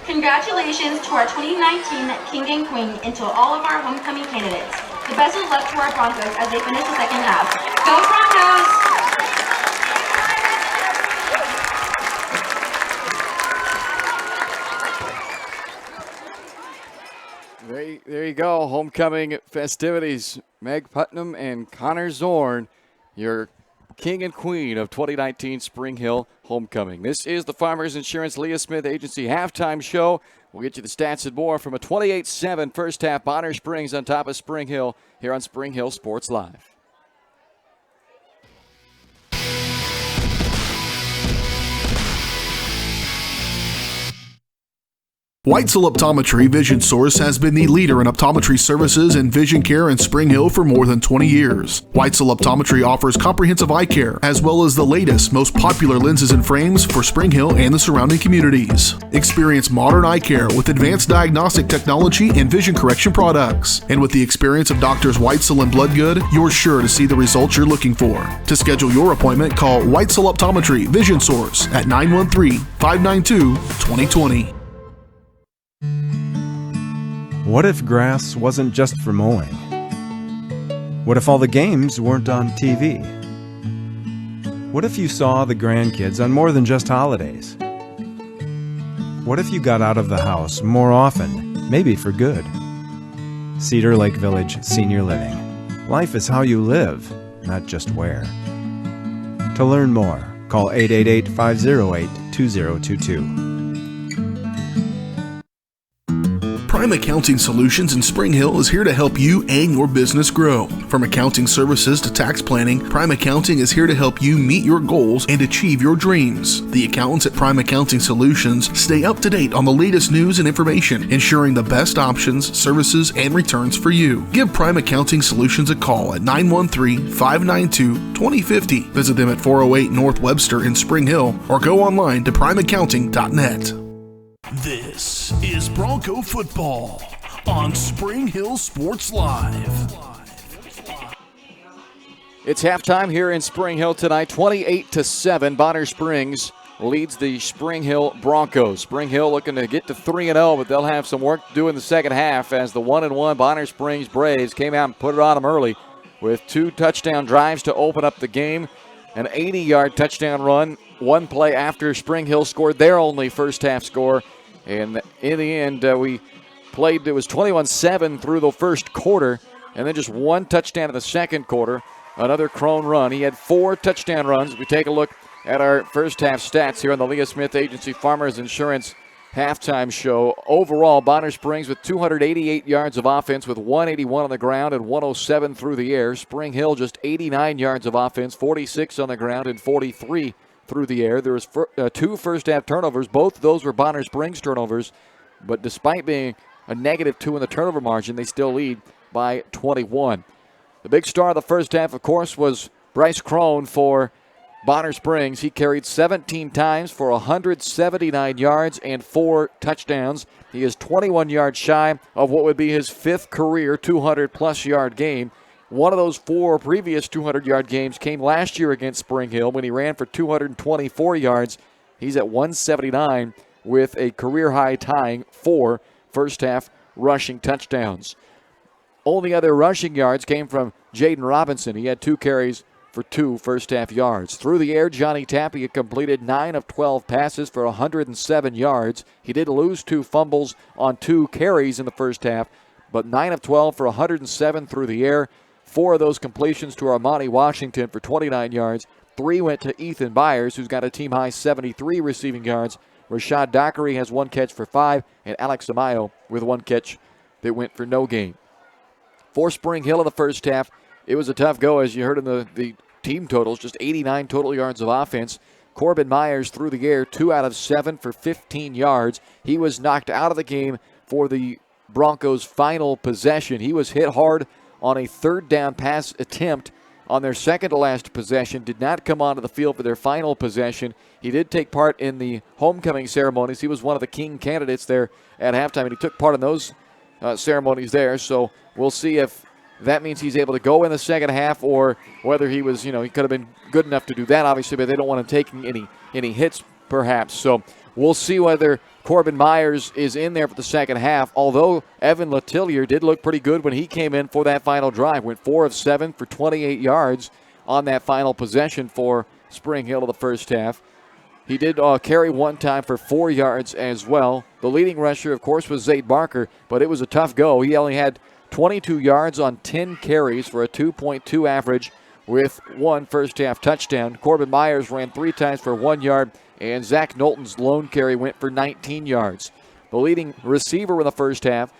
Congratulations to our 2019 King and Queen and to all of our homecoming candidates. The best of luck to our Broncos as they finish the second half. Go Broncos! There you go, homecoming festivities. Meg Putnam and Connor Zorn, your King and Queen of 2019 Spring Hill Homecoming. This is the Farmers Insurance Leah Smith Agency halftime show. We'll get you the stats and more from a 28-7 first half. Bonner Springs on top of Spring Hill here on Spring Hill Sports Live. Weitzel Optometry Vision Source has been the leader in optometry services and vision care in Spring Hill for more than 20 years. Weitzel Optometry offers comprehensive eye care, as well as the latest, most popular lenses and frames for Spring Hill and the surrounding communities. Experience modern eye care with advanced diagnostic technology and vision correction products. And with the experience of Doctors Weitzel and Bloodgood, you're sure to see the results you're looking for. To schedule your appointment, call Weitzel Optometry Vision Source at 913-592-2020. What if grass wasn't just for mowing? What if all the games weren't on TV? What if you saw the grandkids on more than just holidays? What if you got out of the house more often, maybe for good? Cedar Lake Village Senior Living. Life is how you live, not just where. To learn more, call 888-508-2022. Prime Accounting Solutions in Spring Hill is here to help you and your business grow. From accounting services to tax planning, Prime Accounting is here to help you meet your goals and achieve your dreams. The accountants at Prime Accounting Solutions stay up to date on the latest news and information, ensuring the best options, services, and returns for you. Give Prime Accounting Solutions a call at 913-592-2050. Visit them at 408 North Webster in Spring Hill or go online to primeaccounting.net. This is Bronco football on Spring Hill Sports Live. It's halftime here in Spring Hill tonight, 28-7. Bonner Springs leads the Spring Hill Broncos. Spring Hill looking to get to 3-0, but they'll have some work to do in the second half as the 1-1 Bonner Springs Braves came out and put it on them early with 2 touchdown drives to open up the game. An 80-yard touchdown run, one play after Spring Hill scored their only first half score. And in the end, we played, it was 21-7 through the first quarter, and then just one touchdown in the second quarter. Another Crone run. He had 4 touchdown runs. We take a look at our first half stats here on the Leah Smith Agency Farmers Insurance halftime show. Overall, Bonner Springs with 288 yards of offense with 181 on the ground and 107 through the air. Spring Hill just 89 yards of offense, 46 on the ground and 43 through the air. There was 2 first half turnovers. Both of those were Bonner Springs turnovers, but despite being a -2 in the turnover margin, they still lead by 21. The big star of the first half, of course, was Bryce Crone for Bonner Springs. He carried 17 times for 179 yards and 4 touchdowns. He is 21 yards shy of what would be his 5th career 200-plus yard game. One of those 4 previous 200-yard games came last year against Spring Hill when he ran for 224 yards. He's at 179 with a career-high tying 4 first-half rushing touchdowns. Only other rushing yards came from Jaden Robinson. He had 2 carries for 2 first-half yards. Through the air, Johnny Tapia completed 9 of 12 passes for 107 yards. He did lose 2 fumbles on 2 carries in the first half, but 9 of 12 for 107 through the air. 4 of those completions to Armani Washington for 29 yards. 3 went to Ethan Byers, who's got a team-high 73 receiving yards. Rashad Dockery has 1 catch for 5, and Alex Amayo with 1 catch that went for no gain. For Spring Hill in the first half, it was a tough go, as you heard in the team totals, just 89 total yards of offense. Corbin Myers through the air, 2 out of 7 for 15 yards. He was knocked out of the game for the Broncos' final possession. He was hit hard on a 3rd down pass attempt on their second-to-last possession, did not come onto the field for their final possession. He did take part in the homecoming ceremonies. He was one of the King candidates there at halftime, and he took part in those ceremonies there. So we'll see if that means he's able to go in the second half or whether he was, he could have been good enough to do that, obviously, but they don't want him taking any hits, perhaps. So we'll see whether Corbin Myers is in there for the second half, although Evan Letillier did look pretty good when he came in for that final drive. Went 4 of 7 for 28 yards on that final possession for Spring Hill of the first half. He did carry 1 time for 4 yards as well. The leading rusher, of course, was Zade Barker, but it was a tough go. He only had 22 yards on 10 carries for a 2.2 average with 1 first-half touchdown. Corbin Myers ran 3 times for 1 yard, and Zach Knowlton's lone carry went for 19 yards. The leading receiver in the first half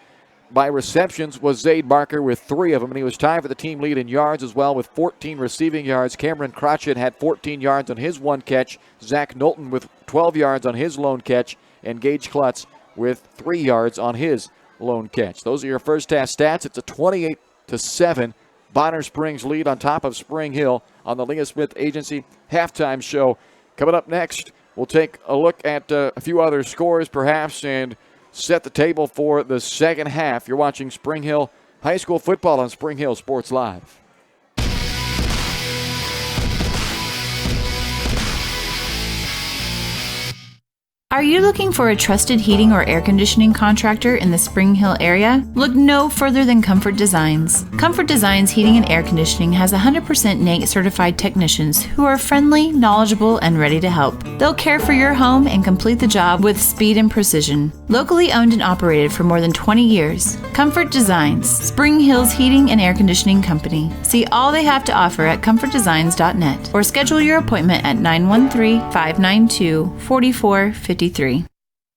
by receptions was Zade Barker with 3 of them, and he was tied for the team lead in yards as well with 14 receiving yards. Cameron Crotchet had 14 yards on his 1 catch. Zach Knowlton with 12 yards on his lone catch, and Gage Klutz with 3 yards on his lone catch. Those are your first half stats. It's a 28-7 Bonner Springs lead on top of Spring Hill on the Leah Smith Agency halftime show. Coming up next, we'll take a look at a few other scores perhaps and set the table for the second half. You're watching Spring Hill High School football on Spring Hill Sports Live. Are you looking for a trusted heating or air conditioning contractor in the Spring Hill area? Look no further than Comfort Designs. Comfort Designs Heating and Air Conditioning has 100% NATE certified technicians who are friendly, knowledgeable, and ready to help. They'll care for your home and complete the job with speed and precision. Locally owned and operated for more than 20 years, Comfort Designs, Spring Hill's heating and air conditioning company. See all they have to offer at comfortdesigns.net or schedule your appointment at 913-592-4453.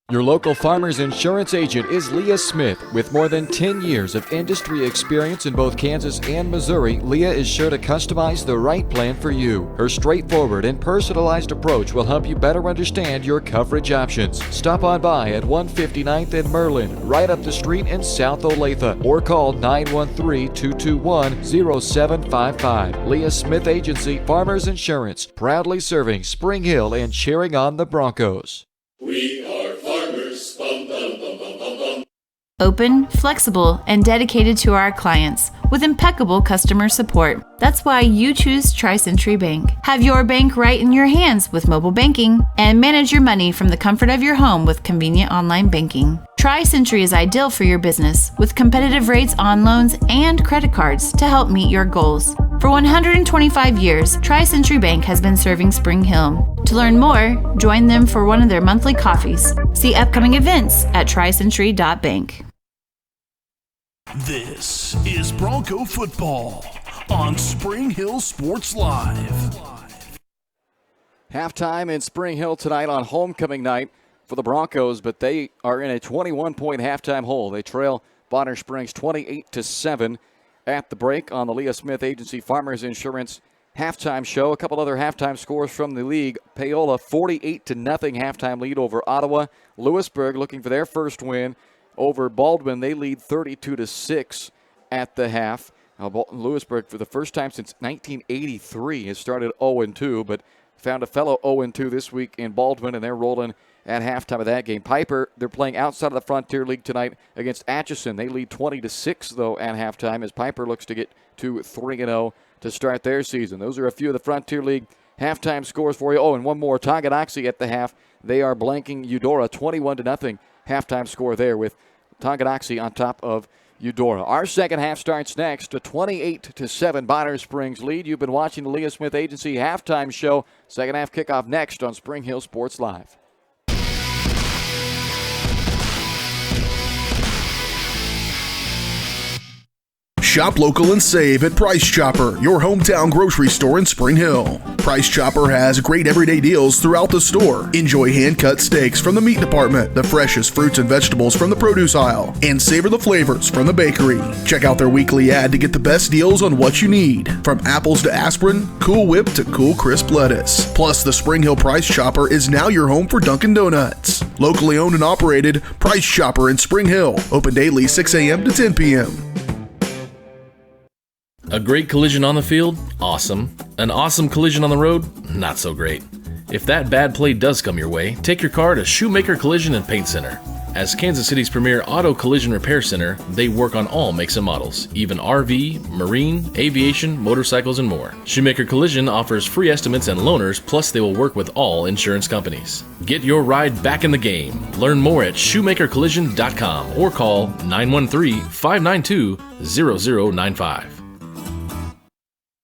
Your local Farmers Insurance agent is Leah Smith. With more than 10 years of industry experience in both Kansas and Missouri, Leah is sure to customize the right plan for you. Her straightforward and personalized approach will help you better understand your coverage options. Stop on by at 159th and Merlin, right up the street in South Olathe, or call 913-221-0755. Leah Smith Agency, Farmers Insurance, proudly serving Spring Hill and cheering on the Broncos. We are farmers. Bum, bum, bum, bum, bum, bum. Open, flexible, and dedicated to our clients with impeccable customer support. That's why you choose Tri-Century Bank. Have your bank right in your hands with mobile banking and manage your money from the comfort of your home with convenient online banking. Tri-Century is ideal for your business with competitive rates on loans and credit cards to help meet your goals. For 125 years, Tri-Century Bank has been serving Spring Hill. To learn more, join them for one of their monthly coffees. See upcoming events at tricentury.bank. This is Bronco football on Spring Hill Sports Live. Halftime in Spring Hill tonight on homecoming night for the Broncos, but they are in a 21-point halftime hole. They trail Bonner Springs 28-7 at the break on the Leah Smith Agency Farmers Insurance halftime show. A couple other halftime scores from the league. Paola 48-0 halftime lead over Ottawa. Lewisburg looking for their first win over Baldwin. They lead 32-6 at the half. Now, Lewisburg, for the first time since 1983, has started 0-2, but found a fellow 0-2 this week in Baldwin, and they're rolling at halftime of that game. Piper, they're playing outside of the Frontier League tonight against Atchison. They lead 20-6, though, at halftime as Piper looks to get to 3-0 to start their season. Those are a few of the Frontier League halftime scores for you. Oh, and one more. Tonganoxie at the half. They are blanking Eudora 21-0 halftime score there with Tonganoxie on top of Eudora. Our second half starts next. A 28-7 Bonner Springs lead. You've been watching the Leah Smith Agency halftime show. Second half kickoff next on Spring Hill Sports Live. Shop local and save at Price Chopper, your hometown grocery store in Spring Hill. Price Chopper has great everyday deals throughout the store. Enjoy hand-cut steaks from the meat department, the freshest fruits and vegetables from the produce aisle, and savor the flavors from the bakery. Check out their weekly ad to get the best deals on what you need, from apples to aspirin, Cool Whip to cool crisp lettuce. Plus, the Spring Hill Price Chopper is now your home for Dunkin' Donuts. Locally owned and operated, Price Chopper in Spring Hill. Open daily 6 a.m. to 10 p.m. A great collision on the field? Awesome. An awesome collision on the road? Not so great. If that bad play does come your way, take your car to Shoemaker Collision and Paint Center. As Kansas City's premier auto collision repair center, they work on all makes and models, even RV, marine, aviation, motorcycles, and more. Shoemaker Collision offers free estimates and loaners, plus they will work with all insurance companies. Get your ride back in the game. Learn more at shoemakercollision.com or call 913-592-0095.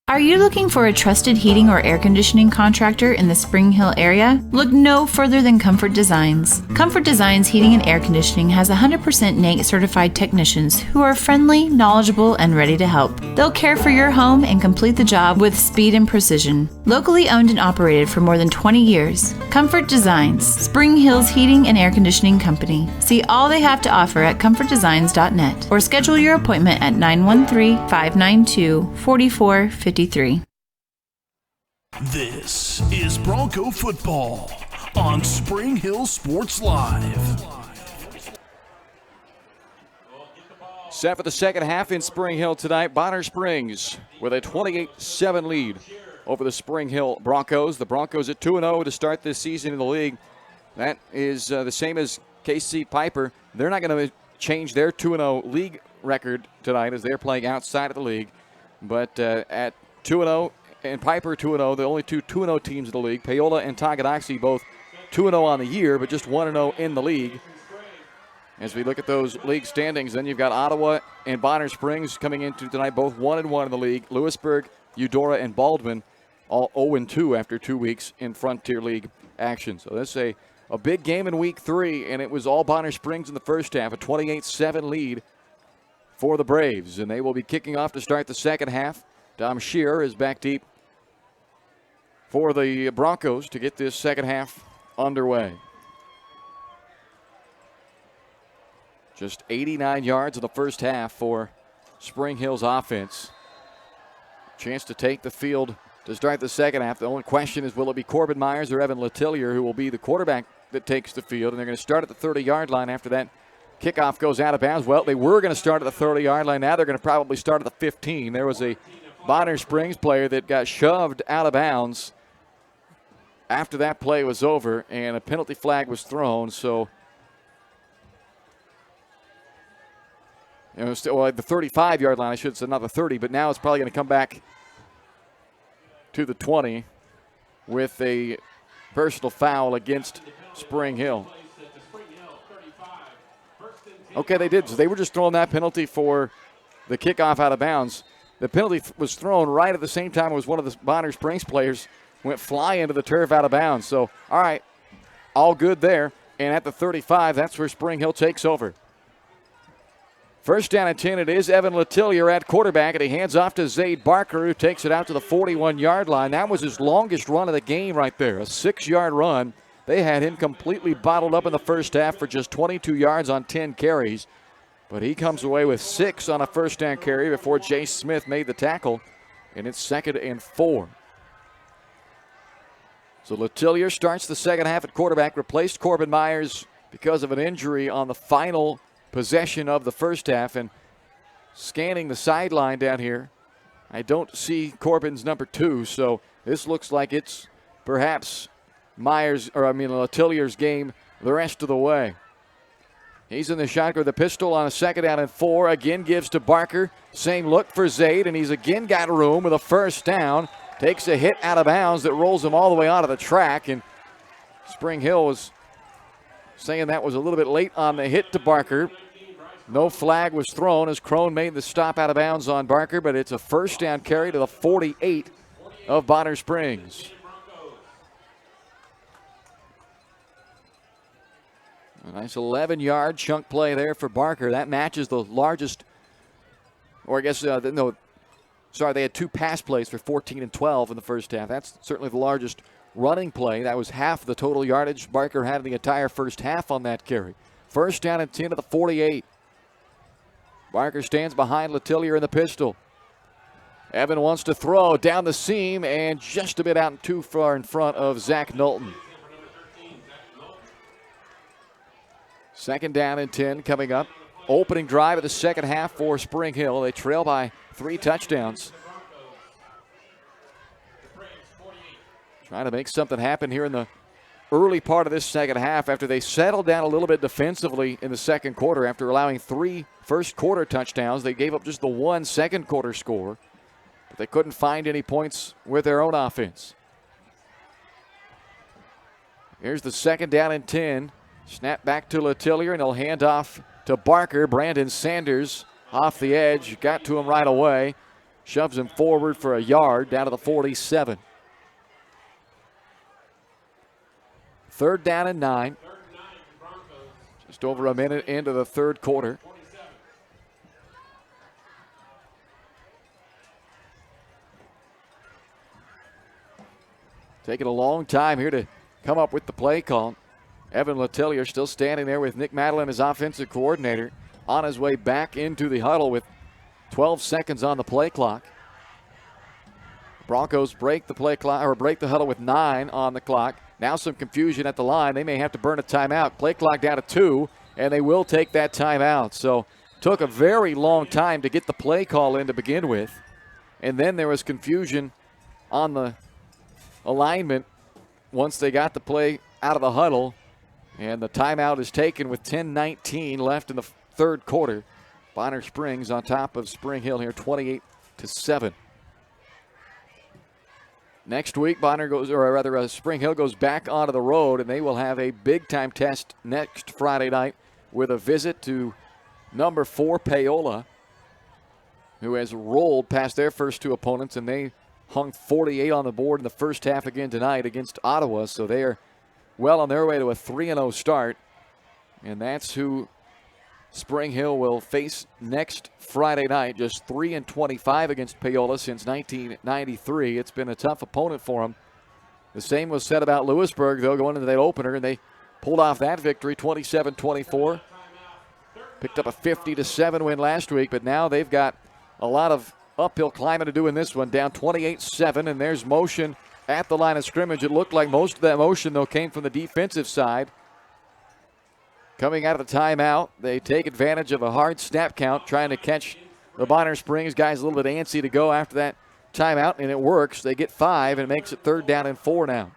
Are you looking for a trusted heating or air conditioning contractor in the Spring Hill area? Look no further than Comfort Designs. Comfort Designs Heating and Air Conditioning has 100% NATE certified technicians who are friendly, knowledgeable, and ready to help. They'll care for your home and complete the job with speed and precision. Locally owned and operated for more than 20 years, Comfort Designs, Spring Hill's heating and air conditioning company. See all they have to offer at comfortdesigns.net or schedule your appointment at 913-592-4453. This is Bronco football on Spring Hill Sports Live. Set for the second half in Spring Hill tonight. Bonner Springs with a 28-7 lead over the Spring Hill Broncos. The Broncos at 2-0 to start this season in the league. That is the same as KC Piper. They're not going to change their 2-0 league record tonight as they're playing outside of the league. But at 2-0 and Piper 2-0, the only two 2-0 teams in the league. Paola and Tonganoxie both 2-0 on the year, but just 1-0 in the league. As we look at those league standings, then you've got Ottawa and Bonner Springs coming into tonight, both 1-1 in the league. Lewisburg, Eudora, and Baldwin all 0-2 after 2 weeks in Frontier League action. So this is a big game in week 3, and it was all Bonner Springs in the first half, a 28-7 lead for the Braves. And they will be kicking off to start the second half. Dom Shearer is back deep for the Broncos to get this second half underway. Just 89 yards in the first half for Spring Hill's offense. Chance to take the field to start the second half. The only question is, will it be Corbin Myers or Evan Letillier who will be the quarterback that takes the field? And they're going to start at the 30-yard line after that kickoff goes out of bounds. Well, they were going to start at the 30-yard line. Now they're going to probably start at the 15. There was a Bonner Springs player that got shoved out of bounds after that play was over, and a penalty flag was thrown. So still at the 35-yard line, I should have said, not the 30, but now it's probably going to come back to the 20 with a personal foul against Spring Hill. Okay, they did. So they were just throwing that penalty for the kickoff out of bounds. The penalty was thrown right at the same time as one of the Bonner Springs players went flying into the turf out of bounds. So, all right, all good there. And at the 35, that's where Spring Hill takes over. First down and 10, it is Evan Letillier at quarterback, and he hands off to Zayd Barker, who takes it out to the 41-yard line. That was his longest run of the game right there, a 6-yard run. They had him completely bottled up in the first half for just 22 yards on 10 carries. But he comes away with 6 on a first down carry before Jay Smith made the tackle, and it's 2nd and 4. So Letillier starts the second half at quarterback, replaced Corbin Myers because of an injury on the final possession of the first half. And scanning the sideline down here, I don't see Corbin's number 2, so this looks like it's perhaps Letillier's game the rest of the way. He's in the shotgun with the pistol on a 2nd down and 4. Again gives to Barker. Same look for Zayd, and he's again got room with a first down. Takes a hit out of bounds that rolls him all the way onto the track. And Spring Hill was saying that was a little bit late on the hit to Barker. No flag was thrown as Crone made the stop out of bounds on Barker, but it's a first down carry to the 48 of Bonner Springs. A nice 11-yard chunk play there for Barker. That matches the largest, or I guess, they had 2 pass plays for 14 and 12 in the first half. That's certainly the largest running play. That was half the total yardage Barker had in the entire first half on that carry. First down and 10 at the 48. Barker stands behind Letillier in the pistol. Evan wants to throw down the seam and just a bit out and too far in front of Zach Knowlton. 2nd down and 10 coming up. Opening drive of the second half for Spring Hill. They trail by 3 touchdowns. Trying to make something happen here in the early part of this second half after they settled down a little bit defensively in the second quarter after allowing 3 first quarter touchdowns. They gave up just the 1 second quarter score, but they couldn't find any points with their own offense. Here's the 2nd down and 10. Snap back to Letillier, and he'll hand off to Barker. Brandon Sanders off the edge. Got to him right away. Shoves him forward for a yard down to the 47. 3rd down and 9. Just over a minute into the third quarter. Taking a long time here to come up with the play call. Evan Letillier still standing there with Nick Madeline, his offensive coordinator, on his way back into the huddle with 12 seconds on the play clock. Broncos break the play clock, or break the huddle with 9 on the clock. Now some confusion at the line. They may have to burn a timeout. Play clock down to 2, and they will take that timeout. So took a very long time to get the play call in to begin with. And then there was confusion on the alignment once they got the play out of the huddle. And the timeout is taken with 10:19 left in the third quarter. Bonner Springs on top of Spring Hill here, 28-7. Next week, Spring Hill goes back onto the road, and they will have a big-time test next Friday night with a visit to number 4 Paola, who has rolled past their first two opponents, and they hung 48 on the board in the first half again tonight against Ottawa, so they are well on their way to a 3-0 start, and that's who Spring Hill will face next Friday night. Just 3-25 against Paola since 1993. It's been a tough opponent for them. The same was said about Lewisburg, though, going into that opener, and they pulled off that victory, 27-24. Picked up a 50-7 win last week, but now they've got a lot of uphill climbing to do in this one. Down 28-7, and there's motion at the line of scrimmage. It looked like most of that motion, though, came from the defensive side. Coming out of the timeout, they take advantage of a hard snap count, trying to catch the Bonner Springs guys a little bit antsy to go after that timeout, and it works. They get 5, and it makes it 3rd down and 4 now.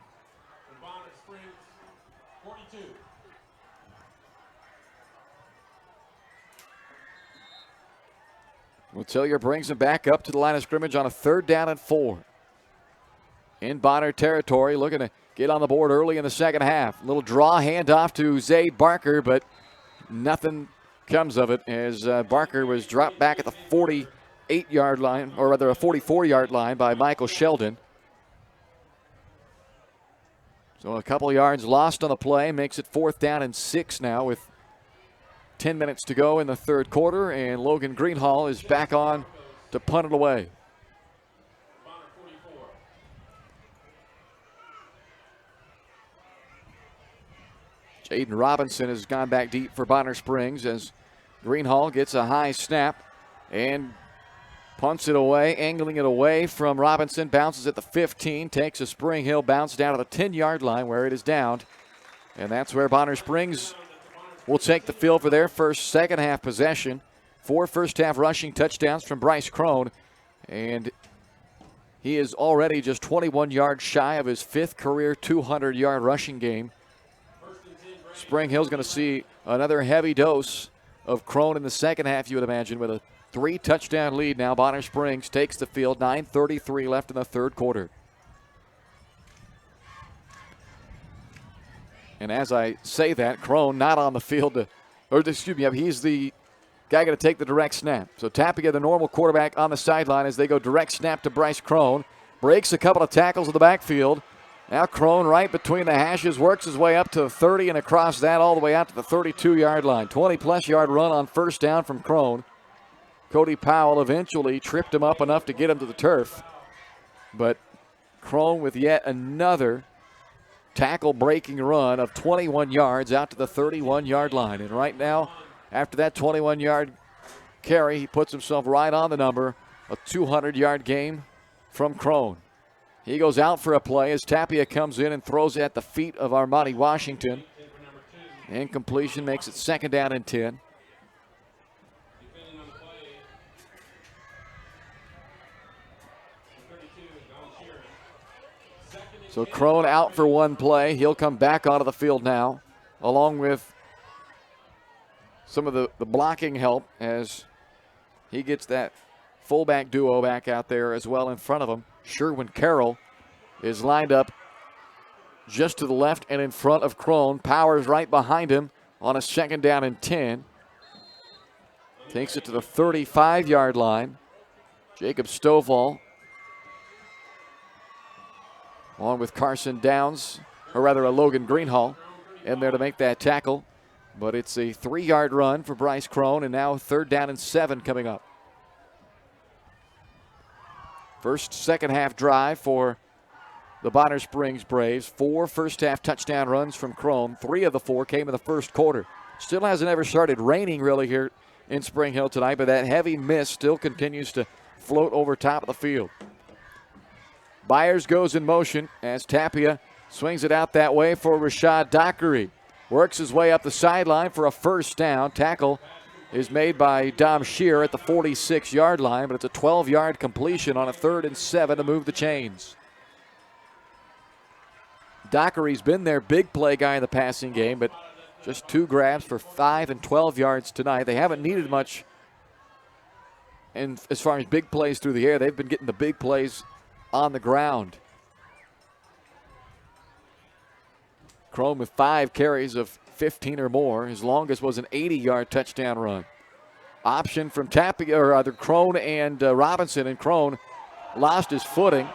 Wiltillier brings them back up to the line of scrimmage on a 3rd down and 4. In Bonner territory, looking to get on the board early in the second half. Little draw handoff to Zayd Barker, but nothing comes of it as Barker was dropped back at the 48-yard line, or rather a 44-yard line by Michael Sheldon. So a couple yards lost on the play, makes it 4th down and 6 now with 10 minutes to go in the third quarter, and Logan Greenhall is back on to punt it away. Jaden Robinson has gone back deep for Bonner Springs as Greenhall gets a high snap and punts it away, angling it away from Robinson, bounces at the 15, takes a Spring Hill bounce down to the 10-yard line where it is downed. And that's where Bonner Springs will take the field for their first second-half possession. 4 first-half rushing touchdowns from Bryce Crone, and he is already just 21 yards shy of his 5th career 200-yard rushing game. Spring Hill's going to see another heavy dose of Crone in the second half, you would imagine, with a 3-touchdown lead now. Bonner Springs takes the field, 9:33 left in the third quarter. And as I say that, Crone not on the field, he's the guy going to take the direct snap. So Tapia, the normal quarterback, on the sideline as they go direct snap to Bryce Crone. Breaks a couple of tackles in the backfield. Now Crone right between the hashes, works his way up to the 30 and across that all the way out to the 32-yard line. 20-plus yard run on first down from Crone. Cody Powell eventually tripped him up enough to get him to the turf. But Crone with yet another tackle-breaking run of 21 yards out to the 31-yard line. And right now, after that 21-yard carry, he puts himself right on the number. A 200-yard game from Crone. He goes out for a play as Tapia comes in and throws at the feet of Armani Washington. Incompletion makes it 2nd down and 10. So Crone out for one play. He'll come back onto the field now, along with some of the blocking help as he gets that fullback duo back out there as well in front of him. Sherwin Carroll is lined up just to the left and in front of Crone. Powers right behind him on a 2nd down and 10. Takes it to the 35-yard line. Jacob Stovall, along with Carson Downs, or rather a Logan Greenhall, in there to make that tackle. But it's a 3-yard run for Bryce Crone, and now 3rd down and 7 coming up. First second-half drive for the Bonner Springs Braves. 4 first-half touchdown runs from Crone. 3 of the 4 came in the first quarter. Still hasn't ever started raining really here in Spring Hill tonight, but that heavy mist still continues to float over top of the field. Byers goes in motion as Tapia swings it out that way for Rashad Dockery. Works his way up the sideline for a first down. Tackle is made by Dom Shear at the 46-yard line, but it's a 12-yard completion on a 3rd and 7 to move the chains. Dockery's been their big play guy in the passing game, but just 2 grabs for 5 and 12 yards tonight. They haven't needed much as far as big plays through the air. They've been getting the big plays on the ground. Crone with 5 carries of 15 or more. His longest was an 80-yard touchdown run. Option from Tapia, or either Crone and Robinson, and Crone lost his footing.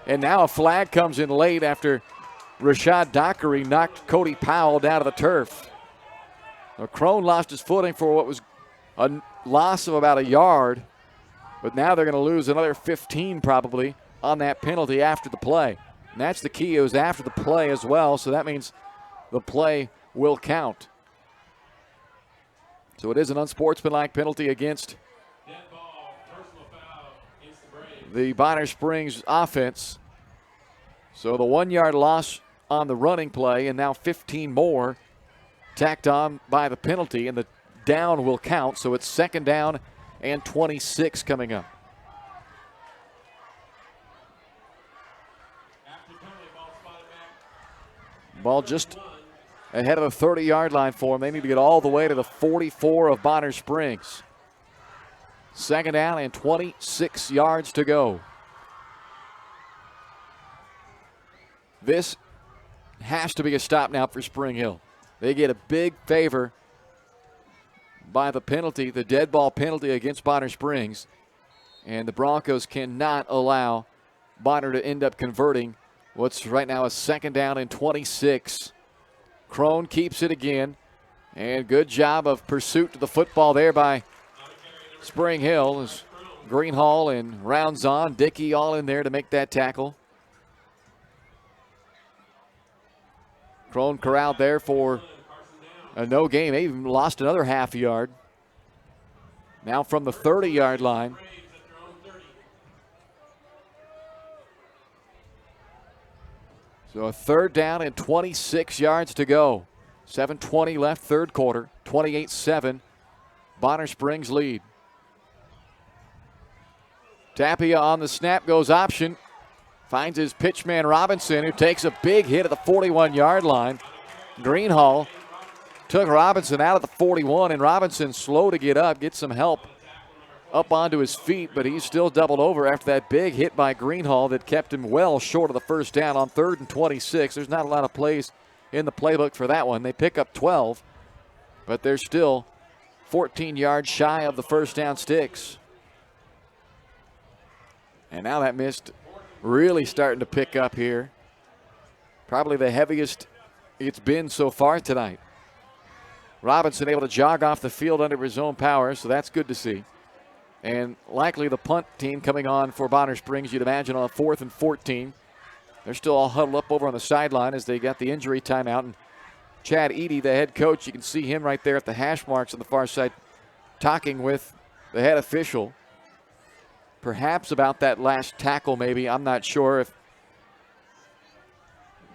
And now a flag comes in late after Rashad Dockery knocked Cody Powell down to the turf. Now, Crone lost his footing for what was a loss of about a yard, but now they're going to lose another 15 probably on that penalty after the play. And that's the key. It was after the play as well, so that means the play will count. So it is an unsportsmanlike penalty against the Bonner Springs offense. So the 1-yard loss on the running play, and now 15 more tacked on by the penalty, and the down will count. So it's 2nd down and 26 coming up. Ball just ahead of the 30-yard line for them. They need to get all the way to the 44 of Bonner Springs. 2nd down and 26 yards to go. This has to be a stop now for Spring Hill. They get a big favor by the penalty, the dead ball penalty against Bonner Springs, and the Broncos cannot allow Bonner to end up converting what's right now a 2nd down and 26. Crone keeps it again, and good job of pursuit to the football there by Spring Hill as Greenhall and rounds on. Dickey all in there to make that tackle. Crone corralled there for a no gain. They even lost another half yard. Now from the 30-yard line. So a 3rd down and 26 yards to go. 7:20 left, 3rd quarter. 28-7. Bonner Springs lead. Tapia on the snap, goes option. Finds his pitchman Robinson, who takes a big hit at the 41-yard line. Greenhall took Robinson out of the 41, and Robinson slow to get up, get some help up onto his feet, but he's still doubled over after that big hit by Greenhall that kept him well short of the 1st down on 3rd and 26. There's not a lot of plays in the playbook for that one. They pick up 12, but they're still 14 yards shy of the 1st down sticks. And now that mist really starting to pick up here. Probably the heaviest it's been so far tonight. Robinson able to jog off the field under his own power, so that's good to see. And likely the punt team coming on for Bonner Springs, you'd imagine, on a 4th and 14. They're still all huddled up over on the sideline as they got the injury timeout. And Chad Eady, the head coach, you can see him right there at the hash marks on the far side talking with the head official. Perhaps about that last tackle maybe. I'm not sure if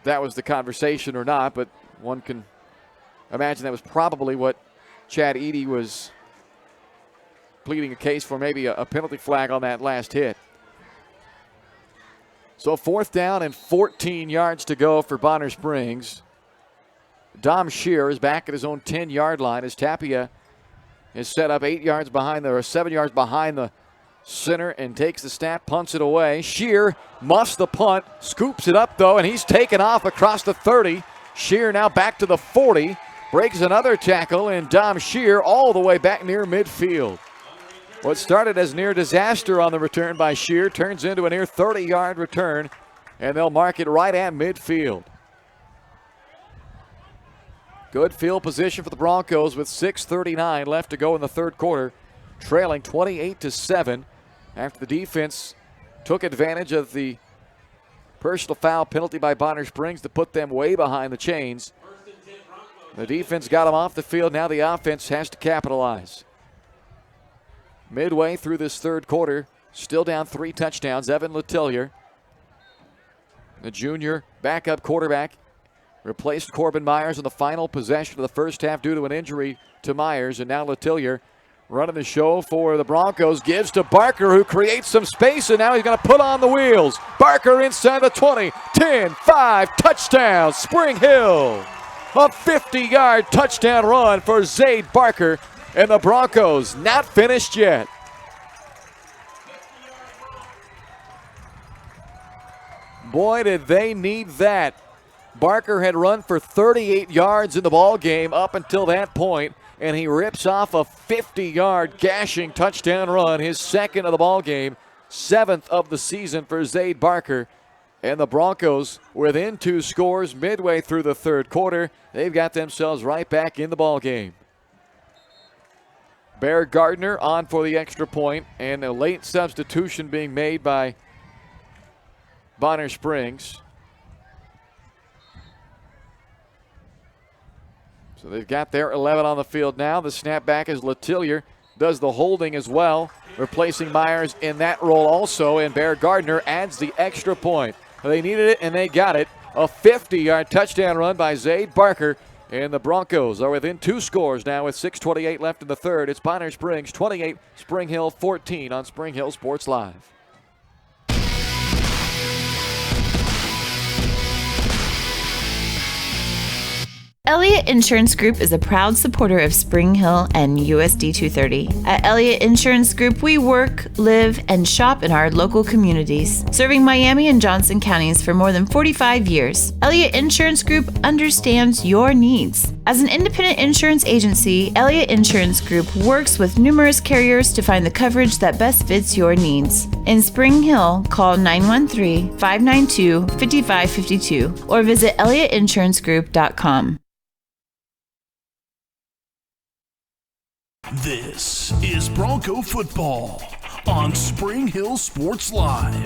that was the conversation or not, but one can imagine that was probably what Chad Eady was pleading a case for, maybe a penalty flag on that last hit. So 4th down and 14 yards to go for Bonner Springs. Dom Shear is back at his own 10-yard line as Tapia is set up 7 yards behind the center and takes the snap, punts it away. Shear muffs the punt, scoops it up though, and he's taken off across the 30. Shear now back to the 40, breaks another tackle, and Dom Shear all the way back near midfield. What started as near disaster on the return by Shear turns into a near 30-yard return, and they'll mark it right at midfield. Good field position for the Broncos with 6:39 left to go in the 3rd quarter, trailing 28-7 after the defense took advantage of the personal foul penalty by Bonner Springs to put them way behind the chains. The defense got them off the field. Now the offense has to capitalize. Midway through this 3rd quarter, still down 3 touchdowns. Evan Letellier, the junior backup quarterback, replaced Corbin Myers in the final possession of the first half due to an injury to Myers. And now Letillier running the show for the Broncos, gives to Barker, who creates some space, and now he's going to put on the wheels. Barker inside the 20, 10, 5, touchdown, Spring Hill. A 50-yard touchdown run for Zayd Barker, and the Broncos not finished yet. Boy, did they need that. Barker had run for 38 yards in the ball game up until that point, and he rips off a 50-yard gashing touchdown run, his second of the ball game, 7th of the season for Zayd Barker. And the Broncos within 2 scores midway through the third quarter. They've got themselves right back in the ball game. Bear Gardner on for the extra point, and a late substitution being made by Bonner Springs. So they've got their 11 on the field now. The snap back is Letillier, does the holding as well, replacing Myers in that role also, and Bear Gardner adds the extra point. They needed it, and they got it. A 50-yard touchdown run by Zayd Barker, and the Broncos are within 2 scores now with 6:28 left in the third. It's Bonner Springs 28, Spring Hill 14 on Spring Hill Sports Live. Elliott Insurance Group is a proud supporter of Spring Hill and USD 230. At Elliott Insurance Group, we work, live, and shop in our local communities, serving Miami and Johnson counties for more than 45 years. Elliott Insurance Group understands your needs. As an independent insurance agency, Elliott Insurance Group works with numerous carriers to find the coverage that best fits your needs. In Spring Hill, call 913-592-5552 or visit elliottInsuranceGroup.com. This is Bronco football on Spring Hill Sports Live.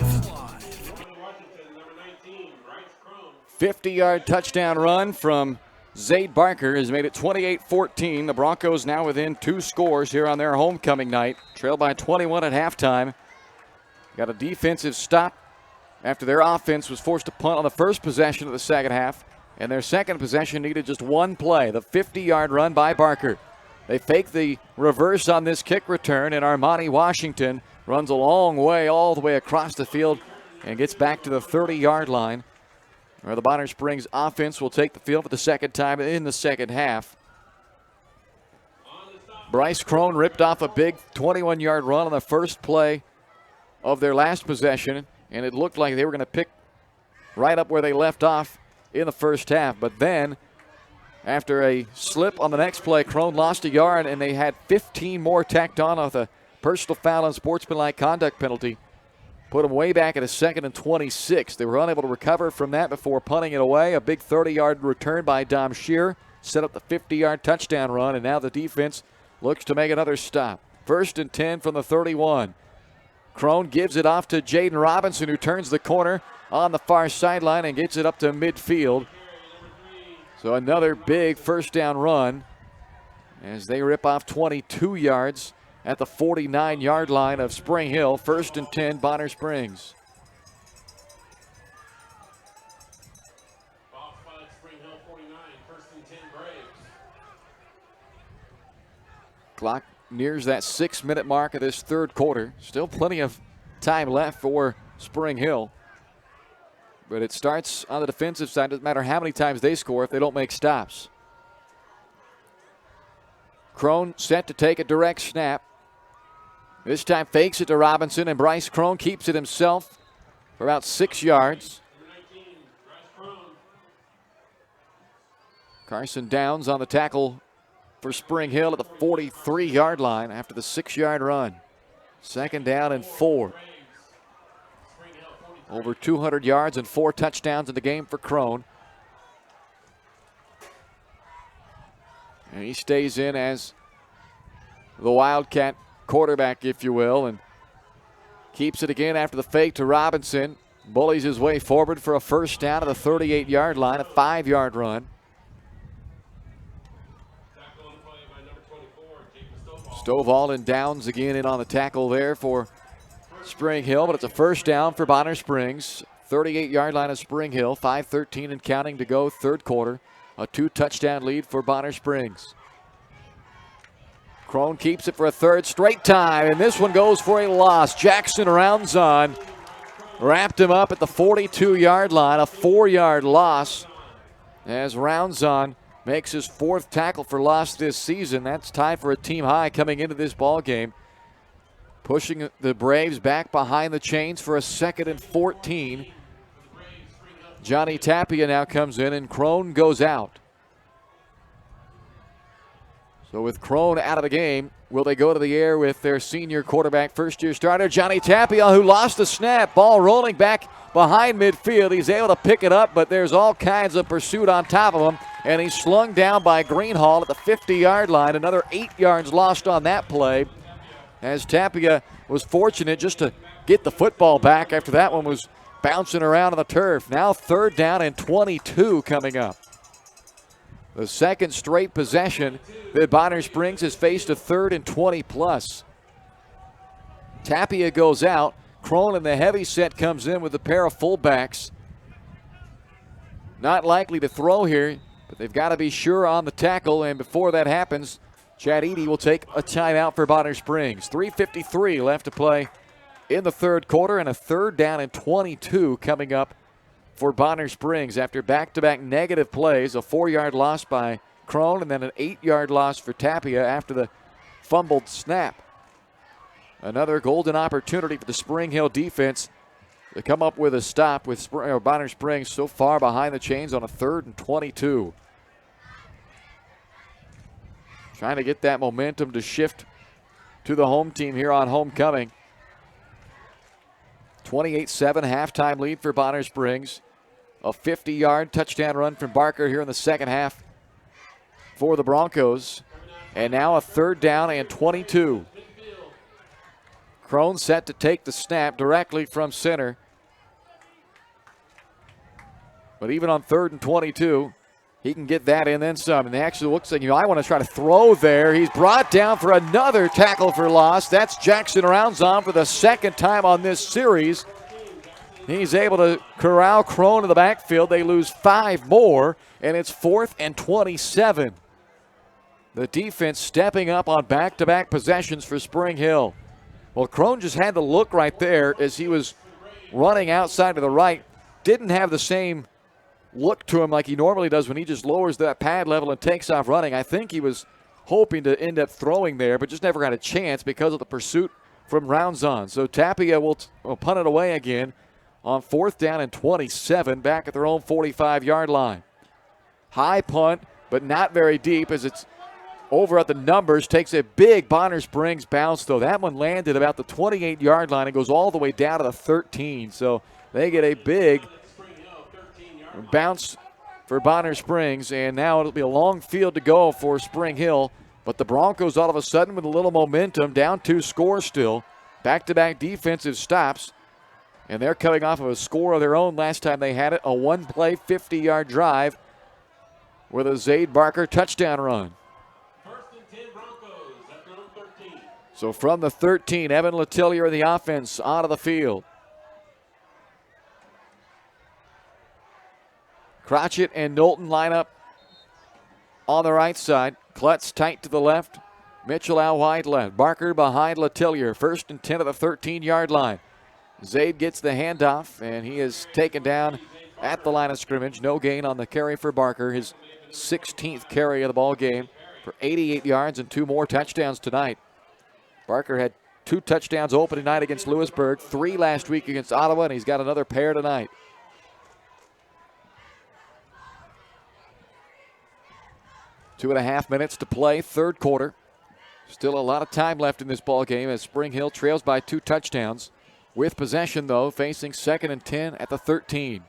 50-yard touchdown run from Zayd Barker has made it 28-14. The Broncos now within 2 scores here on their homecoming night. Trailed by 21 at halftime. Got a defensive stop after their offense was forced to punt on the first possession of the second half. And their second possession needed just one play, the 50-yard run by Barker. They fake the reverse on this kick return, and Armani Washington runs a long way all the way across the field and gets back to the 30-yard line, where the Bonner Springs offense will take the field for the second time in the second half. Bryce Crone ripped off a big 21-yard run on the first play of their last possession, and it looked like they were going to pick right up where they left off in the first half. But then, after a slip on the next play, Crone lost a yard, and they had 15 more tacked on with a personal foul and sportsmanlike conduct penalty. Put them way back at a 2nd and 26. They were unable to recover from that before punting it away. A big 30-yard return by Dom Shear set up the 50-yard touchdown run, and now the defense looks to make another stop. 1st and 10 from the 31. Crone gives it off to Jaden Robinson, who turns the corner on the far sideline and gets it up to midfield. So another big first down run as they rip off 22 yards at the 49-yard line of Spring Hill. 1st and 10, Bonner Springs. Clock nears that 6-minute mark of this third quarter. Still plenty of time left for Spring Hill. But it starts on the defensive side. Doesn't matter how many times they score if they don't make stops. Crone set to take a direct snap. This time fakes it to Robinson, and Bryce Crone keeps it himself for about 6 yards. Carson Downs on the tackle for Spring Hill at the 43-yard line after the 6-yard run. 2nd down and 4. Over 200 yards and 4 touchdowns in the game for Crone. And he stays in as the Wildcat quarterback, if you will, and keeps it again after the fake to Robinson. Bullies his way forward for a first down at the 38-yard line, a 5-yard run. Stovall and Downs again in on the tackle there for Spring Hill, but it's a first down for Bonner Springs. 38-yard line of Spring Hill. 5:13 and counting to go, third quarter. A 2-touchdown lead for Bonner Springs. Crone keeps it for a third straight time, and this one goes for a loss. Jackson rounds on, wrapped him up at the 42-yard line, a 4-yard loss as rounds on makes his 4th tackle for loss this season. That's tied for a team high coming into this ball game. Pushing the Braves back behind the chains for a 2nd and 14. Johnny Tapia now comes in, and Crone goes out. So with Crone out of the game, will they go to the air with their senior quarterback, first-year starter, Johnny Tapia, who lost the snap. Ball rolling back behind midfield. He's able to pick it up, but there's all kinds of pursuit on top of him, and he's slung down by Greenhall at the 50-yard line. Another 8 yards lost on that play, as Tapia was fortunate just to get the football back after that one was bouncing around on the turf. Now 3rd down and 22 coming up. The 2nd straight possession that Bonner Springs has faced a 3rd and 20 plus. Tapia goes out. Crone in the heavy set comes in with a pair of fullbacks. Not likely to throw here, but they've got to be sure on the tackle, and before that happens, Chad Eady will take a timeout for Bonner Springs. 3:53 left to play in the third quarter, and a 3rd down and 22 coming up for Bonner Springs after back-to-back negative plays. A 4-yard loss by Crone, and then an 8-yard loss for Tapia after the fumbled snap. Another golden opportunity for the Spring Hill defense to come up with a stop with Bonner Springs so far behind the chains on a 3rd and 22. Trying to get that momentum to shift to the home team here on homecoming. 28-7 halftime lead for Bonner Springs. A 50-yard touchdown run from Barker here in the second half for the Broncos. And now a 3rd down and 22. Crone set to take the snap directly from center. But even on 3rd and 22, he can get that and then some. And it actually looks like, I want to try to throw there. He's brought down for another tackle for loss. That's Jackson rounds on for the 2nd time on this series. He's able to corral Crone in the backfield. They lose 5 more, and it's 4th and 27. The defense stepping up on back-to-back possessions for Spring Hill. Well, Crone just had the look right there as he was running outside to the right. Didn't have the same look to him like he normally does when he just lowers that pad level and takes off running. I think he was hoping to end up throwing there, but just never got a chance because of the pursuit from rounds on. So Tapia will punt it away again on 4th down and 27 back at their own 45-yard line. High punt, but not very deep as it's over at the numbers. Takes a big Bonner Springs bounce, though. That one landed about the 28-yard line and goes all the way down to the 13. So they get a big bounce for Bonner Springs, and now it'll be a long field to go for Spring Hill. But the Broncos all of a sudden with a little momentum, down 2 scores still. Back-to-back defensive stops. And they're coming off of a score of their own last time they had it, a 1-play, 50-yard drive with a Zaid Barker touchdown run. 1st and 10 Broncos at their own 13. So from the 13, Evan Letellier, the offense, out of the field. Crotchet and Knowlton line up on the right side. Klutz tight to the left. Mitchell out wide left. Barker behind Letellier. 1st and 10 at the 13-yard line. Zaid gets the handoff, and he is taken down at the line of scrimmage. No gain on the carry for Barker. His 16th carry of the ball game for 88 yards and 2 more touchdowns tonight. Barker had 2 touchdowns opening night against Lewisburg, 3 last week against Ottawa, and he's got another pair tonight. Two and a half minutes to play, third quarter. Still a lot of time left in this ball game as Spring Hill trails by 2 touchdowns. With possession, though, facing 2nd and 10 at the 13.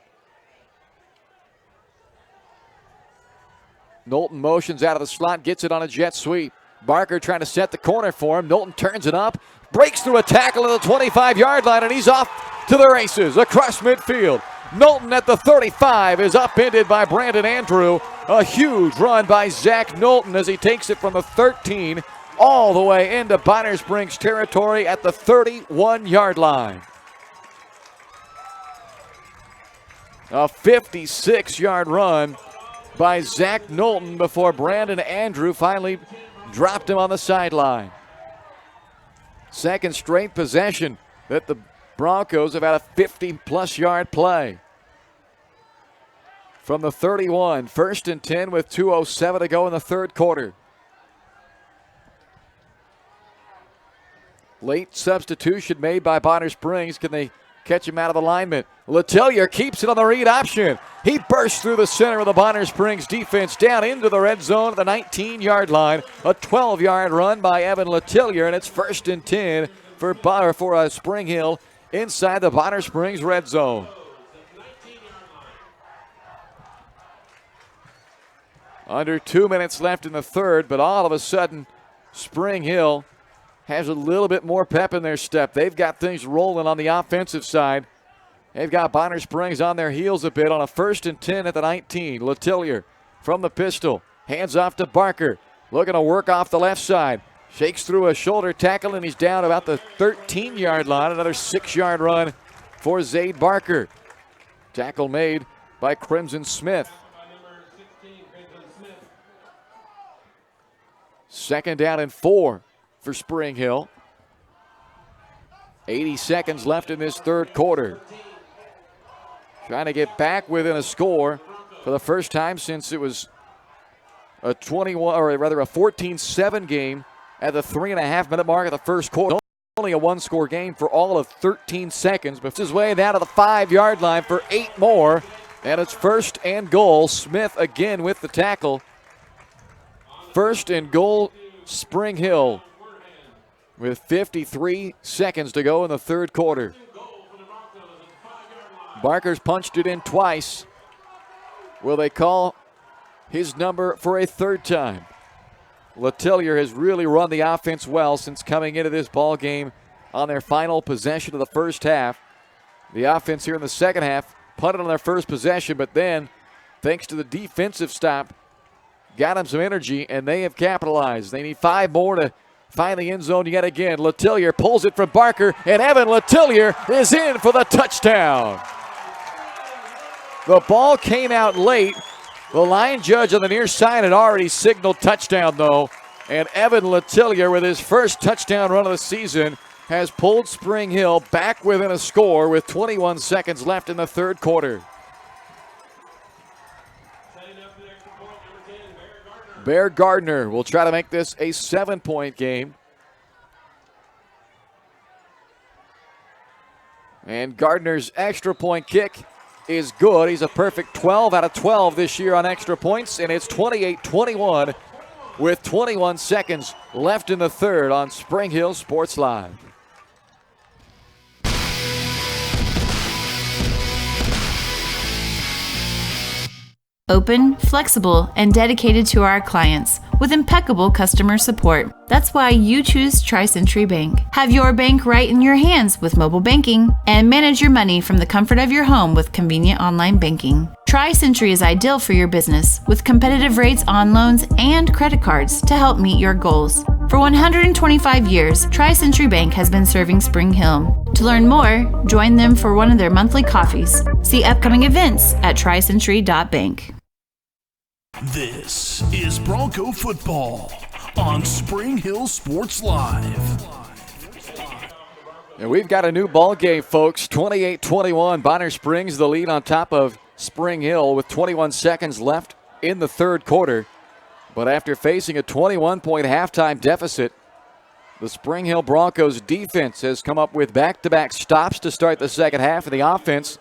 Knowlton motions out of the slot, gets it on a jet sweep. Barker trying to set the corner for him. Knowlton turns it up, breaks through a tackle at the 25-yard line, and he's off to the races across midfield. Knowlton at the 35 is upended by Brandon Andrew. A huge run by Zach Knowlton as he takes it from the 13 all the way into Bonner Springs territory at the 31-yard line. A 56-yard run by Zach Knowlton before Brandon Andrew finally dropped him on the sideline. Second straight possession that the Broncos have had a 50-plus yard play. From the 31, 1st and 10 with 2:07 to go in the third quarter. Late substitution made by Bonner Springs. Can they catch him out of alignment? Letellier keeps it on the read option. He bursts through the center of the Bonner Springs defense down into the red zone at the 19-yard line. A 12-yard run by Evan Letellier, and it's 1st and 10 for Spring Hill inside the Bonner Springs red zone. Under 2 minutes left in the third, but all of a sudden, Spring Hill has a little bit more pep in their step. They've got things rolling on the offensive side. They've got Bonner Springs on their heels a bit on a 1st and 10 at the 19. Letellier from the pistol. Hands off to Barker. Looking to work off the left side. Shakes through a shoulder tackle, and he's down about the 13-yard line. Another 6-yard run for Zade Barker. Tackle made by Crimson Smith. Second down and 4 for Spring Hill. 80 seconds left in this third quarter. Trying to get back within a score for the first time since it was a 14-7 game at the 3.5-minute mark of the first quarter. Only a one-score game for all of 13 seconds, but his way down to the 5-yard line for 8 more, and it's 1st and goal. Smith again with the tackle. 1st and goal, Spring Hill, with 53 seconds to go in the third quarter. Barker's punched it in twice. Will they call his number for a third time? Letellier has really run the offense well since coming into this ball game on their final possession of the first half. The offense here in the second half punted on their first possession, but then, thanks to the defensive stop, got them some energy, and they have capitalized. They need 5 more to find the end zone yet again. Letellier pulls it from Barker, and Evan Letellier is in for the touchdown. The ball came out late. The line judge on the near side had already signaled touchdown, though, and Evan Letellier, with his first touchdown run of the season, has pulled Spring Hill back within a score with 21 seconds left in the third quarter. Bear Gardner will try to make this a 7-point game. And Gardner's extra point kick is good. He's a perfect 12 out of 12 this year on extra points, and it's 28-21 with 21 seconds left in the third on Spring Hill Sports Live. Open, flexible, and dedicated to our clients with impeccable customer support. That's why you choose Tri-Century Bank. Have your bank right in your hands with mobile banking, and manage your money from the comfort of your home with convenient online banking. Tri-Century is ideal for your business with competitive rates on loans and credit cards to help meet your goals. For 125 years, Tri-Century Bank has been serving Spring Hill. To learn more, join them for one of their monthly coffees. See upcoming events at tricentury.bank. This is Bronco football on Spring Hill Sports Live. And we've got a new ball game, folks. 28-21. Bonner Springs the lead on top of Spring Hill with 21 seconds left in the third quarter. But after facing a 21-point halftime deficit, the Spring Hill Broncos defense has come up with back-to-back stops to start the second half, and the offense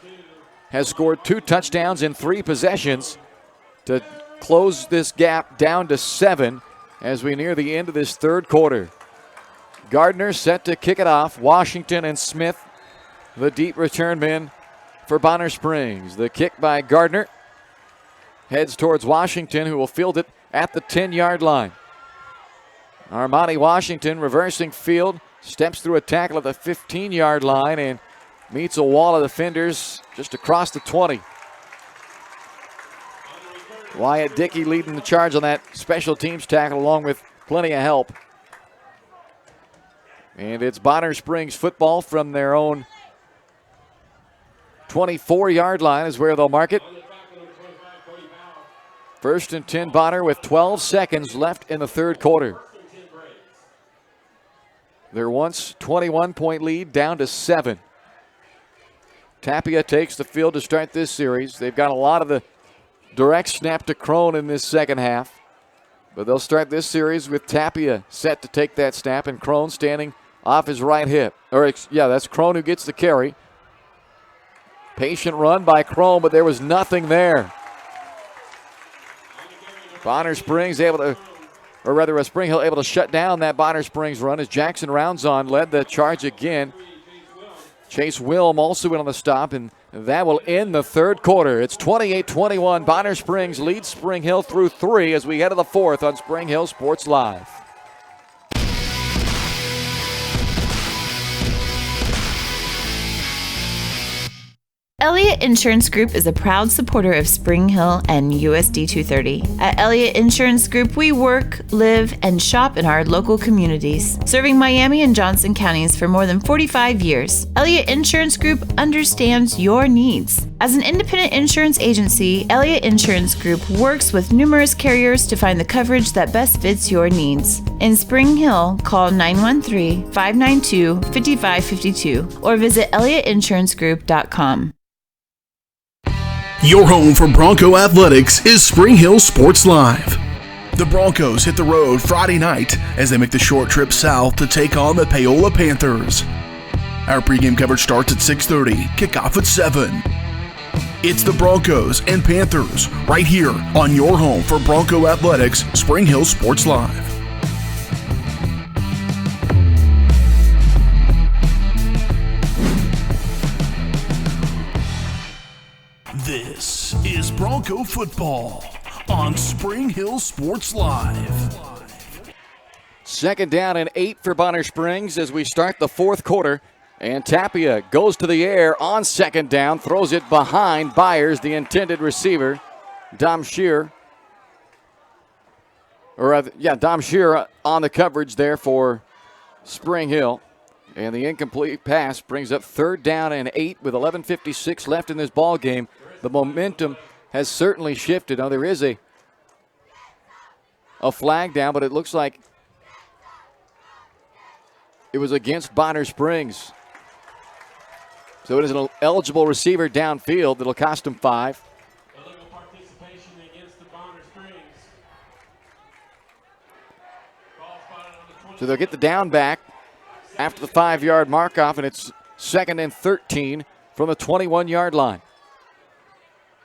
has scored 2 touchdowns in 3 possessions to close this gap down to 7 as we near the end of this third quarter. Gardner set to kick it off. Washington and Smith, the deep return men for Bonner Springs. The kick by Gardner heads towards Washington, who will field it at the 10-yard line. Armani Washington reversing field, steps through a tackle at the 15-yard line and meets a wall of defenders just across the 20. Wyatt Dickey leading the charge on that special teams tackle along with plenty of help. And it's Bonner Springs football from their own 24-yard line is where they'll mark it. 1st and 10 Bonner with 12 seconds left in the third quarter. Their once 21-point lead down to 7. Tapia takes the field to start this series. They've got a lot of the direct snap to Crone in this second half. But they'll start this series with Tapia set to take that snap and Crone standing off his right hip. That's Crone who gets the carry. Patient run by Crone, but there was nothing there. Bonner Springs Spring Hill able to shut down that Bonner Springs run as Jackson Rounds led the charge again. Chase Wilm also in on the stop, and that will end the third quarter. It's 28-21. Bonner Springs leads Spring Hill through 3 as we head to the fourth on Spring Hill Sports Live. Elliott Insurance Group is a proud supporter of Spring Hill and USD 230. At Elliott Insurance Group, we work, live, and shop in our local communities, serving Miami and Johnson counties for more than 45 years. Elliott Insurance Group understands your needs. As an independent insurance agency, Elliott Insurance Group works with numerous carriers to find the coverage that best fits your needs. In Spring Hill, call 913-592-5552 or visit elliottInsurancegroup.com. Your home for Bronco Athletics is Spring Hill Sports Live. The Broncos hit the road Friday night as they make the short trip south to take on the Paola Panthers. Our pregame coverage starts at 6:30, kickoff at 7. It's the Broncos and Panthers right here on your home for Bronco Athletics, Spring Hill Sports Live. This is Bronco football on Spring Hill Sports Live. 2nd down and 8 for Bonner Springs as we start the fourth quarter. And Tapia goes to the air on 2nd down, throws it behind Byers, the intended receiver, Dom Shear. Dom Shear on the coverage there for Spring Hill. And the incomplete pass brings up 3rd down and 8 with 11:56 left in this ball game. The momentum has certainly shifted. Now there is a flag down, but it looks like it was against Bonner Springs. So it is an eligible receiver downfield that'll cost him 5. Illegal participation against the Bonner Springs. Ball spotted on the 20. So they'll get the down back after the 5-yard mark off, and it's 2nd and 13 from the 21-yard line.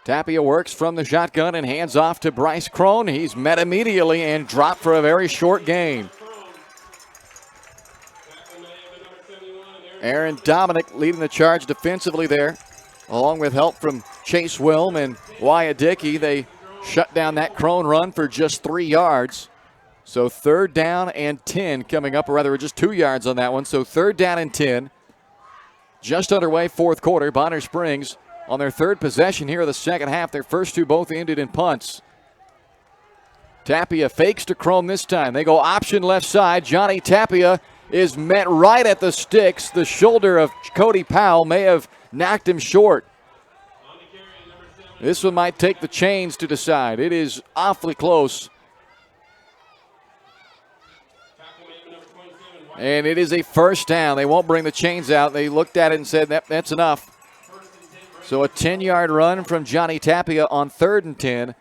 Tapia works from the shotgun and hands off to Bryce Crone. He's met immediately and dropped for a very short gain. Aaron Dominic leading the charge defensively there, along with help from Chase Wilm and Wyatt Dickey. They shut down that Crone run for just 3 yards. So 3rd down and 10 coming up, or rather just 2 yards on that one. So 3rd down and 10. Just underway, fourth quarter. Bonner Springs on their 3rd possession here of the second half. Their first 2 both ended in punts. Tapia fakes to Crone this time. They go option left side. Johnny Tapia is met right at the sticks. The shoulder of Cody Powell may have knocked him short. This one might take the chains to decide. It is awfully close. And it is a first down. They won't bring the chains out. They looked at it and said, that's enough. So a 10-yard run from Johnny Tapia on 3rd and 10.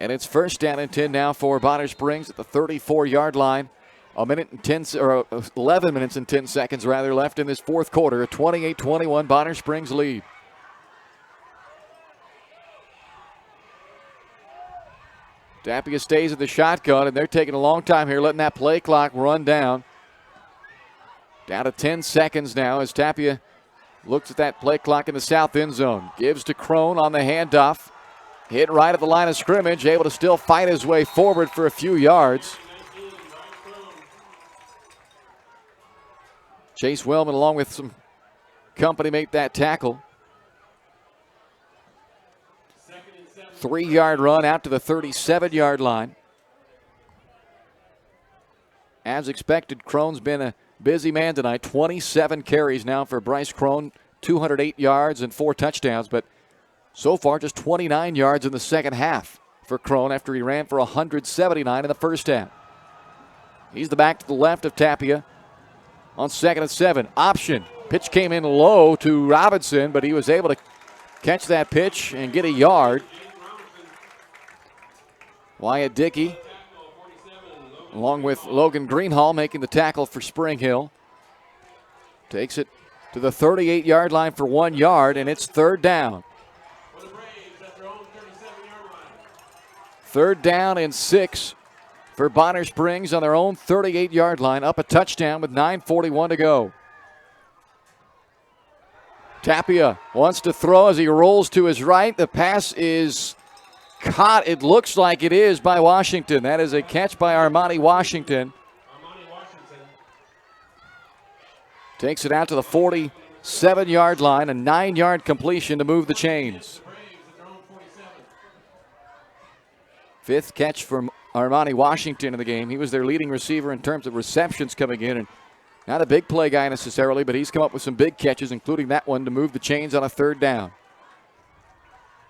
And it's 1st down and 10 now for Bonner Springs at the 34-yard line. 11 minutes and 10 seconds rather left in this fourth quarter. A 28-21 Bonner Springs lead. Tapia stays at the shotgun, and they're taking a long time here, letting that play clock run down. Down to 10 seconds now as Tapia looks at that play clock in the south end zone. Gives to Crone on the handoff. Hit right at the line of scrimmage, able to still fight his way forward for a few yards. Chase Wellman, along with some company, make that tackle. 3-yard run out to the 37-yard line. As expected, Crone's been a busy man tonight. 27 carries now for Bryce Crone. 208 yards and 4 touchdowns, but so far just 29 yards in the second half for Crone after he ran for 179 in the first half. He's the back to the left of Tapia on 2nd and 7. Option. Pitch came in low to Robinson, but he was able to catch that pitch and get a yard. Wyatt Dickey, along with Logan Greenhall, making the tackle for Spring Hill. Takes it to the 38-yard line for 1 yard, and it's 3rd down. 3rd down and 6 for Bonner Springs on their own 38-yard line, up a touchdown with 9:41 to go. Tapia wants to throw as he rolls to his right. The pass is caught, it looks like it is, by Washington. That is a catch by Armani Washington. Takes it out to the 47-yard line, a 9-yard completion to move the chains. 5th catch from Armani Washington in the game. He was their leading receiver in terms of receptions coming in, and not a big play guy necessarily, but he's come up with some big catches, including that one to move the chains on a 3rd down.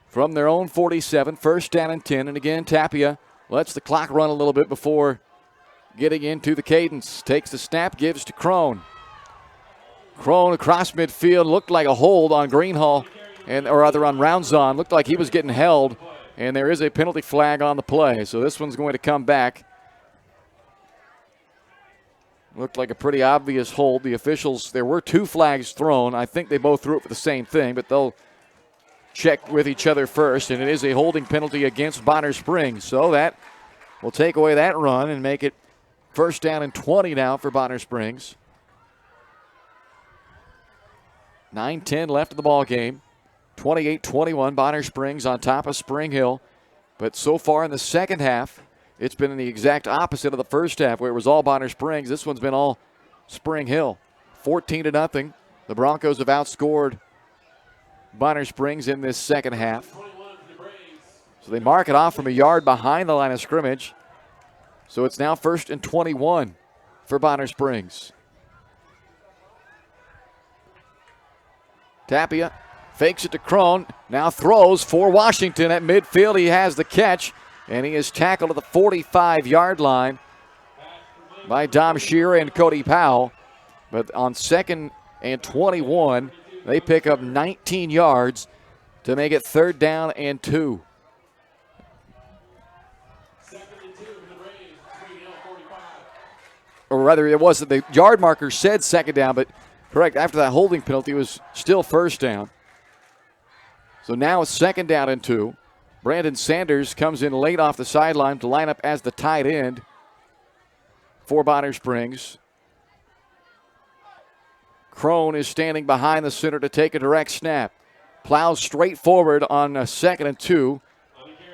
From their own 47, 1st down and 10, and again Tapia lets the clock run a little bit before getting into the cadence. Takes the snap, gives to Crone. Crone across midfield, looked like a hold on Greenhall, or rather on Roundzon. Looked like he was getting held, and there is a penalty flag on the play. So this one's going to come back. Looked like a pretty obvious hold. The officials, there were 2 flags thrown. I think they both threw it for the same thing, but they'll check with each other first, and it is a holding penalty against Bonner Springs. So that will take away that run and make it 1st down and 20 now for Bonner Springs. 9:10 left in the ball game. 28-21, Bonner Springs on top of Spring Hill. But so far in the second half, it's been the exact opposite of the first half, where it was all Bonner Springs. This one's been all Spring Hill. 14-0. The Broncos have outscored Bonner Springs in this second half. So they mark it off from a yard behind the line of scrimmage. So it's now 1st and 21 for Bonner Springs. Tapia fakes it to Crone, now throws for Washington at midfield. He has the catch, and he is tackled at the 45-yard line by Dom Shearer and Cody Powell. But on 2nd and 21, they pick up 19 yards to make it 3rd down and 2. Or rather, it was the yard marker said 2nd down, but correct, after that holding penalty, it was still 1st down. So now it's 2nd down and 2. Brandon Sanders comes in late off the sideline to line up as the tight end for Bonner Springs. Crone is standing behind the center to take a direct snap. Plows straight forward on 2nd and 2.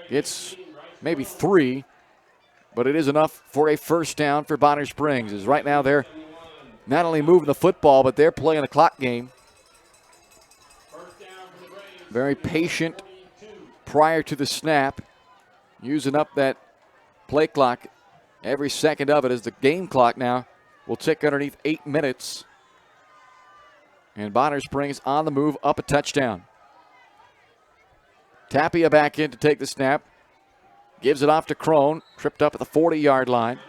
It's maybe 3, but it is enough for a 1st down for Bonner Springs. As right now they're not only moving the football, but they're playing a clock game. Very patient prior to the snap, using up that play clock, every second of it, as the game clock now will tick underneath 8 minutes. And Bonner Springs on the move, up a touchdown. Tapia back in to take the snap. Gives it off to Crone, tripped up at the 40-yard line.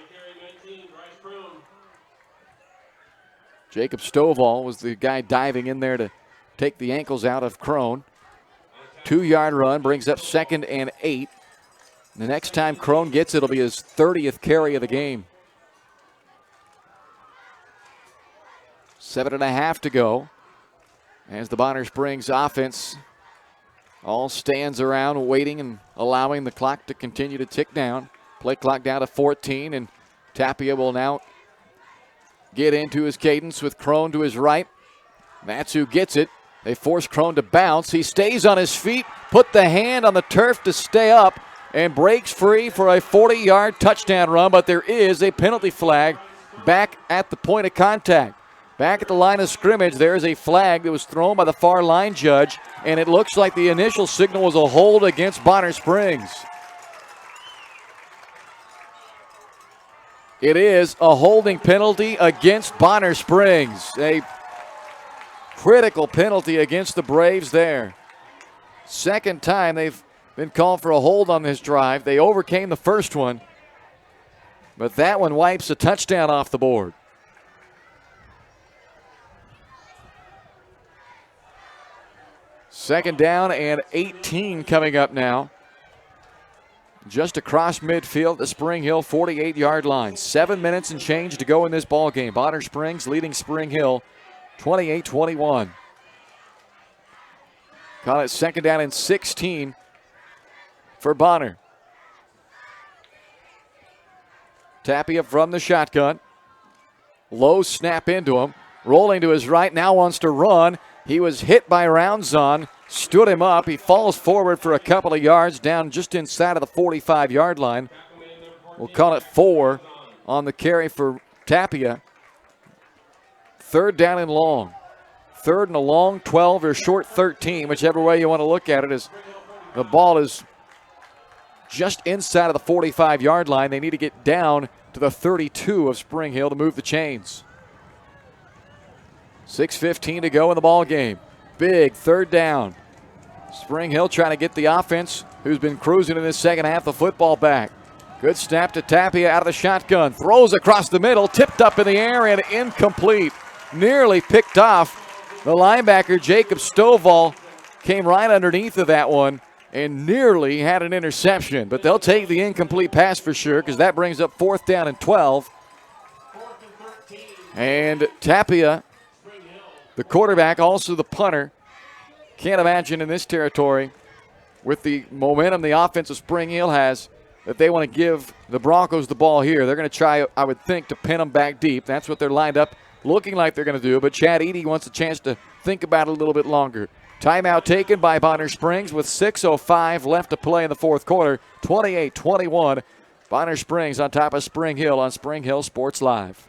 Jacob Stovall was the guy diving in there to take the ankles out of Crone. 2-yard run brings up 2nd and 8. The next time Crone gets it, it'll be his 30th carry of the game. 7.5 to go as the Bonner Springs offense all stands around waiting and allowing the clock to continue to tick down. Play clock down to 14, and Tapia will now get into his cadence with Crone to his right. That's who gets it. They force Crone to bounce. He stays on his feet, put the hand on the turf to stay up, and breaks free for a 40-yard touchdown run, but there is a penalty flag back at the point of contact. Back at the line of scrimmage, there is a flag that was thrown by the far line judge, and it looks like the initial signal was a hold against Bonner Springs. It is a holding penalty against Bonner Springs. A critical penalty against the Braves there. Second time they've been called for a hold on this drive. They overcame the first one, but that one wipes a touchdown off the board. Second down and 18 coming up now. Just across midfield, the Spring Hill 48-yard line. 7 minutes and change to go in this ball game. Bonner Springs leading Spring Hill 28-21. Call it second down and 16 for Bonner. Tapia from the shotgun. Low snap into him. Rolling to his right, now wants to run. He was hit by Roundzon, stood him up. He falls forward for a couple of yards down just inside of the 45-yard line. We'll call it 4 on the carry for Tapia. Third down and long. Third and a long, 12 or short 13, whichever way you want to look at it. Is the ball is just inside of the 45-yard line. They need to get down to the 32 of Spring Hill to move the chains. 6:15 to go in the ball game. Big third down. Spring Hill trying to get the offense, who's been cruising in this second half, the football back. Good snap to Tapia out of the shotgun. Throws across the middle, tipped up in the air and incomplete. Nearly picked off. The linebacker, Jacob Stovall, came right underneath of that one and nearly had an interception. But they'll take the incomplete pass for sure, because that brings up 4th down and 12. And Tapia, the quarterback, also the punter. Can't imagine in this territory, with the momentum the offense of Spring Hill has, that they want to give the Broncos the ball here. They're going to try, I would think, to pin them back deep. That's what they're lined up looking like they're going to do, but Chad Eady wants a chance to think about it a little bit longer. Timeout taken by Bonner Springs with 6:05 left to play in the fourth quarter. 28-21. Bonner Springs on top of Spring Hill on Spring Hill Sports Live.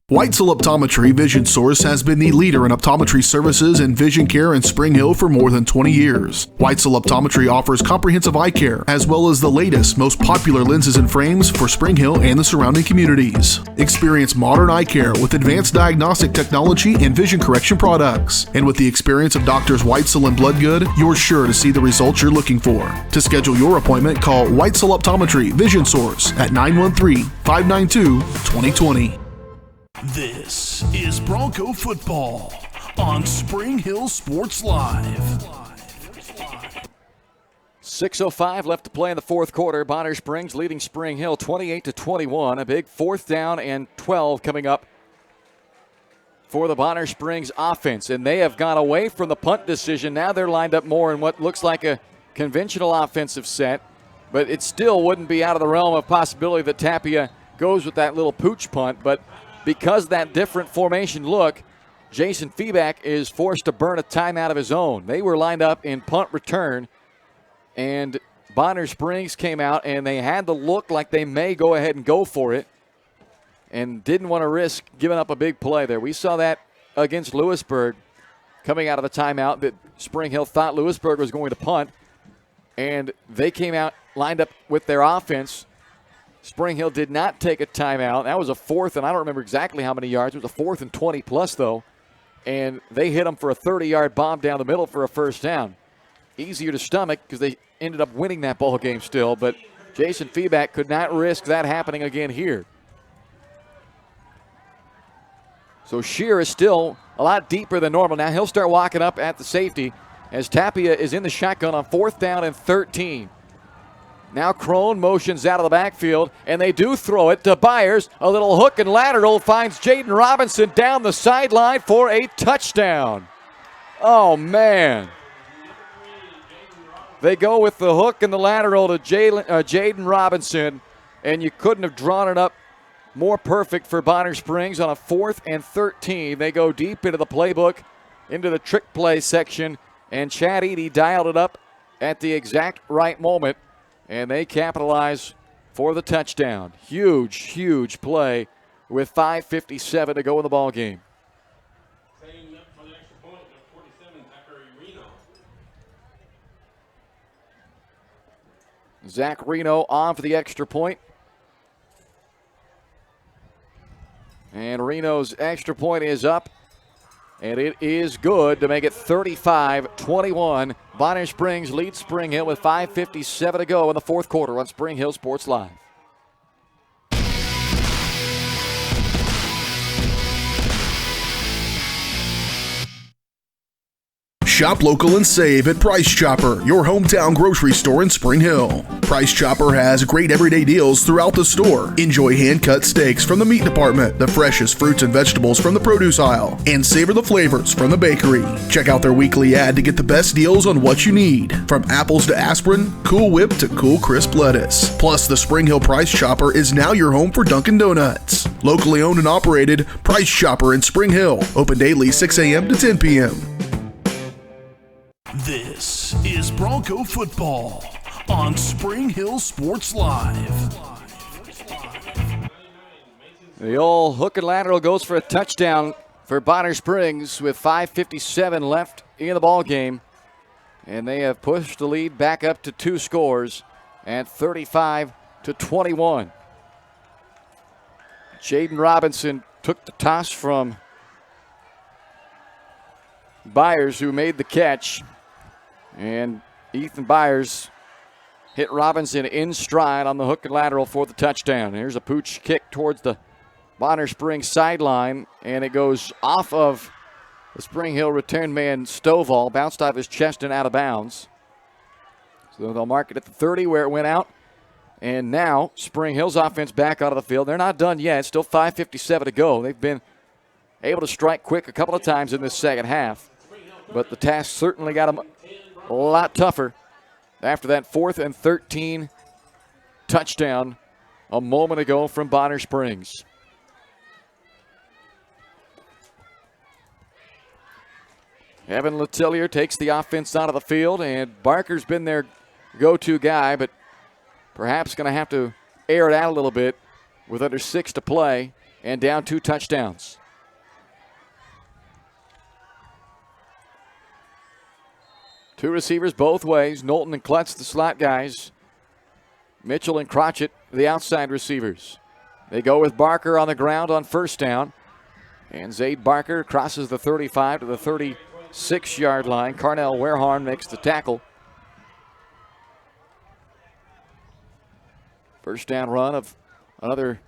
Weitzel Optometry Vision Source has been the leader in optometry services and vision care in Spring Hill for more than 20 years. Weitzel Optometry offers comprehensive eye care, as well as the latest, most popular lenses and frames for Spring Hill and the surrounding communities. Experience modern eye care with advanced diagnostic technology and vision correction products. And with the experience of Doctors Weitzel and Bloodgood, you're sure to see the results you're looking for. To schedule your appointment, call Weitzel Optometry Vision Source at 913-592-2020. This is Bronco football on Spring Hill Sports Live. 6:05 left to play in the fourth quarter. Bonner Springs leading Spring Hill 28-21. A big 4th down and 12 coming up for the Bonner Springs offense. And they have gone away from the punt decision. Now they're lined up more in what looks like a conventional offensive set. But it still wouldn't be out of the realm of possibility that Tapia goes with that little pooch punt. But because that different formation look, Jason Feeback is forced to burn a timeout of his own. They were lined up in punt return, and Bonner Springs came out, and they had the look like they may go ahead and go for it and didn't want to risk giving up a big play there. We saw that against Lewisburg coming out of the timeout, that Spring Hill thought Lewisburg was going to punt, and they came out lined up with their offense. Spring Hill did not take a timeout. That was a 4th, and I don't remember exactly how many yards. It was a 4th and 20 plus, though. And they hit them for a 30-yard bomb down the middle for a first down. Easier to stomach because they ended up winning that ball game still. But Jason Feeback could not risk that happening again here. So Shear is still a lot deeper than normal. Now he'll start walking up at the safety as Tapia is in the shotgun on 4th down and 13. Now Crone motions out of the backfield, and they do throw it to Byers. A little hook and lateral finds Jaden Robinson down the sideline for a touchdown. Oh, man. They go with the hook and the lateral to Jaden Robinson, and you couldn't have drawn it up more perfect for Bonner Springs on a 4th and 13. They go deep into the playbook, into the trick play section, and Chad Eady dialed it up at the exact right moment. And they capitalize for the touchdown. Huge, huge play with 5:57 to go in the ball game. Zach Reno on for the extra point. Marino's extra point is up, and it is good to make it 35-21. Bonner Springs leads Spring Hill with 5:57 to go in the fourth quarter on Spring Hill Sports Live. Shop local and save at Price Chopper, your hometown grocery store in Spring Hill. Price Chopper has great everyday deals throughout the store. Enjoy hand-cut steaks from the meat department, the freshest fruits and vegetables from the produce aisle, and savor the flavors from the bakery. Check out their weekly ad to get the best deals on what you need, from apples to aspirin, Cool Whip to cool crisp lettuce. Plus, the Spring Hill Price Chopper is now your home for Dunkin' Donuts. Locally owned and operated, Price Chopper in Spring Hill. Open daily 6 a.m. to 10 p.m. This is Bronco football on Spring Hill Sports Live. The old hook and lateral goes for a touchdown for Bonner Springs with 5:57 left in the ball game. And they have pushed the lead back up to 2 scores at 35-21. Jaden Robinson took the toss from Byers, who made the catch. And Ethan Byers hit Robinson in stride on the hook and lateral for the touchdown. Here's a pooch kick towards the Bonner Springs sideline, and it goes off of the Spring Hill return man Stovall, bounced off his chest and out of bounds. So they'll mark it at the 30 where it went out. And now Spring Hill's offense back out of the field. They're not done yet. Still 5:57 to go. They've been able to strike quick a couple of times in this second half. But the task certainly got them a lot tougher after that 4th and 13 touchdown a moment ago from Bonner Springs. Evan Letellier takes the offense out of the field, and Barker's been their go-to guy, but perhaps going to have to air it out a little bit with under 6 to play and down 2 touchdowns. Two receivers both ways. Knowlton and Klutz, the slot guys. Mitchell and Crotchett, the outside receivers. They go with Barker on the ground on first down. And Zaid Barker crosses the 35 to the 36-yard line. Carnell Warehorn makes the tackle. First down run of another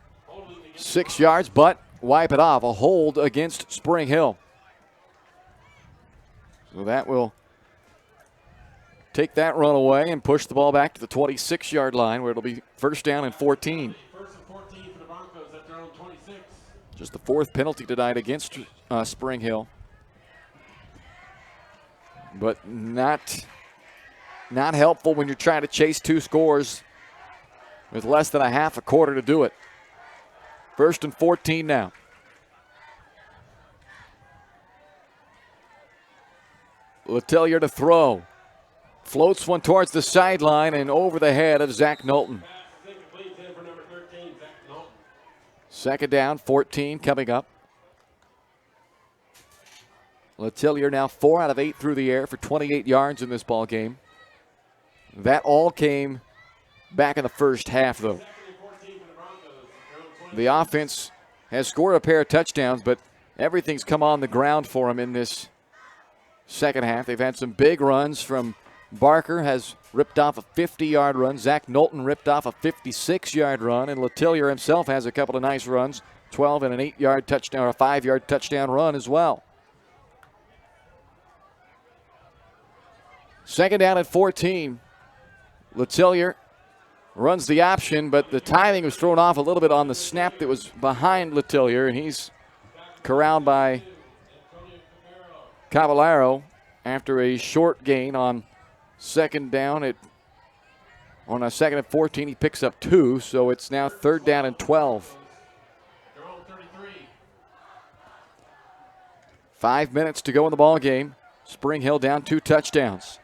6 yards, but wipe it off. A hold against Spring Hill. So that will take that run away and push the ball back to the 26-yard line where it'll be first down and 14. First and 14 for the Broncos at their own 26. Just the 4th penalty tonight against Spring Hill. But not helpful when you're trying to chase 2 scores with less than a half a quarter to do it. First and 14 now. Letellier to throw. Floats one towards the sideline and over the head of Zach Knowlton. Second down, 14 coming up. Letellier now 4 out of 8 through the air for 28 yards in this ball game. That all came back in the first half, though. The offense has scored a pair of touchdowns, but everything's come on the ground for them in this second half. They've had some big runs from Barker, has ripped off a 50-yard run. Zach Knowlton ripped off a 56-yard run, and Letellier himself has a couple of nice runs, 12 and an 8-yard touchdown, or a 5-yard touchdown run as well. Second down at 14. Letellier runs the option, but the timing was thrown off a little bit on the snap that was behind Letellier, and he's corralled by Cavallaro after a short gain on second down. On a second and 14, he picks up 2, so it's now third down and 12. 5 minutes to go in the ball game. Spring Hill down 2 touchdowns.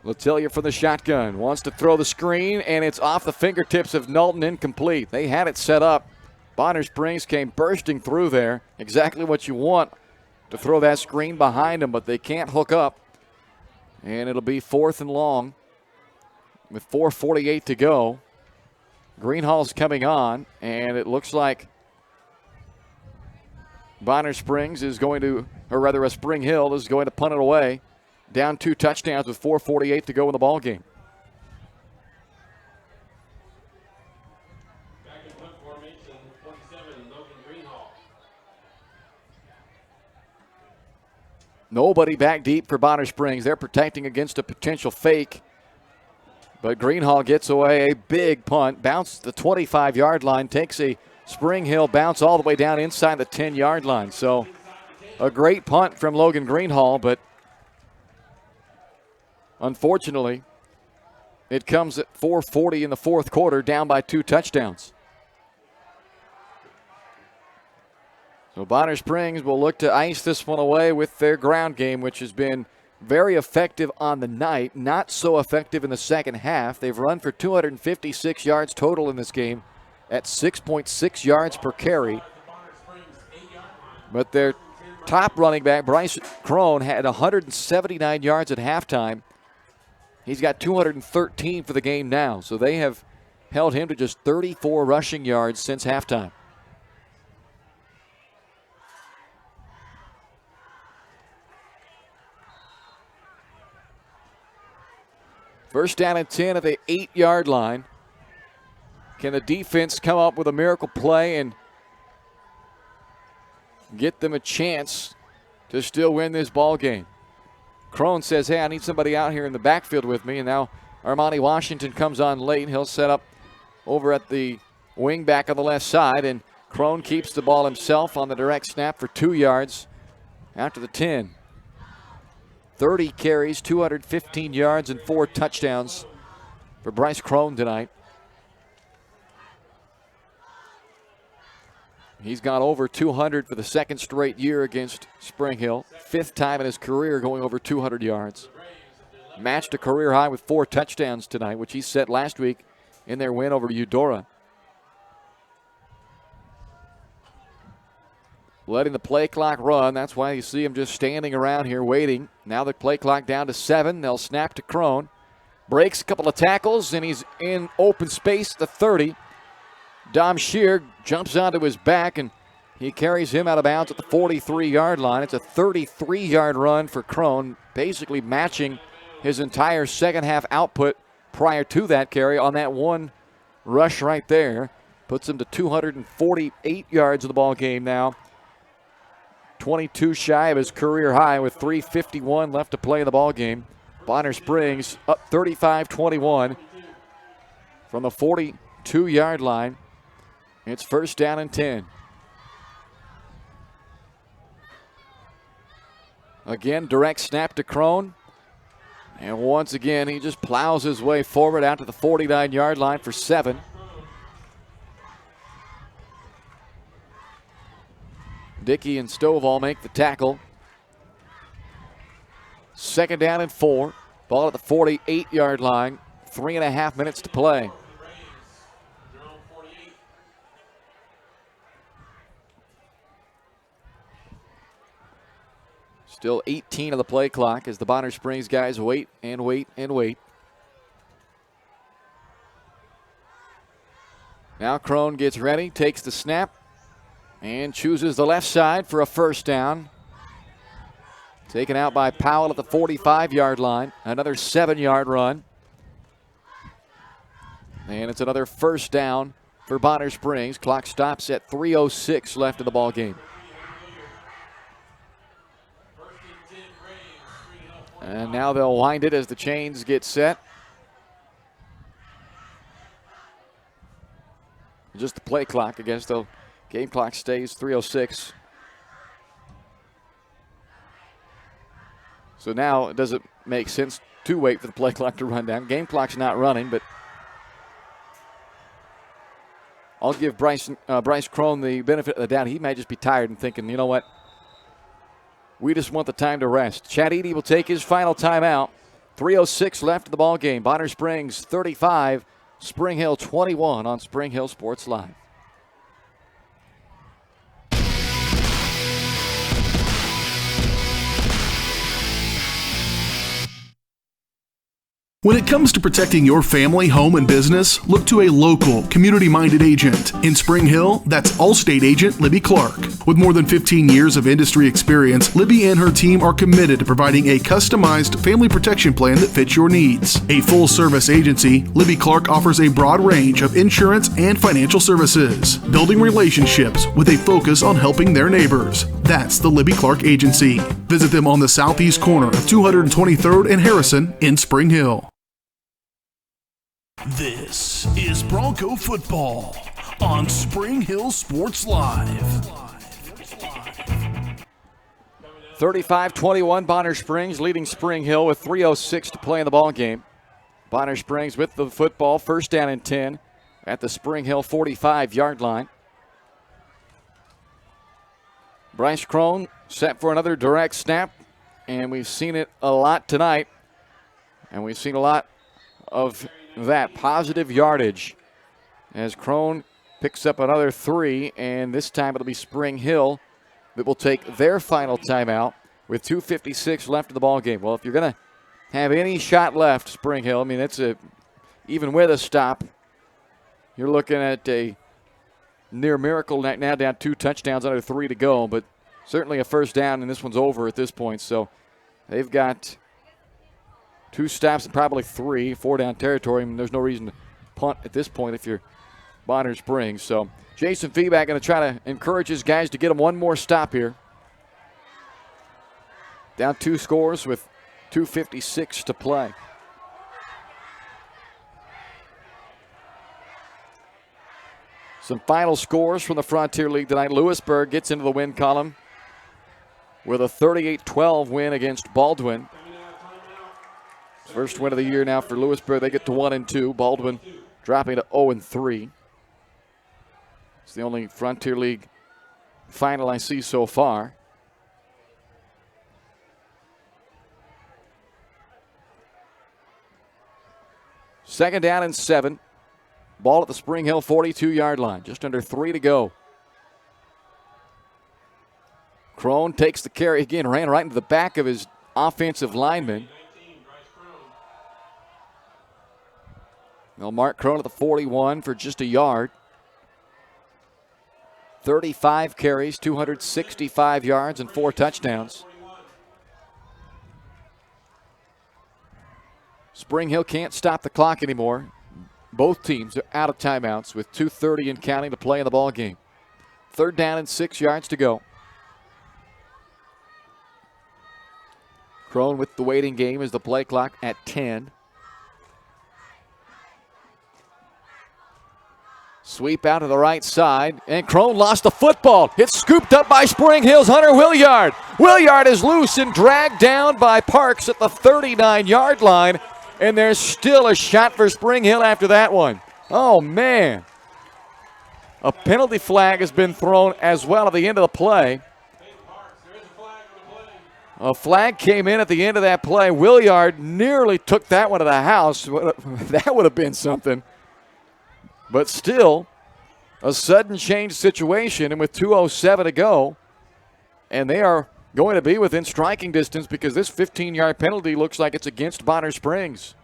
Letellier from the shotgun, wants to throw the screen, and it's off the fingertips of Knowlton, incomplete. They had it set up. Bonner Springs came bursting through there. Exactly what you want to throw that screen behind them, but they can't hook up. And it'll be 4th and long with 4:48 to go. Greenhall's coming on, and it looks like Bonner Springs is going to, or rather, Spring Hill is going to punt it away. Down 2 touchdowns with 4:48 to go in the ball game. Back in punt formation, 27, Logan Greenhall. Nobody back deep for Bonner Springs. They're protecting against a potential fake. But Greenhall gets away a big punt, bounced the 25-yard line, takes a Spring Hill bounce all the way down inside the 10-yard line. So a great punt from Logan Greenhall, but unfortunately, it comes at 4:40 in the fourth quarter, down by 2 touchdowns. So Bonner Springs will look to ice this one away with their ground game, which has been very effective on the night, not so effective in the second half. They've run for 256 yards total in this game at 6.6 yards per carry. But their top running back, Bryce Crone, had 179 yards at halftime. He's got 213 for the game now, so they have held him to just 34 rushing yards since halftime. First down and 10 at the 8-yard line. Can the defense come up with a miracle play and get them a chance to still win this ball game? Crone says, hey, I need somebody out here in the backfield with me. And now Armani Washington comes on late. He'll set up over at the wing back on the left side. And Crone keeps the ball himself on the direct snap for 2 yards after the 10. 30 carries, 215 yards, and 4 touchdowns for Bryce Crone tonight. He's gone over 200 for the second straight year against Spring Hill. 5th time in his career going over 200 yards. Matched a career high with 4 touchdowns tonight, which he set last week in their win over Eudora. Letting the play clock run. That's why you see him just standing around here waiting. Now the play clock down to 7. They'll snap to Crone. Breaks a couple of tackles, and he's in open space at the 30. Dom Shear jumps onto his back, and he carries him out of bounds at the 43-yard line. It's a 33-yard run for Crone, basically matching his entire second half output prior to that carry on that one rush right there. Puts him to 248 yards of the ball game now. 22 shy of his career high with 3:51 left to play in the ball game. Bonner Springs up 35-21 from the 42-yard line. It's first down and 10. Again, direct snap to Crone. And once again, he just plows his way forward out to the 49-yard line for 7. Dickey and Stovall make the tackle. Second down and 4. Ball at the 48-yard line. 3.5 minutes to play. Still 18 of the play clock as the Bonner Springs guys wait and wait and wait. Now Crone gets ready, takes the snap, and chooses the left side for a first down. Taken out by Powell at the 45-yard line. Another 7-yard run. And it's another first down for Bonner Springs. Clock stops at 3:06 left in the ball game. And now they'll wind it as the chains get set. Just the play clock, I guess, though. Game clock stays 3:06. So now it doesn't make sense to wait for the play clock to run down. Game clock's not running, but I'll give Bryce Crone the benefit of the doubt. He may just be tired and thinking, you know what? We just want the time to rest. Chad Eady will take his final timeout. 3:06 left in the ball game. Bonner Springs 35, Spring Hill 21 on Spring Hill Sports Live. When it comes to protecting your family, home, and business, look to a local, community-minded agent. In Spring Hill, that's Allstate agent Libby Clark. With more than 15 years of industry experience, Libby and her team are committed to providing a customized family protection plan that fits your needs. A full-service agency, Libby Clark offers a broad range of insurance and financial services, building relationships with a focus on helping their neighbors. That's the Libby Clark Agency. Visit them on the southeast corner of 223rd and Harrison in Spring Hill. This is Bronco football on Spring Hill Sports Live. 35-21, Bonner Springs leading Spring Hill with 3:06 to play in the ball game. Bonner Springs with the football, first down and 10 at the Spring Hill 45-yard line. Bryce Crone set for another direct snap, and we've seen it a lot tonight, and we've seen a lot of that positive yardage as Crone picks up another 3, and this time it'll be Spring Hill that will take their final timeout with 2:56 left in the ball game. Well, if you're going to have any shot left, Spring Hill, I mean, it's even with a stop, you're looking at a near miracle now, down 2 touchdowns, under 3 to go, but certainly a first down, and this one's over at this point. So they've got 2 stops and probably 3, 4 down territory. I mean, there's no reason to punt at this point if you're Bonner Springs. So Jason Feeback going to try to encourage his guys to get them one more stop here. Down 2 scores with 2:56 to play. Some final scores from the Frontier League tonight. Lewisburg gets into the win column with a 38-12 win against Baldwin. First win of the year now for Lewisburg. They get to 1-2. Baldwin dropping to 0-3. It's the only Frontier League final I see so far. Second down and 7. Ball at the Spring Hill 42-yard line. Just under 3 to go. Crone takes the carry again. Ran right into the back of his offensive lineman. They'll mark Crone at the 41 for just a yard. 35 carries, 265 yards, and 4 touchdowns. Spring Hill can't stop the clock anymore. Both teams are out of timeouts with 2:30 and counting to play in the ball game. Third down and 6 yards to go. Crone with the waiting game as the play clock at 10. Sweep out to the right side, and Crone lost the football. It's scooped up by Spring Hill's Hunter Williard. Williard is loose and dragged down by Parks at the 39-yard line, and there's still a shot for Spring Hill after that one. Oh, man. A penalty flag has been thrown as well at the end of the play. A flag came in at the end of that play. Williard nearly took that one to the house. That would have been something. But still, a sudden change situation, and with 2:07 to go, and they are going to be within striking distance because this 15-yard penalty looks like it's against Bonner Springs.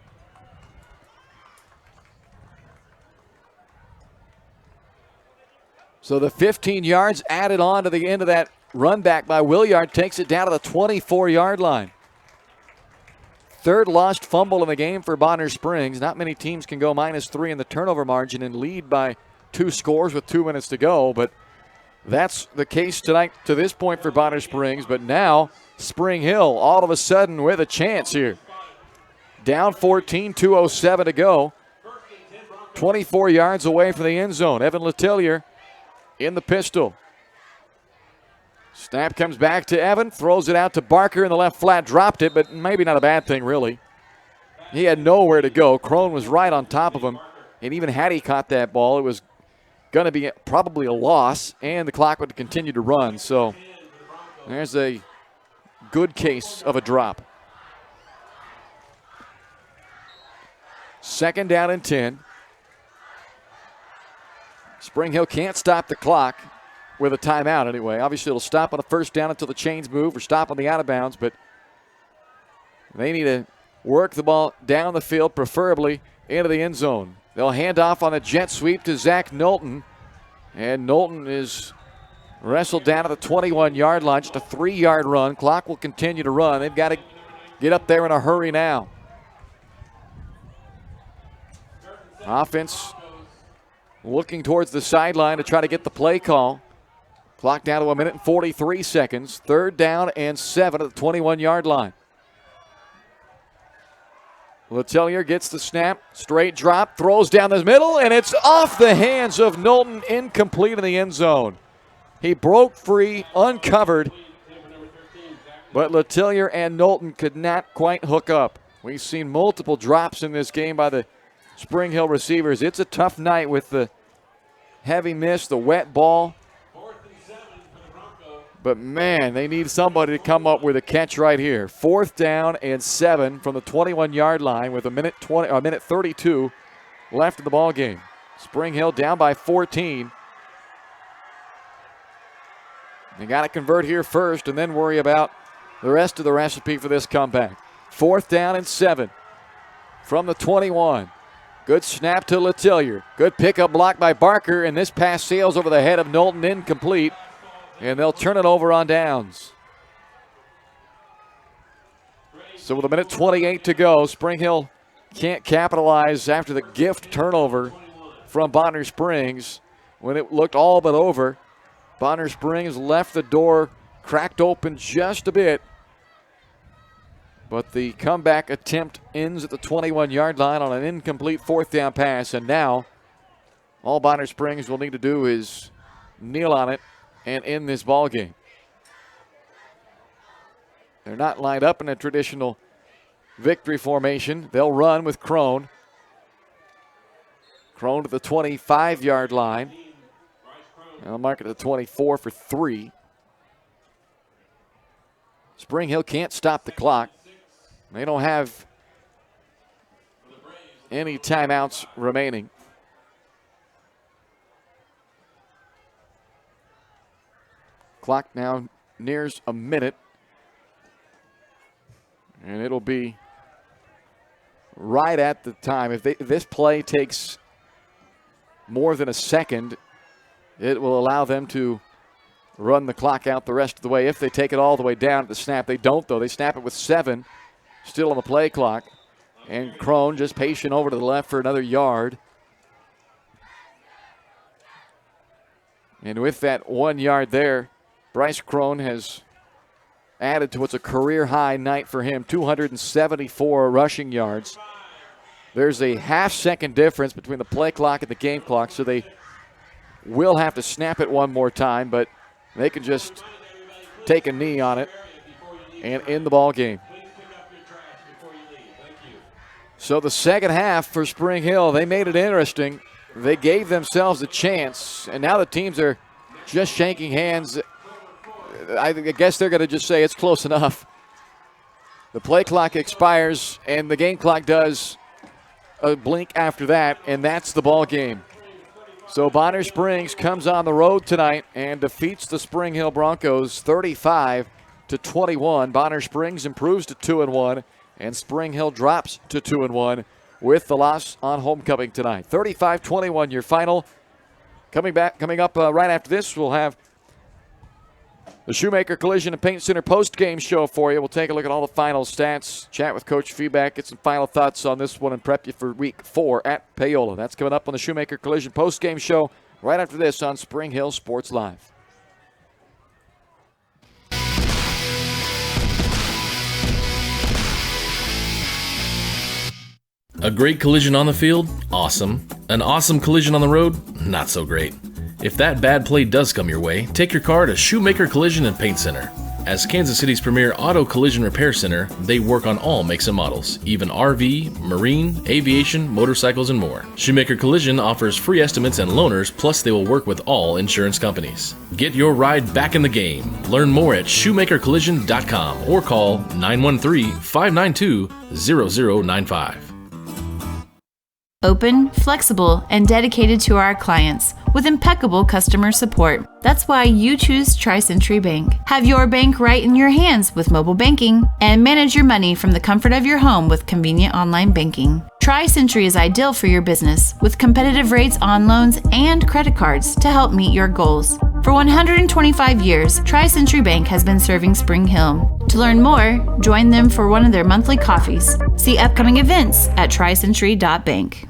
So the 15 yards added on to the end of that run back by Williard takes it down to the 24-yard line. Third lost fumble in the game for Bonner Springs. Not many teams can go -3 in the turnover margin and lead by 2 scores with 2 minutes to go, but that's the case tonight to this point for Bonner Springs. But now Spring Hill all of a sudden with a chance here. Down 14, 2:07 to go. 24 yards away from the end zone. Evan Letellier in the pistol. Snap comes back to Evan, throws it out to Barker in the left flat, dropped it, but maybe not a bad thing, really. He had nowhere to go. Crone was right on top of him, and even had he caught that ball, it was going to be probably a loss, and the clock would continue to run. So there's a good case of a drop. Second down and 10. Spring Hill can't stop the clock with a timeout anyway. Obviously, it'll stop on a first down until the chains move or stop on the out of bounds, but they need to work the ball down the field, preferably into the end zone. They'll hand off on a jet sweep to Zach Knowlton. And Knowlton is wrestled down at the 21-yard line, just a 3-yard run. Clock will continue to run. They've got to get up there in a hurry now. Offense looking towards the sideline to try to get the play call. Clock down to 1 minute and 43 seconds. 3rd down and 7 at the 21-yard line. Letelier gets the snap, straight drop, throws down the middle, and it's off the hands of Knowlton, incomplete in the end zone. He broke free, uncovered, but Letelier and Knowlton could not quite hook up. We've seen multiple drops in this game by the Spring Hill receivers. It's a tough night with the heavy miss, the wet ball. But, man, they need somebody to come up with a catch right here. 4th down and 7 from the 21-yard line with a minute 32 left in the ball game. Spring Hill down by 14. They got to convert here first and then worry about the rest of the recipe for this comeback. 4th down and 7 from the 21. Good snap to Letelier. Good pickup block by Barker, and this pass sails over the head of Knowlton, incomplete. And they'll turn it over on downs. So with 1:28 to go, Spring Hill can't capitalize after the gift turnover from Bonner Springs. When it looked all but over, Bonner Springs left the door cracked open just a bit. But the comeback attempt ends at the 21-yard line on an incomplete 4th down pass. And now all Bonner Springs will need to do is kneel on it and in this ball game. They're not lined up in a traditional victory formation. They'll run with Crone. Crone to the 25-yard line. They'll mark it at the 24 for 3. Spring Hill can't stop the clock. They don't have any timeouts remaining. Clock now nears a minute. And it'll be right at the time. If this play takes more than a second, it will allow them to run the clock out the rest of the way. If they take it all the way down at the snap, they don't, though. They snap it with 7 still on the play clock. And Crone just patient over to the left for another yard. And with that 1 yard there, Bryce Crone has added to what's a career-high night for him, 274 rushing yards. There's a half-second difference between the play clock and the game clock, so they will have to snap it one more time, but they can just take a knee on it and end the ball game. So the second half for Spring Hill, they made it interesting. They gave themselves a chance, and now the teams are just shaking hands. I guess they're going to just say it's close enough. The play clock expires, and the game clock does a blink after that, and that's the ball game. So Bonner Springs comes on the road tonight and defeats the Spring Hill Broncos 35-21. Bonner Springs improves to 2-1, and Spring Hill drops to 2-1 with the loss on homecoming tonight. 35-21 your final. Coming up right after this, we'll have the Shoemaker Collision and Paint Center post-game show for you. We'll take a look at all the final stats, chat with Coach Feedback, get some final thoughts on this one, and prep you for Week 4 at Paola. That's coming up on the Shoemaker Collision post-game show right after this on Spring Hill Sports Live. A great collision on the field? Awesome. An awesome collision on the road? Not so great. If that bad play does come your way, take your car to Shoemaker Collision and Paint Center. As Kansas City's premier auto collision repair center, they work on all makes and models, even RV, marine, aviation, motorcycles, and more. Shoemaker Collision offers free estimates and loaners, plus they will work with all insurance companies. Get your ride back in the game. Learn more at shoemakercollision.com or call 913-592-0095. Open, flexible, and dedicated to our clients with impeccable customer support. That's why you choose Tri-Century Bank. Have your bank right in your hands with mobile banking and manage your money from the comfort of your home with convenient online banking. Tri-Century is ideal for your business with competitive rates on loans and credit cards to help meet your goals. For 125 years, Tri-Century Bank has been serving Spring Hill. To learn more, join them for one of their monthly coffees. See upcoming events at tricentury.bank.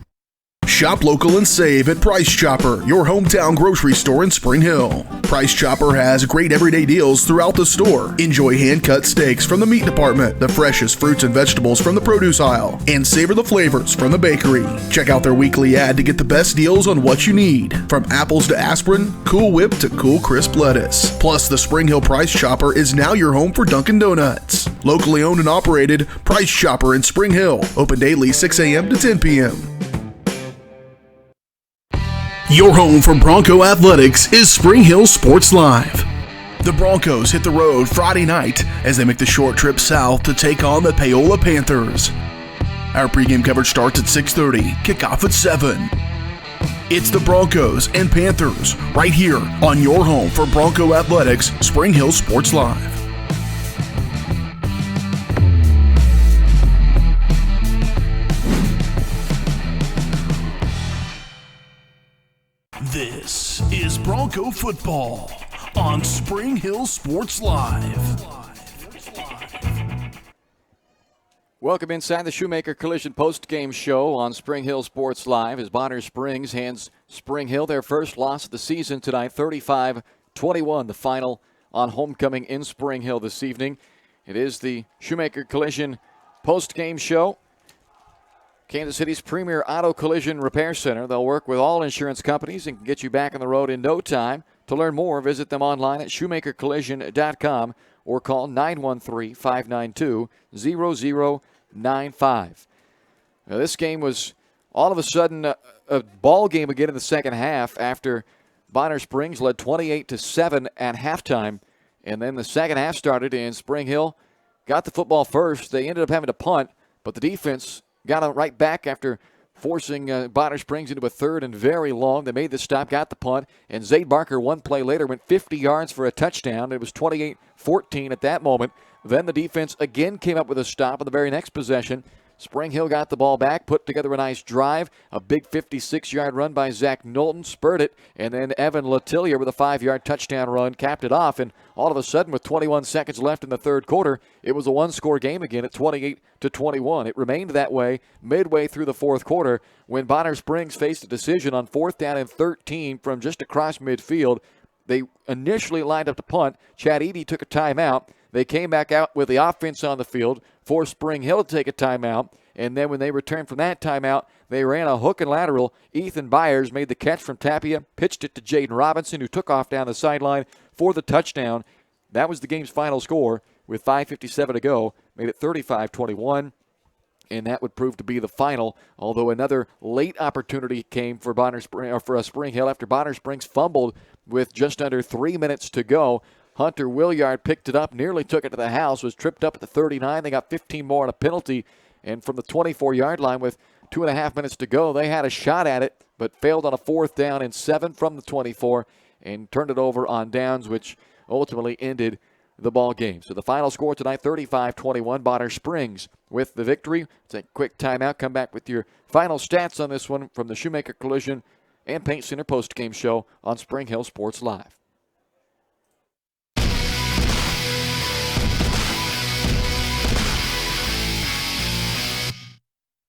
Shop local and save at Price Chopper, your hometown grocery store in Spring Hill. Price Chopper has great everyday deals throughout the store. Enjoy hand-cut steaks from the meat department, the freshest fruits and vegetables from the produce aisle, and savor the flavors from the bakery. Check out their weekly ad to get the best deals on what you need, from apples to aspirin, Cool Whip to cool crisp lettuce. Plus, the Spring Hill Price Chopper is now your home for Dunkin' Donuts. Locally owned and operated, Price Chopper in Spring Hill. Open daily 6 a.m. to 10 p.m. Your home for Bronco Athletics is Spring Hill Sports Live. The Broncos hit the road Friday night as they make the short trip south to take on the Paola Panthers. Our pregame coverage starts at 6:30, kickoff at 7. It's the Broncos and Panthers right here on your home for Bronco Athletics, Spring Hill Sports Live. This is Bronco football on Spring Hill Sports Live. Welcome inside the Shoemaker Collision Postgame Show on Spring Hill Sports Live as Bonner Springs hands Spring Hill their first loss of the season tonight, 35-21, the final on homecoming in Spring Hill this evening. It is the Shoemaker Collision Postgame Show, Kansas City's premier auto collision repair center. They'll work with all insurance companies and can get you back on the road in no time. To learn more, visit them online at shoemakercollision.com or call 913-592-0095. Now, this game was all of a sudden a ball game again in the second half after Bonner Springs led 28-7 at halftime. And then the second half started and Spring Hill got the football first. They ended up having to punt, but the defense got it right back after forcing Bonner Springs into a third and very long. They made the stop, got the punt, and Zayd Barker one play later went 50 yards for a touchdown. It was 28-14 at that moment. Then the defense again came up with a stop on the very next possession. Spring Hill got the ball back, put together a nice drive, a big 56-yard run by Zach Knowlton, spurred it, and then Evan Latillier with a 5-yard touchdown run capped it off. And all of a sudden, with 21 seconds left in the third quarter, it was a one-score game again at 28-21. It remained that way midway through the fourth quarter when Bonner Springs faced a decision on 4th down and 13 from just across midfield. They initially lined up to punt. Chad Eady took a timeout. They came back out with the offense on the field, forced Spring Hill to take a timeout, and then when they returned from that timeout, they ran a hook and lateral. Ethan Byers made the catch from Tapia, pitched it to Jaden Robinson, who took off down the sideline for the touchdown. That was the game's final score with 5:57 to go, made it 35-21. And that would prove to be the final, although another late opportunity came for Spring Hill after Bonner Springs fumbled with just under 3 minutes to go. Hunter Williard picked it up, nearly took it to the house, was tripped up at the 39. They got 15 more on a penalty, and from the 24-yard line with 2.5 minutes to go, they had a shot at it, but failed on a 4th down and 7 from the 24 and turned it over on downs, which ultimately ended the ball game. So the final score tonight, 35-21, Bonner Springs with the victory. Take a quick timeout, come back with your final stats on this one from the Shoemaker Collision and Paint Center postgame show on Spring Hill Sports Live.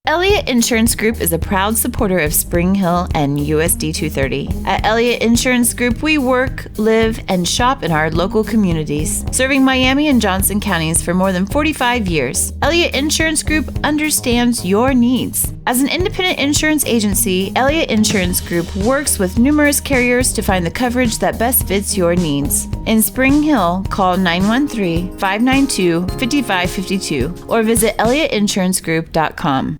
Elliott Insurance Group is a proud supporter of Spring Hill and USD 230. At Elliott Insurance Group, we work, live, and shop in our local communities, serving Miami and Johnson counties for more than 45 years. Elliott Insurance Group understands your needs. As an independent insurance agency, Elliott Insurance Group works with numerous carriers to find the coverage that best fits your needs. In Spring Hill, call 913-592-5552 or visit ElliottInsuranceGroup.com.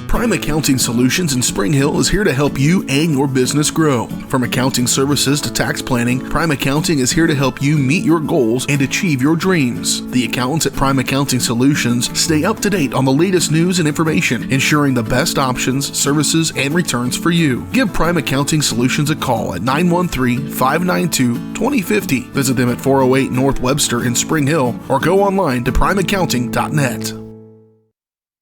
Prime Accounting Solutions in Spring Hill is here to help you and your business grow. From accounting services to tax planning, Prime Accounting is here to help you meet your goals and achieve your dreams. The accountants at Prime Accounting Solutions stay up to date on the latest news and information, ensuring the best options, services, and returns for you. Give Prime Accounting Solutions a call at 913-592-2050. Visit them at 408 North Webster in Spring Hill or go online to primeaccounting.net.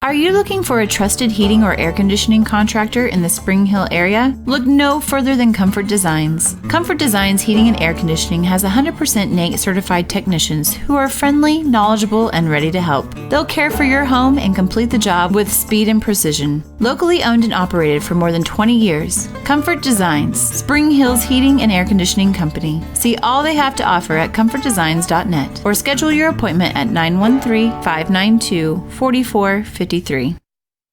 Are you looking for a trusted heating or air conditioning contractor in the Spring Hill area? Look no further than Comfort Designs. Comfort Designs Heating and Air Conditioning has 100% NATE certified technicians who are friendly, knowledgeable, and ready to help. They'll care for your home and complete the job with speed and precision. Locally owned and operated for more than 20 years, Comfort Designs, Spring Hill's heating and air conditioning company. See all they have to offer at comfortdesigns.net or schedule your appointment at 913-592-4453.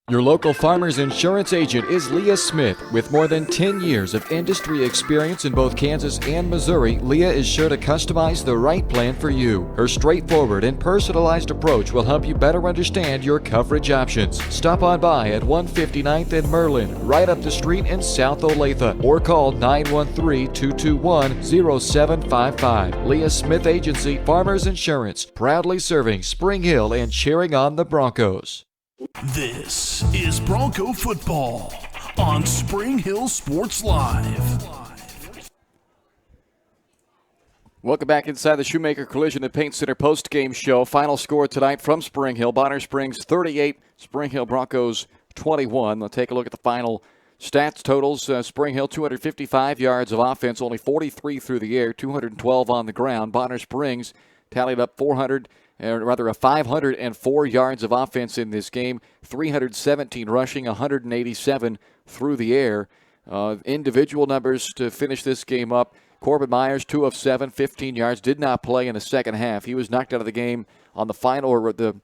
Your local Farmers Insurance agent is Leah Smith. With more than 10 years of industry experience in both Kansas and Missouri, Leah is sure to customize the right plan for you. Her straightforward and personalized approach will help you better understand your coverage options. Stop on by at 159th and Merlin, right up the street in South Olathe, or call 913-221-0755. Leah Smith Agency, Farmers Insurance, proudly serving Spring Hill and cheering on the Broncos. This is Bronco football on Spring Hill Sports Live. Welcome back inside the Shoemaker Collision and Paint Center Postgame Show. Final score tonight from Spring Hill. Bonner Springs 38, Spring Hill Broncos 21. Let's take a look at the final stats totals. Spring Hill 255 yards of offense, only 43 through the air, 212 on the ground. Bonner Springs tallied up 504 yards of offense in this game, 317 rushing, 187 through the air. Individual numbers to finish this game up. Corbin Myers, 2 of 7, 15 yards, did not play in the second half. He was knocked out of the game on the final, or the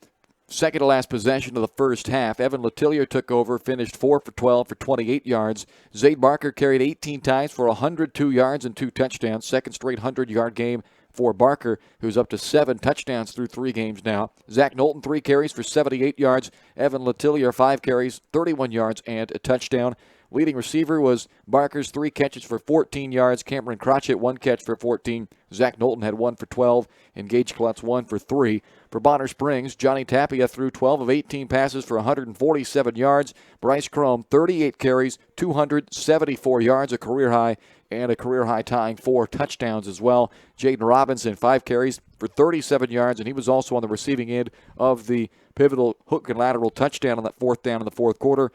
second to last possession of the first half. Evan Letillier took over, finished 4 for 12 for 28 yards. Zade Barker carried 18 times for 102 yards and 2 touchdowns. Second straight 100-yard game for Barker, who's up to 7 touchdowns through 3 games now. Zach Knowlton, 3 carries for 78 yards. Evan Letillier, 5 carries, 31 yards, and a touchdown. Leading receiver was Barker's 3 catches for 14 yards. Cameron Crotchett, 1 catch for 14. Zach Knowlton had 1 for 12. And Gage Klutz, 1 for 3. For Bonner Springs, Johnny Tapia threw 12 of 18 passes for 147 yards. Bryce Crum, 38 carries, 274 yards, a career high, and a career-high tying 4 touchdowns as well. Jaden Robinson, 5 carries for 37 yards, and he was also on the receiving end of the pivotal hook and lateral touchdown on that 4th down in the 4th quarter.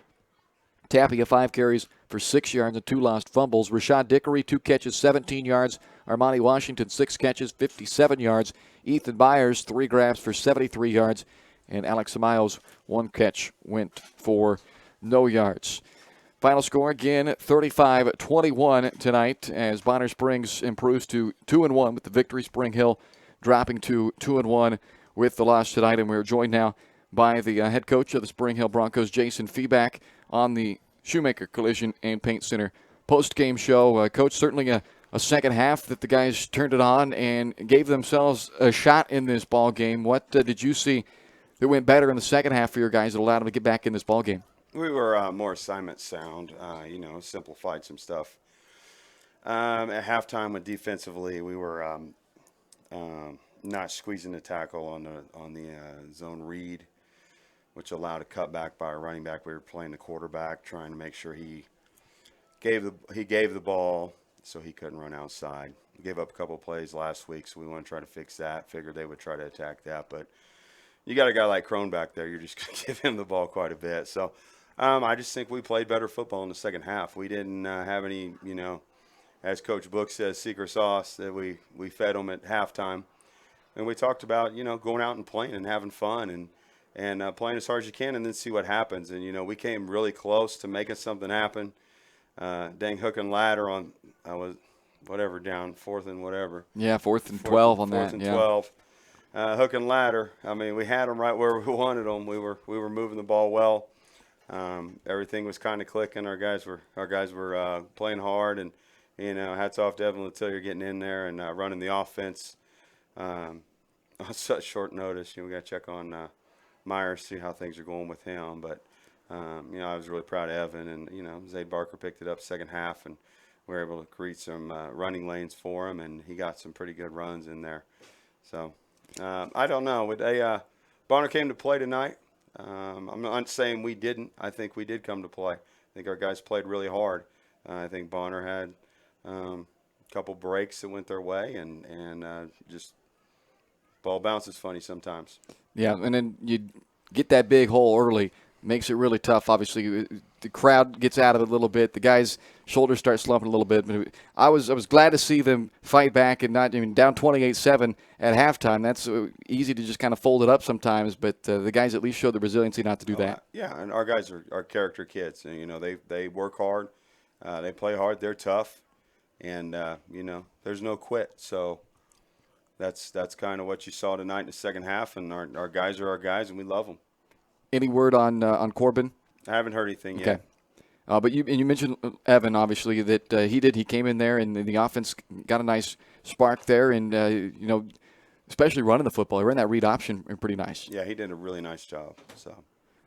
Tapia, 5 carries for 6 yards and 2 lost fumbles. Rashad Dickery, 2 catches, 17 yards. Armani Washington, 6 catches, 57 yards. Ethan Byers, 3 grabs for 73 yards. And Alex Amayo's 1 catch went for no yards. Final score again, 35-21 tonight, as Bonner Springs improves to 2-1 with the victory. Spring Hill dropping to 2-1 with the loss tonight. And we're joined now by the head coach of the Spring Hill Broncos, Jason Feeback, on the Shoemaker Collision and Paint Center post-game show. Coach, certainly a second half that the guys turned it on and gave themselves a shot in this ball game. What did you see that went better in the second half for your guys that allowed them to get back in this ball game? We were more assignment sound, simplified some stuff. At halftime, with defensively, we were not squeezing the tackle on the zone read, which allowed a cutback by a running back. We were playing the quarterback, trying to make sure he gave the ball so he couldn't run outside. We gave up a couple of plays last week, so we want to try to fix that. Figured they would try to attack that, but you got a guy like Crone back there, you're just going to give him the ball quite a bit. So I just think we played better football in the second half. We didn't have any, as Coach Book says, secret sauce that we fed them at halftime. And we talked about, going out and playing and having fun and playing as hard as you can and then see what happens. And, we came really close to making something happen. Dang hook and ladder on, down 4th and whatever. Yeah, 4th and 12 on that. 4th and 12. Hook and ladder. I mean, we had them right where we wanted them. We were moving the ball well. Everything was kind of clicking. Our guys were playing hard, and hats off to Evan Letillier getting in there and running the offense on such short notice. We got to check on Myers, see how things are going with him. But I was really proud of Evan, and Zayd Barker picked it up second half, and we were able to create some running lanes for him, and he got some pretty good runs in there. So I don't know. Bonner came to play tonight. I'm not saying we didn't. I think we did come to play. I think our guys played really hard. I think Bonner had a couple breaks that went their way, and just ball bounces funny sometimes. Yeah, and then you get that big hole early. Makes it really tough. Obviously, the crowd gets out of it a little bit. The guys' shoulders start slumping a little bit. But I was glad to see them fight back and not even down 28-7 at halftime. That's easy to just kind of fold it up sometimes. But the guys at least showed the resiliency not to do that. Yeah, and our guys are character kids. And, they work hard. They play hard. They're tough. And, there's no quit. So that's kind of what you saw tonight in the second half. And our guys are our guys, and we love them. Any word on Corbin? I haven't heard anything yet. But you mentioned Evan, obviously, that he came in there, and the offense got a nice spark there, and, especially running the football. He ran that read option pretty nice. Yeah, he did a really nice job, so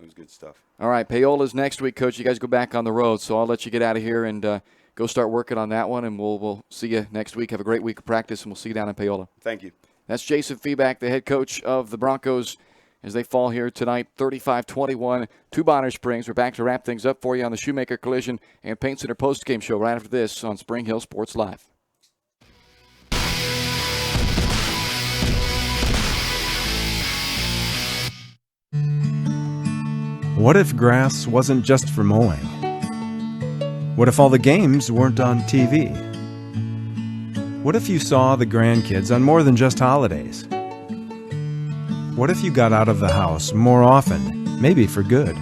it was good stuff. All right, Payola's next week, Coach. You guys go back on the road, so I'll let you get out of here and go start working on that one, and we'll see you next week. Have a great week of practice, and we'll see you down in Payola. Thank you. That's Jason Feeback, the head coach of the Broncos, as they fall here tonight, 35-21 to Bonner Springs. We're back to wrap things up for you on the Shoemaker Collision and Paint Center Postgame Show right after this on Spring Hill Sports Live. What if grass wasn't just for mowing? What if all the games weren't on TV? What if you saw the grandkids on more than just holidays? What if you got out of the house more often, maybe for good?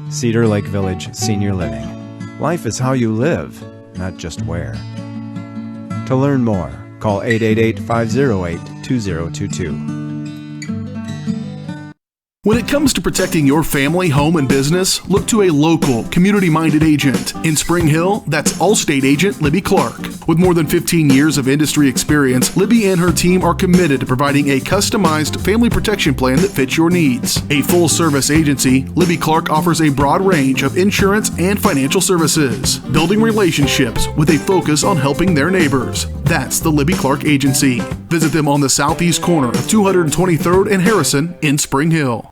Cedar Lake Village Senior Living. Life is how you live, not just where. To learn more, call 888-508-2022. When it comes to protecting your family, home, and business, look to a local, community-minded agent. In Spring Hill, that's Allstate agent Libby Clark. With more than 15 years of industry experience, Libby and her team are committed to providing a customized family protection plan that fits your needs. A full-service agency, Libby Clark offers a broad range of insurance and financial services, building relationships with a focus on helping their neighbors. That's the Libby Clark Agency. Visit them on the southeast corner of 223rd and Harrison in Spring Hill.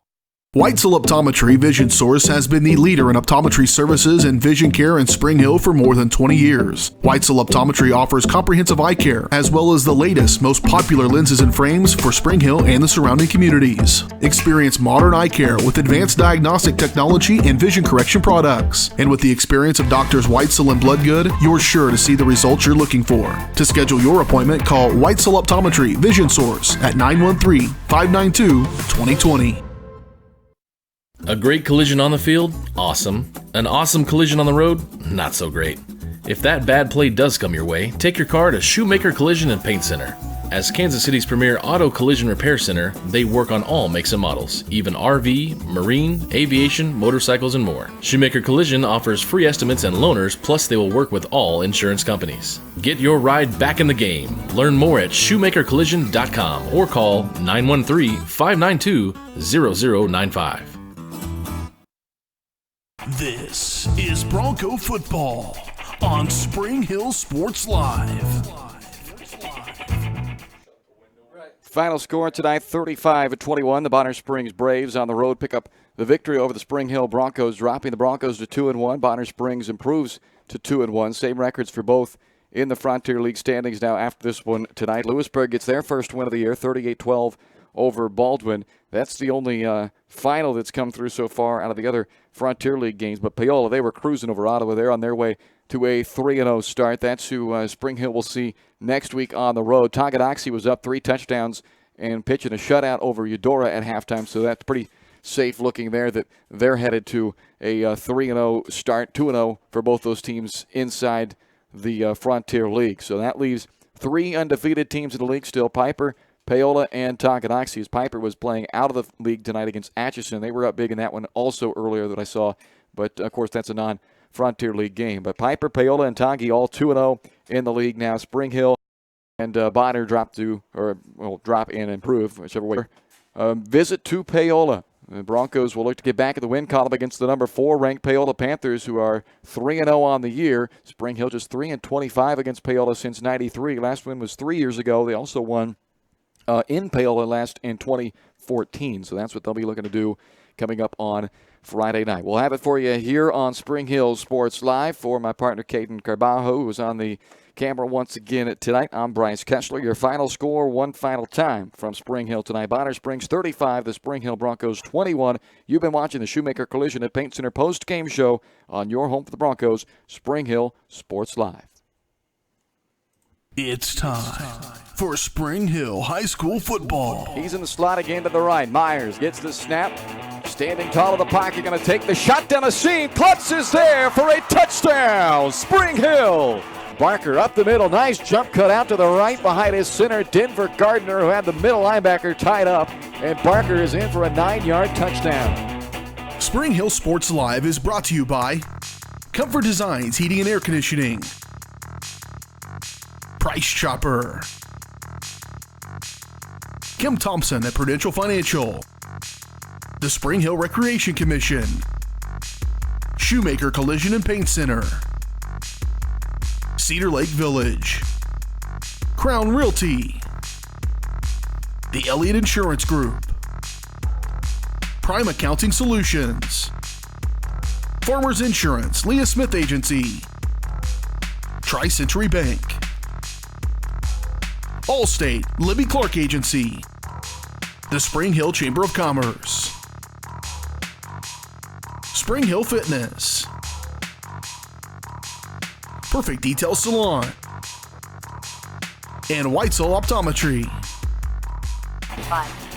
Whitesell Optometry Vision Source has been the leader in optometry services and vision care in Spring Hill for more than 20 years. Whitesell Optometry offers comprehensive eye care, as well as the latest, most popular lenses and frames for Spring Hill and the surrounding communities. Experience modern eye care with advanced diagnostic technology and vision correction products. And with the experience of Doctors Whitesell and Bloodgood, you're sure to see the results you're looking for. To schedule your appointment, call Whitesell Optometry Vision Source at 913-592-2020. A great collision on the field? Awesome. An awesome collision on the road? Not so great. If that bad play does come your way, take your car to Shoemaker Collision and Paint Center. As Kansas City's premier auto collision repair center, they work on all makes and models, even RV, marine, aviation, motorcycles, and more. Shoemaker Collision offers free estimates and loaners, plus they will work with all insurance companies. Get your ride back in the game. Learn more at shoemakercollision.com or call 913-592-0095. This is Bronco football on Spring Hill Sports Live. Final score tonight, 35-21. The Bonner Springs Braves on the road pick up the victory over the Spring Hill Broncos, dropping the Broncos to 2-1. Bonner Springs improves to 2-1. Same records for both in the Frontier League standings now after this one tonight. Lewisburg gets their first win of the year, 38-12 over Baldwin. That's the only final that's come through so far out of the other Frontier League games. But Payola, they were cruising over Ottawa. They're on their way to a 3-0 start. That's who Spring Hill will see next week on the road. Tonganoxie was up 3 touchdowns and pitching a shutout over Eudora at halftime, so that's pretty safe looking there that they're headed to a 3-0 start, 2-0 for both those teams inside the Frontier League. So that leaves 3 undefeated teams in the league still, Piper, Payola, and Tonganoxie. As Piper was playing out of the league tonight against Atchison. They were up big in that one also earlier that I saw, but of course that's a non-Frontier League game. But Piper, Payola, and Tongi all 2-0 in the league now. Spring Hill and Bonner drop in and improve, whichever way. Visit to Payola. The Broncos will look to get back in the win column against the number 4 ranked Paola Panthers, who are 3-0 on the year. Spring Hill just 3-25 against Paola since '93. Last win was 3 years ago. They also won in Paola last in 2014. So that's what they'll be looking to do coming up on Friday night. We'll have it for you here on Spring Hill Sports Live. For my partner, Caden Carbajo, who is on the camera once again tonight, I'm Bryce Kessler. Your final score one final time from Spring Hill tonight. Bonner Springs 35, the Spring Hill Broncos 21. You've been watching the Shoemaker Collision at Paint Center Postgame Show on your home for the Broncos, Spring Hill Sports Live. It's time for Spring Hill High School football. He's in the slot again to the right. Myers gets the snap. Standing tall in the pocket, going to take the shot down the seam. Klutz is there for a touchdown. Spring Hill. Barker up the middle. Nice jump cut out to the right behind his center, Denver Gardner, who had the middle linebacker tied up. And Barker is in for a 9-yard touchdown. Spring Hill Sports Live is brought to you by Comfort Designs Heating and Air Conditioning, Price Chopper, Kim Thompson at Prudential Financial, the Spring Hill Recreation Commission, Shoemaker Collision and Paint Center, Cedar Lake Village, Crown Realty, the Elliott Insurance Group, Prime Accounting Solutions, Farmers Insurance, Leah Smith Agency, Tri-Century Bank, Allstate, Libby Clark Agency, the Spring Hill Chamber of Commerce, Spring Hill Fitness, Perfect Detail Salon, and Whitesell Optometry. 5.